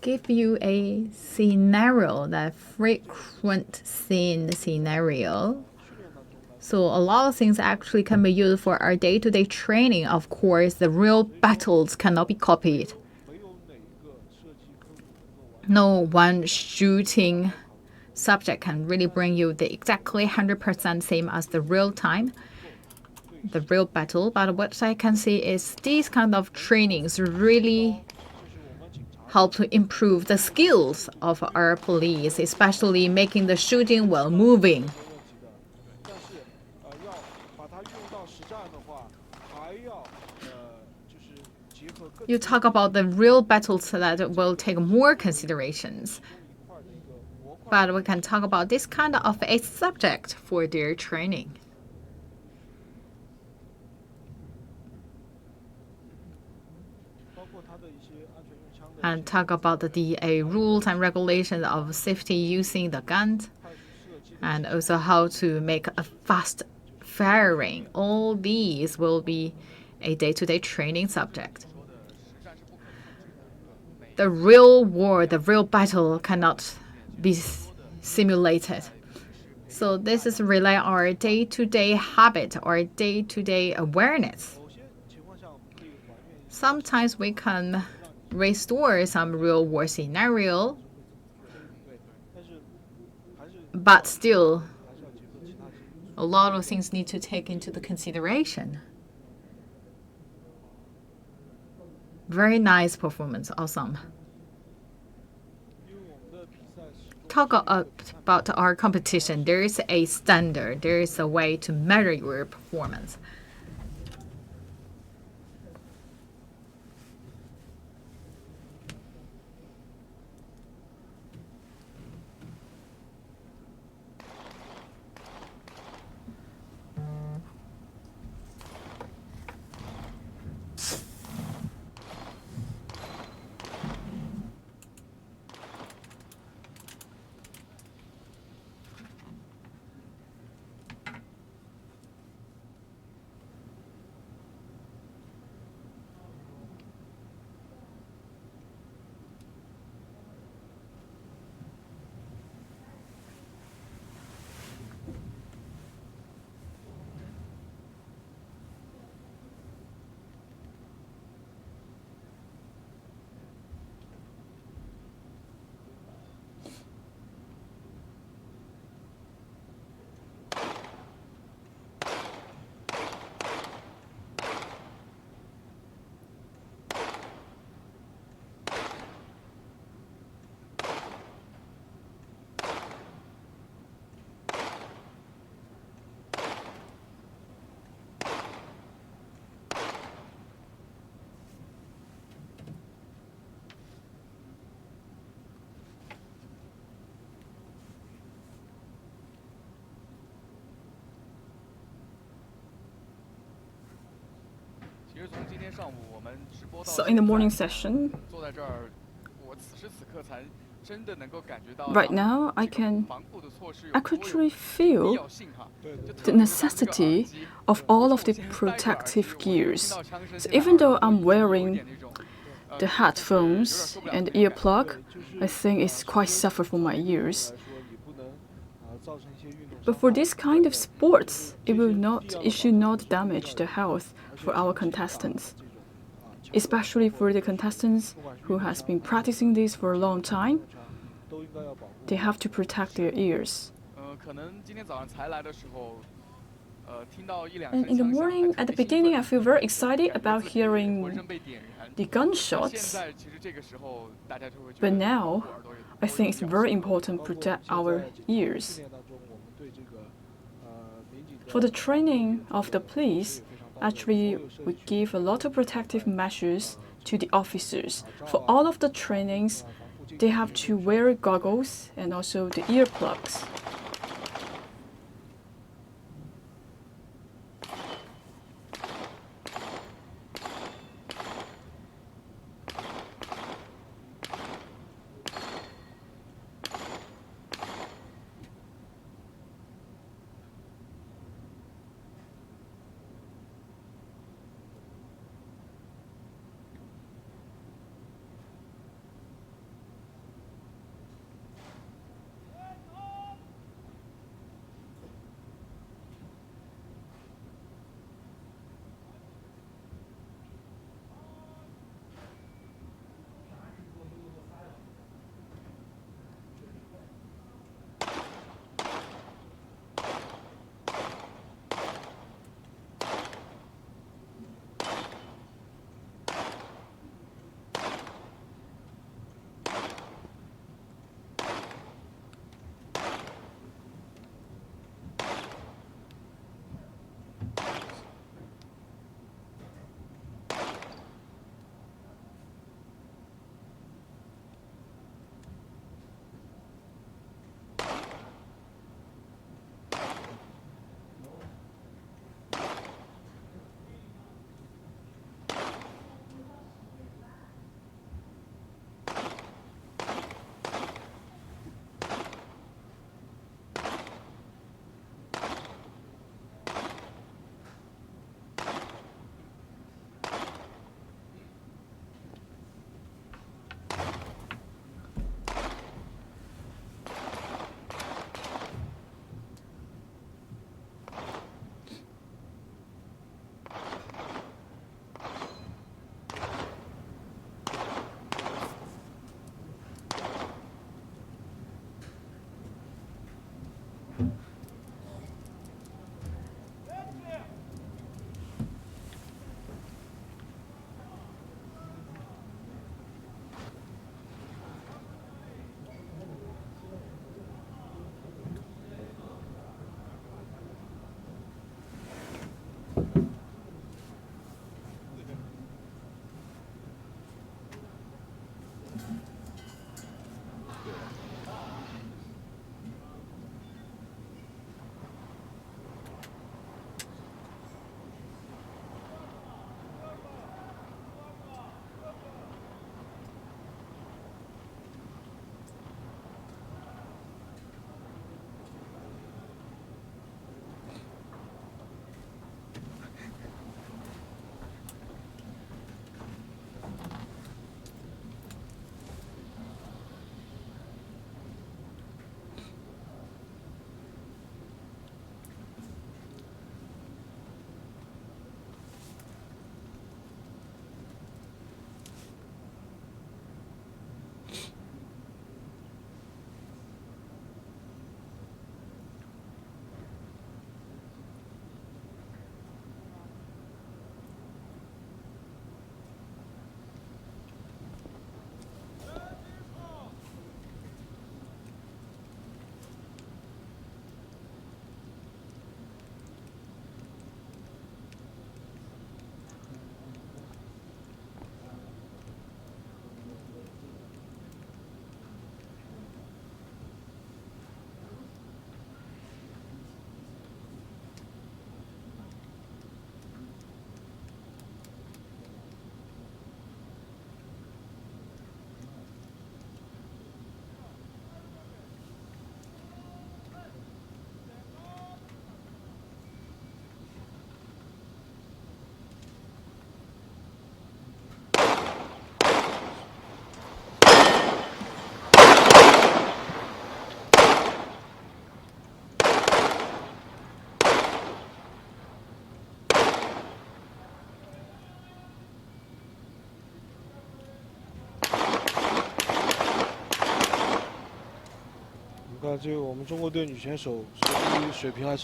Give you a scenario, that frequent scene scenario. So a lot of things actually can be used for our day-to-day training. Of course, the real battles cannot be copied. No one shooting subject can really bring you the exactly 100% same as the real time, the real battle. But what I can see is these kind of trainings really help to improve the skills of our police, especially making the shooting while moving. You talk about the real battles that will take more considerations. But we can talk about this kind of a subject for their training. And talk about the rules and regulations of safety using the gun, and also how to make a fast firing. All these will be a day-to-day training subject. The real war, the real battle cannot be simulated. So this is really our day-to-day habit, our day-to-day awareness. Sometimes we can restore some real war scenario, but still a lot of things need to take into the consideration. Very nice performance, awesome. Talk about our competition. There is a standard, there is a way to measure your performance. So in the morning session, Right now, I can accurately feel the necessity of all of the protective gears. So even though I'm wearing the headphones and the earplug, I think it's quite suffer for my ears. But for this kind of sports, it should not damage the health for our contestants, especially for the contestants who has been practicing this for a long time. They have to protect their ears. And in the morning, at the beginning, I feel very excited about hearing the gunshots. But now, I think it's very important to protect our ears. For the training of the police, actually, we give a lot of protective measures to the officers. For all of the trainings, they have to wear goggles and also the earplugs.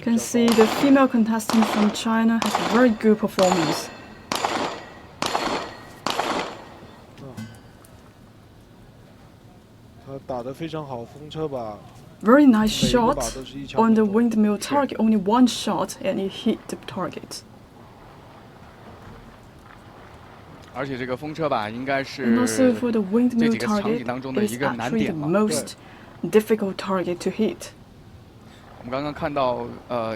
Can see the female contestant from China has a very good performance. Very nice shot on the windmill target. Only one shot and it hit the target. 而且这个风车吧，应该是 And also for the 这 windmill 几个场景 target, 当中的 it 一 is 个难 actually 点 the 了。 most difficult target to hit. 我们刚刚看到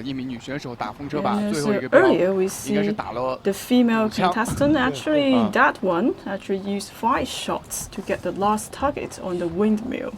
一名女选手打风车吧， And 最后一 so 个标 earlier we 应该是 see 打了 the female 5枪。 contestant actually that one actually used 5 shots to get the last target on the windmill.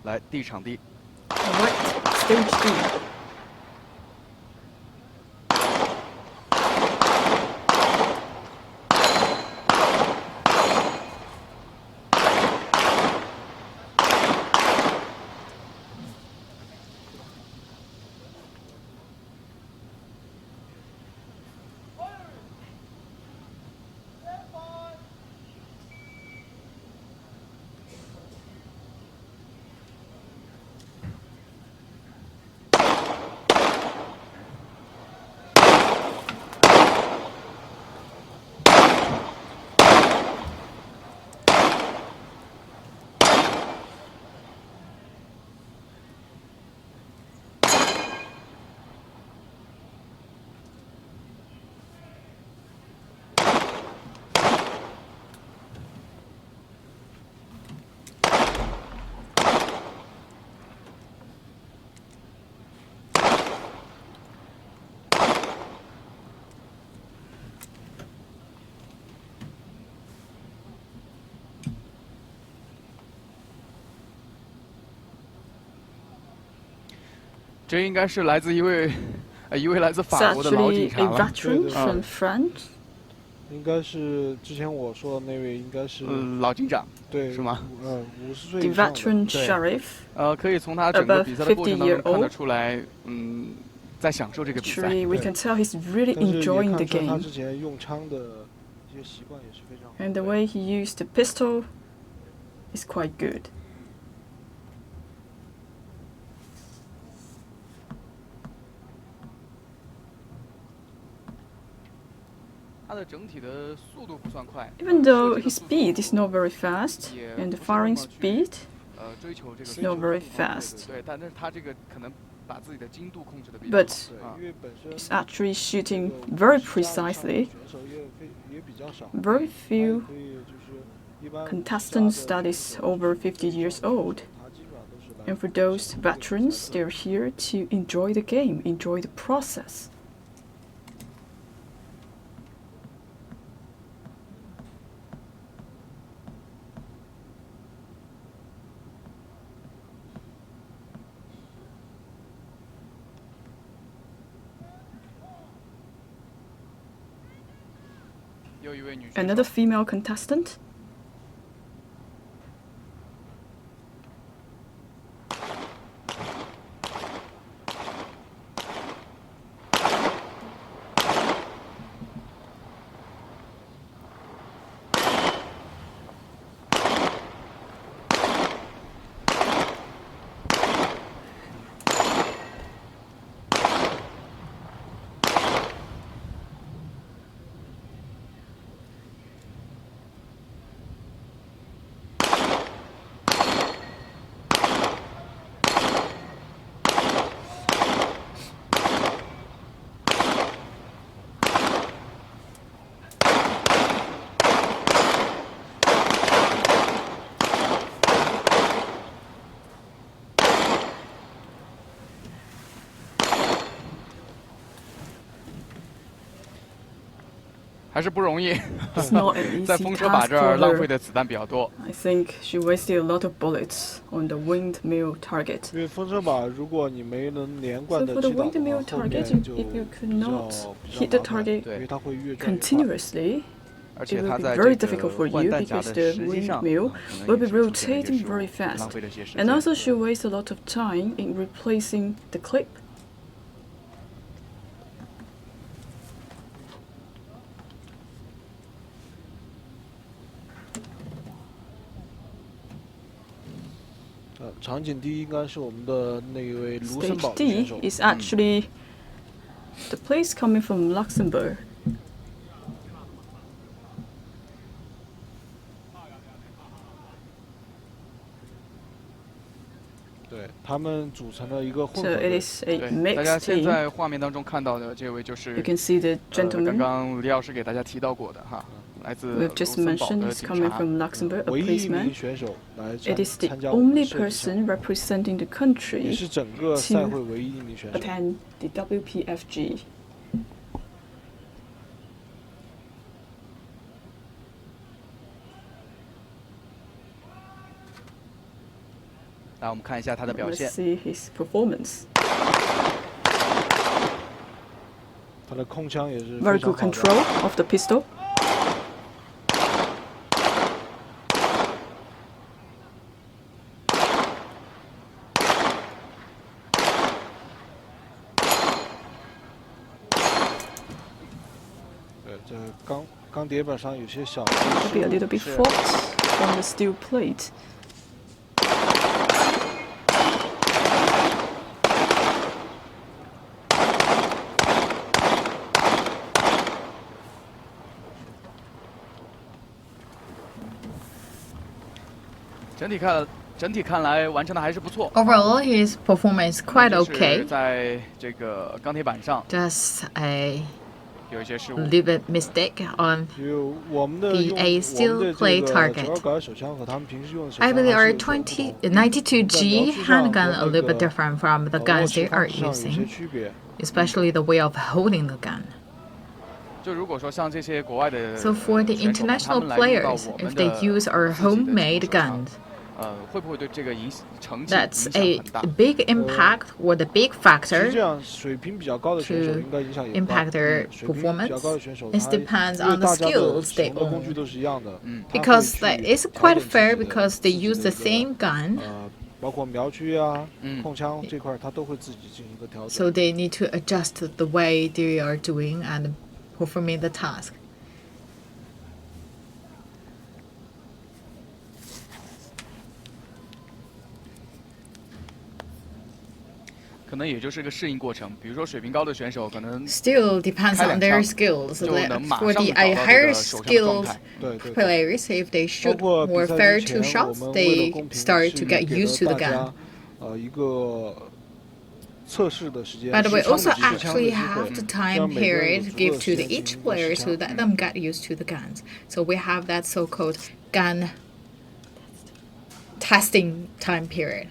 来第场地。 Alright, stage 2.这应该是来自一位来自 It's 法国的老警 actually 察 a 了。 veteran from France. 应该是之前我说的那位，应该是老警长，对，是吗？50岁 The 以上的。 veteran 对 sheriff. 可以从他整个 Above 比赛的过程当中 50-year-old 看得出来，在享受这个比赛。 Actually, we can tell he's really 但是也 enjoying the 看出他 game. 之前用枪的一些习惯也是非常好的。 And the way he used the pistol is quite good. 他的整体的速度不算快。 Even though his speed is not very fast, and the firing speed 追求这个 is not very 对 fast, 对，但是他这个可能把自己的精度控制的比较 but 好。因为本身 he's actually shooting very precisely. 选手也比较少， Very few 所以就是一般 contestants that is over 50 years old. 他基本上都是来 And for those veterans, they're here to enjoy the game, enjoy the process. Another female contestant. 还是不容易， It's not an 在 easy 风车靶 task 这儿 for 浪费 her. 的子弹比较多。 I think she wasted a lot of bullets on the windmill target. 因为风车靶，如果你没能连 So 贯的 for 击 the 倒的 windmill 话，后 target, 面就 if you 比 could 较 not 比 hit 较 the 麻烦， target 对因为它会越转越快。 continuously, 而 it 且 will 它 be 在 very 这 difficult 个 for 换 you 弹夹 because 的 the 时机上， windmill 可能 will 也 be 是出现了一 rotating 些 very 失误，浪 fast. 费了些时 And 间。 also she wastes a lot of time in replacing the clip. 场景第一应该是我们的那一位卢森 Stage 堡的选 D 手。 is actually the place coming from Luxembourg. 对他们组成了一个混 So 合 it 队。 is a 对，大家 mixed 现 team. 在画面当中看到的这位就 You 是 can see the 刚 gentleman 刚李老师给大家提到过的哈，来自 we've 卢 just 森堡 mentioned 的 is 警 coming 察。 from Luxembourg, a 唯一一名 policeman. 选手来 It is the 参加我们的 only 射击项 person representing the 也 country 是整个赛会唯一一名选手。 attend the WPFG. 来，我们看一下他的表 Let's 现。 see his performance. 他的空枪也是 Very 非常 good 好的。 control of the pistol. 对，这钢碟板上有些小的 Could 失 be a 误 little bit fault on the steel plate. 整体看来完成的还是不错。 Overall, his performance is quite 就是 okay. 在这个钢铁板上 Just a 有一些失误。 little bit mistake on 就我们的 The 用 A 我 steel 们的 plate 这 target 个92手枪和他们平时用的手 I 枪 believe 还 our 是有所不 20, 同。 92G 在瞄 handgun a 具 little 上 bit different from the 握 guns 持 they are 方式上有些 using, 区别。 especially the way of holding the gun. 就如果说像这些国外的 So for the 选手们 international 他们来用到 players, 我 if 们 they 的 use our 自己的这种 homemade 手枪 guns, 会不会对这个成绩 that's 影响 a 很大？ big impact or the big 实际 factor 上，水平比较高的选手 to 应该影响也大。 impact their 水平比较高的 performance. 选手， It 他 depends 因为 on the 大家的 skills 使 they 用的工具 own. 都是一样的，他会 Because 去 that is 调 quite 整自己 fair 的 because 自 they 己 use 的 the 这个 same gun, 包括瞄区啊、嗯控枪这块，他都会自己进行一个调整。 so they need to adjust the way they are doing and performing the task. 可能也就是个适应过程。比如说水平高的选手，可能 Still depends on their skills. 就能马 For 上 the 找到这 higher 个手枪的状 skilled 态。对对对。 players, if they 包 shoot 括比 more 赛 fair 之 two 前，我 shots, 们为了 they 公平， start 是 to get 给了 used to 大 the 家 gun. 一个测试的时间。 But we 试枪 also 的试枪的 actually 机 have 会 the 让 time 每个人有 period 足够 give 的 to 时 the 间进 each 行一个 player 试 to 枪。 let them get used to the guns. So we have that so-called gun testing time period.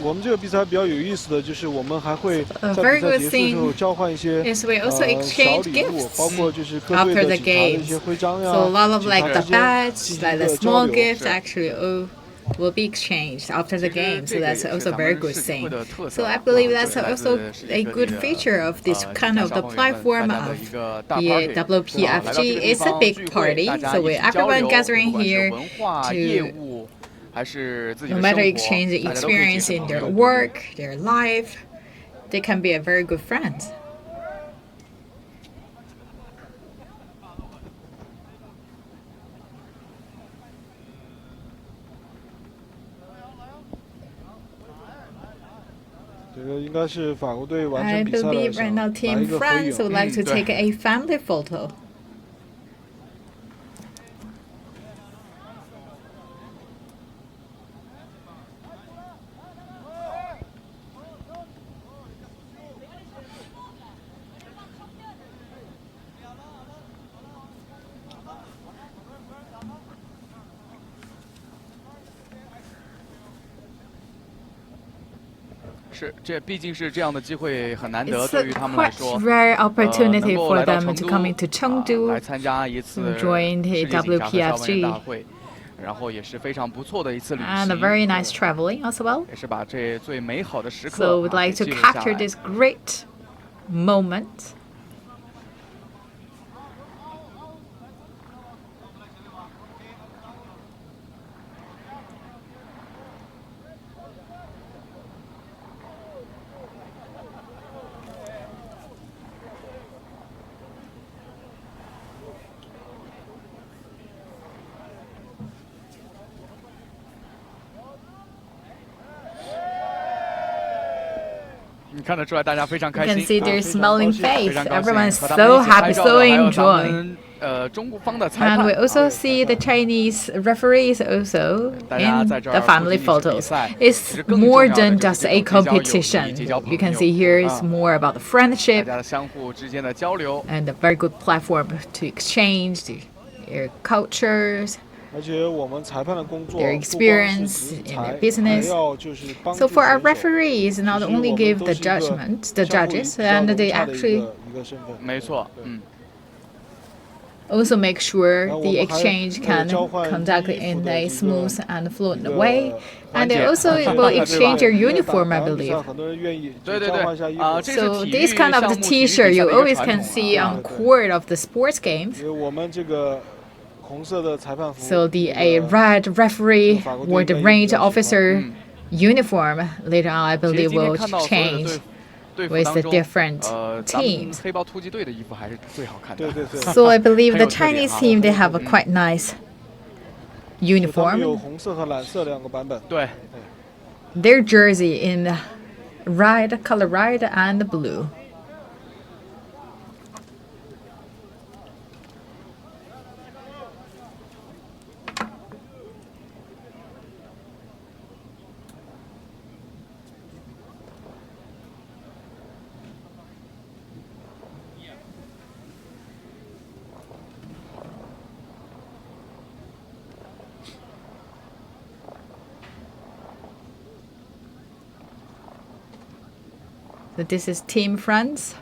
我们这个比赛比较有意思的就是，我们还会在 very 比赛 good 结束之后 thing 交换一些 is we also 小 exchange 礼物， gifts 包括就是各 after 队 the 的警察的一些 games. 徽章呀， So a lot of 警 like 察 the 之间 badge, 进行 like 一 the 个交 small 流。 gifts actually will be exchanged after the game, so that's also a very good thing. So I believe that's also a good feature of this kind of the platform of the WPFG. It's a big party, so with everyone gathering here to no matter exchanging experience in their work, their life, they can be a very good friends. I believe right now Team France would like to take a family photo. It's a quite rare opportunity for them to come into Chengdu to join the WPFG. And a very nice traveling as well. So we'd like to capture this great moment. You can see their smiling face. Everyone's so happy, so enjoying. And we also see the Chinese referees also in the family photos. It's more than just a competition. You can see here is more about the friendship and a very good platform to exchange their cultures, their experience in their business. So for our referees, not only give the judges, and they actually also make sure the exchange can conduct in a smooth and fluent way. And they also will exchange their uniform, I believe. So this kind of the T-shirt you always can see on court of the sports games. So a red referee or the range officer uniform later on, I believe, will change with the different teams. So I believe the Chinese team, they have a quite nice uniform. Their jersey in color red and blue. So this is Team France.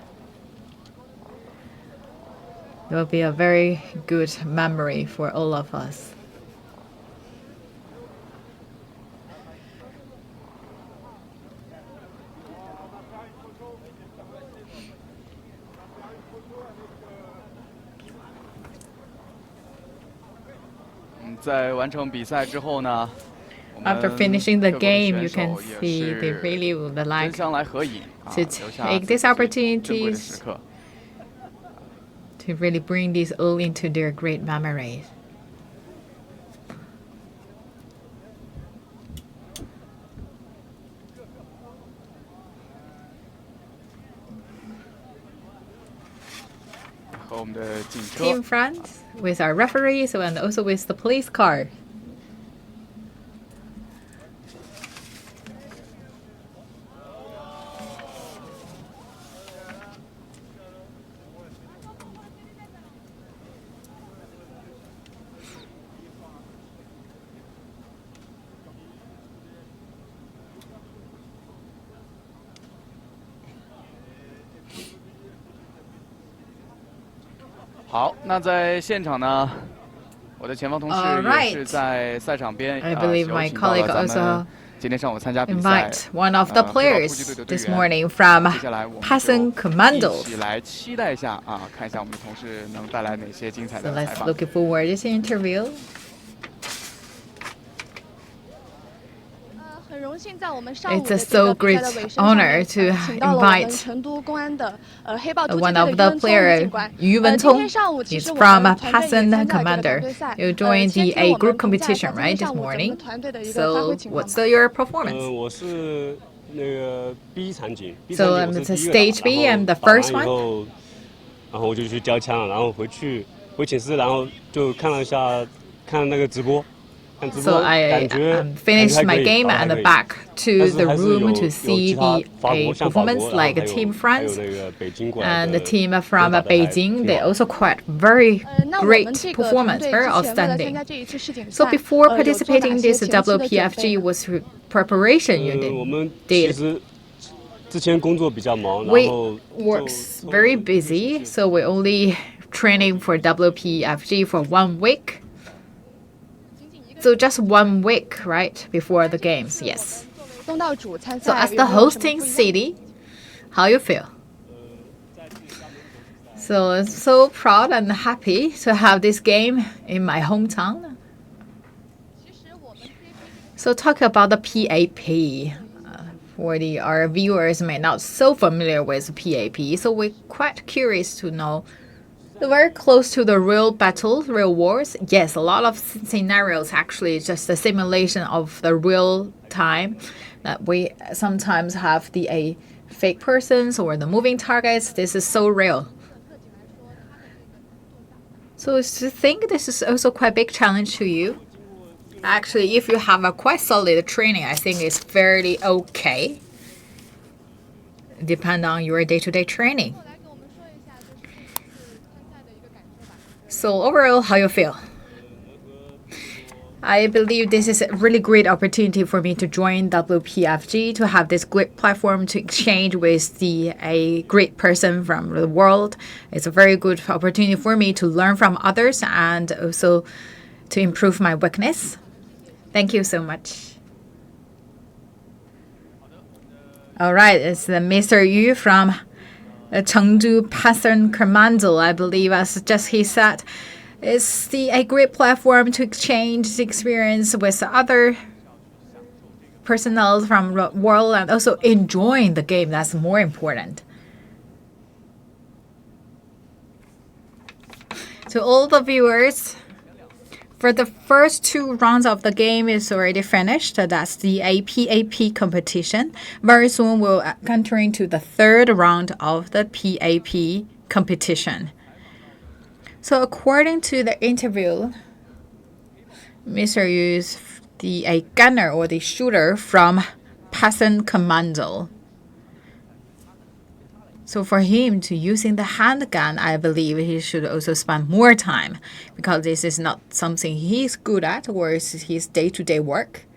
It will be a very good memory for all of us. After finishing the game, you can see they really would like to take this opportunity to really bring these all into their great memories. Team France with our referees and also with the police car. 我的前方同事 Alright. 也是在赛场边 I believe my 邀请到了 colleague 咱 also 们今天上午参加比赛 invite one of the 黑豹突击队 players 的队 this 员 morning from 接下来我们 Passon 就 Commandos. 一起来期待一下啊，看一下我们的同事能带来哪些精彩 So 的采 let's 访。 looking forward to this interview. 很荣幸在我们上午 It's 的 a 这 so 个比赛 great 的尾声 honor 上面 to 请到了我们 invite 成都公安的黑豹突击 one 队 of 的 the 于 player 警官。 Yu 今 Wenchong. 天上午其 He's 实我 from 们团队也 Passon 参加了这个团 Commander. 队赛。 You joined 先 the 听 A 我 group 们评价一下 competition, 今 right, 天 this 上午咱们 morning? 团队的一个发挥 So 情况 what's 吧。 your performance? 我是那个 B 场景 ，B So 场景 I'm 我 the 是第一个 stage 打 B, 然 I'm 后 the 打完 first 以 one. 后，然后我就去交枪了，然后回寝室，然后就看了一下那个直播。 So I finished my game and back to the room to see the a performance like Team France and the team from Beijing. They also quite very great performance, very outstanding. So before participating in this WPFG, was preparation you 我们 did? 其实之前工作比较忙，然 We 后 works very busy, so we only training for WPFG for 1 week. So just 1 week, right, before the games, yes. 东道主参 So 赛 as 有 the 没有什么 hosting 不一样？ city, how you feel? So I'm so proud and happy to have this game in my hometown. So talk about the PAP. For our viewers may not so familiar with PAP, so we're quite curious to know. Very close to the real battles, real wars. Yes, a lot of scenarios actually just a simulation of the real time that we sometimes have the fake persons or the moving targets. This is so real. So to think this is also quite a big challenge to you. Actually, if you have a quite solid training, I think it's fairly okay. Depend on your day-to-day training. So overall, how you feel? I believe this is a really great opportunity for me to join WPFG, to have this great platform to exchange with a great person from the world. It's a very good opportunity for me to learn from others and also to improve my weakness. Thank you so much. All right, it's Mr. Yu from Chengdu Passon Commando, I believe, as just he said, is a great platform to exchange experience with other personnel from the world and also enjoying the game. That's more important. To all the viewers, for the first 2 rounds of the game is already finished. That's the PAP competition. Very soon we'll enter into the 3rd round of the PAP competition. So according to the interview, Mr. Yu is a gunner or the shooter from Passon Commando. So for him to using the handgun, I believe he should also spend more time because this is not something he's good at or is his day-to-day work.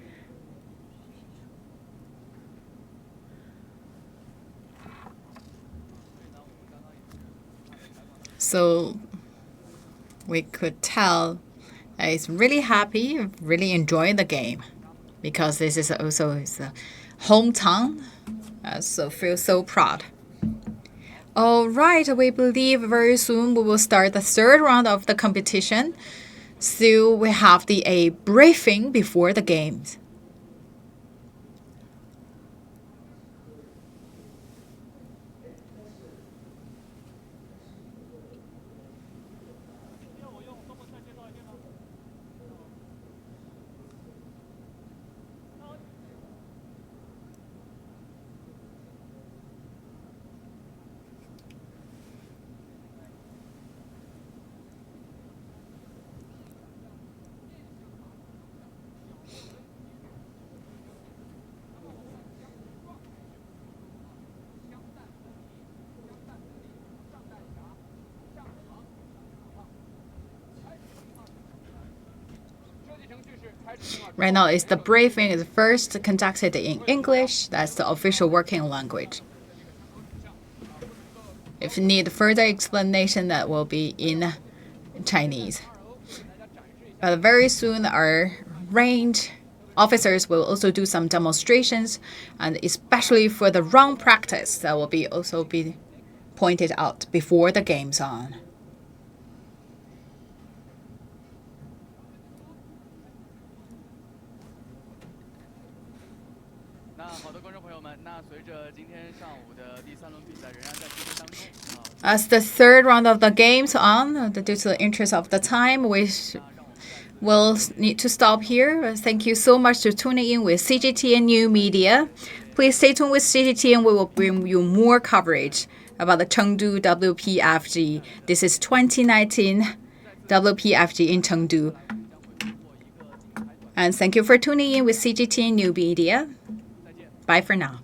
So we could tell he's really happy, really enjoying the game because this is also his hometown. So feel so proud. All right, we believe very soon we will start the 3rd round of the competition. Still, we have a briefing before the games. Right now, is the briefing is first conducted in English. That's the official working language. If you need further explanation, that will be in Chinese. But very soon, our range officers will also do some demonstrations, and especially for the round practice, that will also be pointed out before the games on. As the third round of the games on, due to the interest of the time, we will need to stop here. Thank you so much for tuning in with CGTN New Media. Please stay tuned with CGTN. We will bring you more coverage about the Chengdu WPFG. This is 2019 WPFG in Chengdu. And thank you for tuning in with CGTN New Media. Bye for now.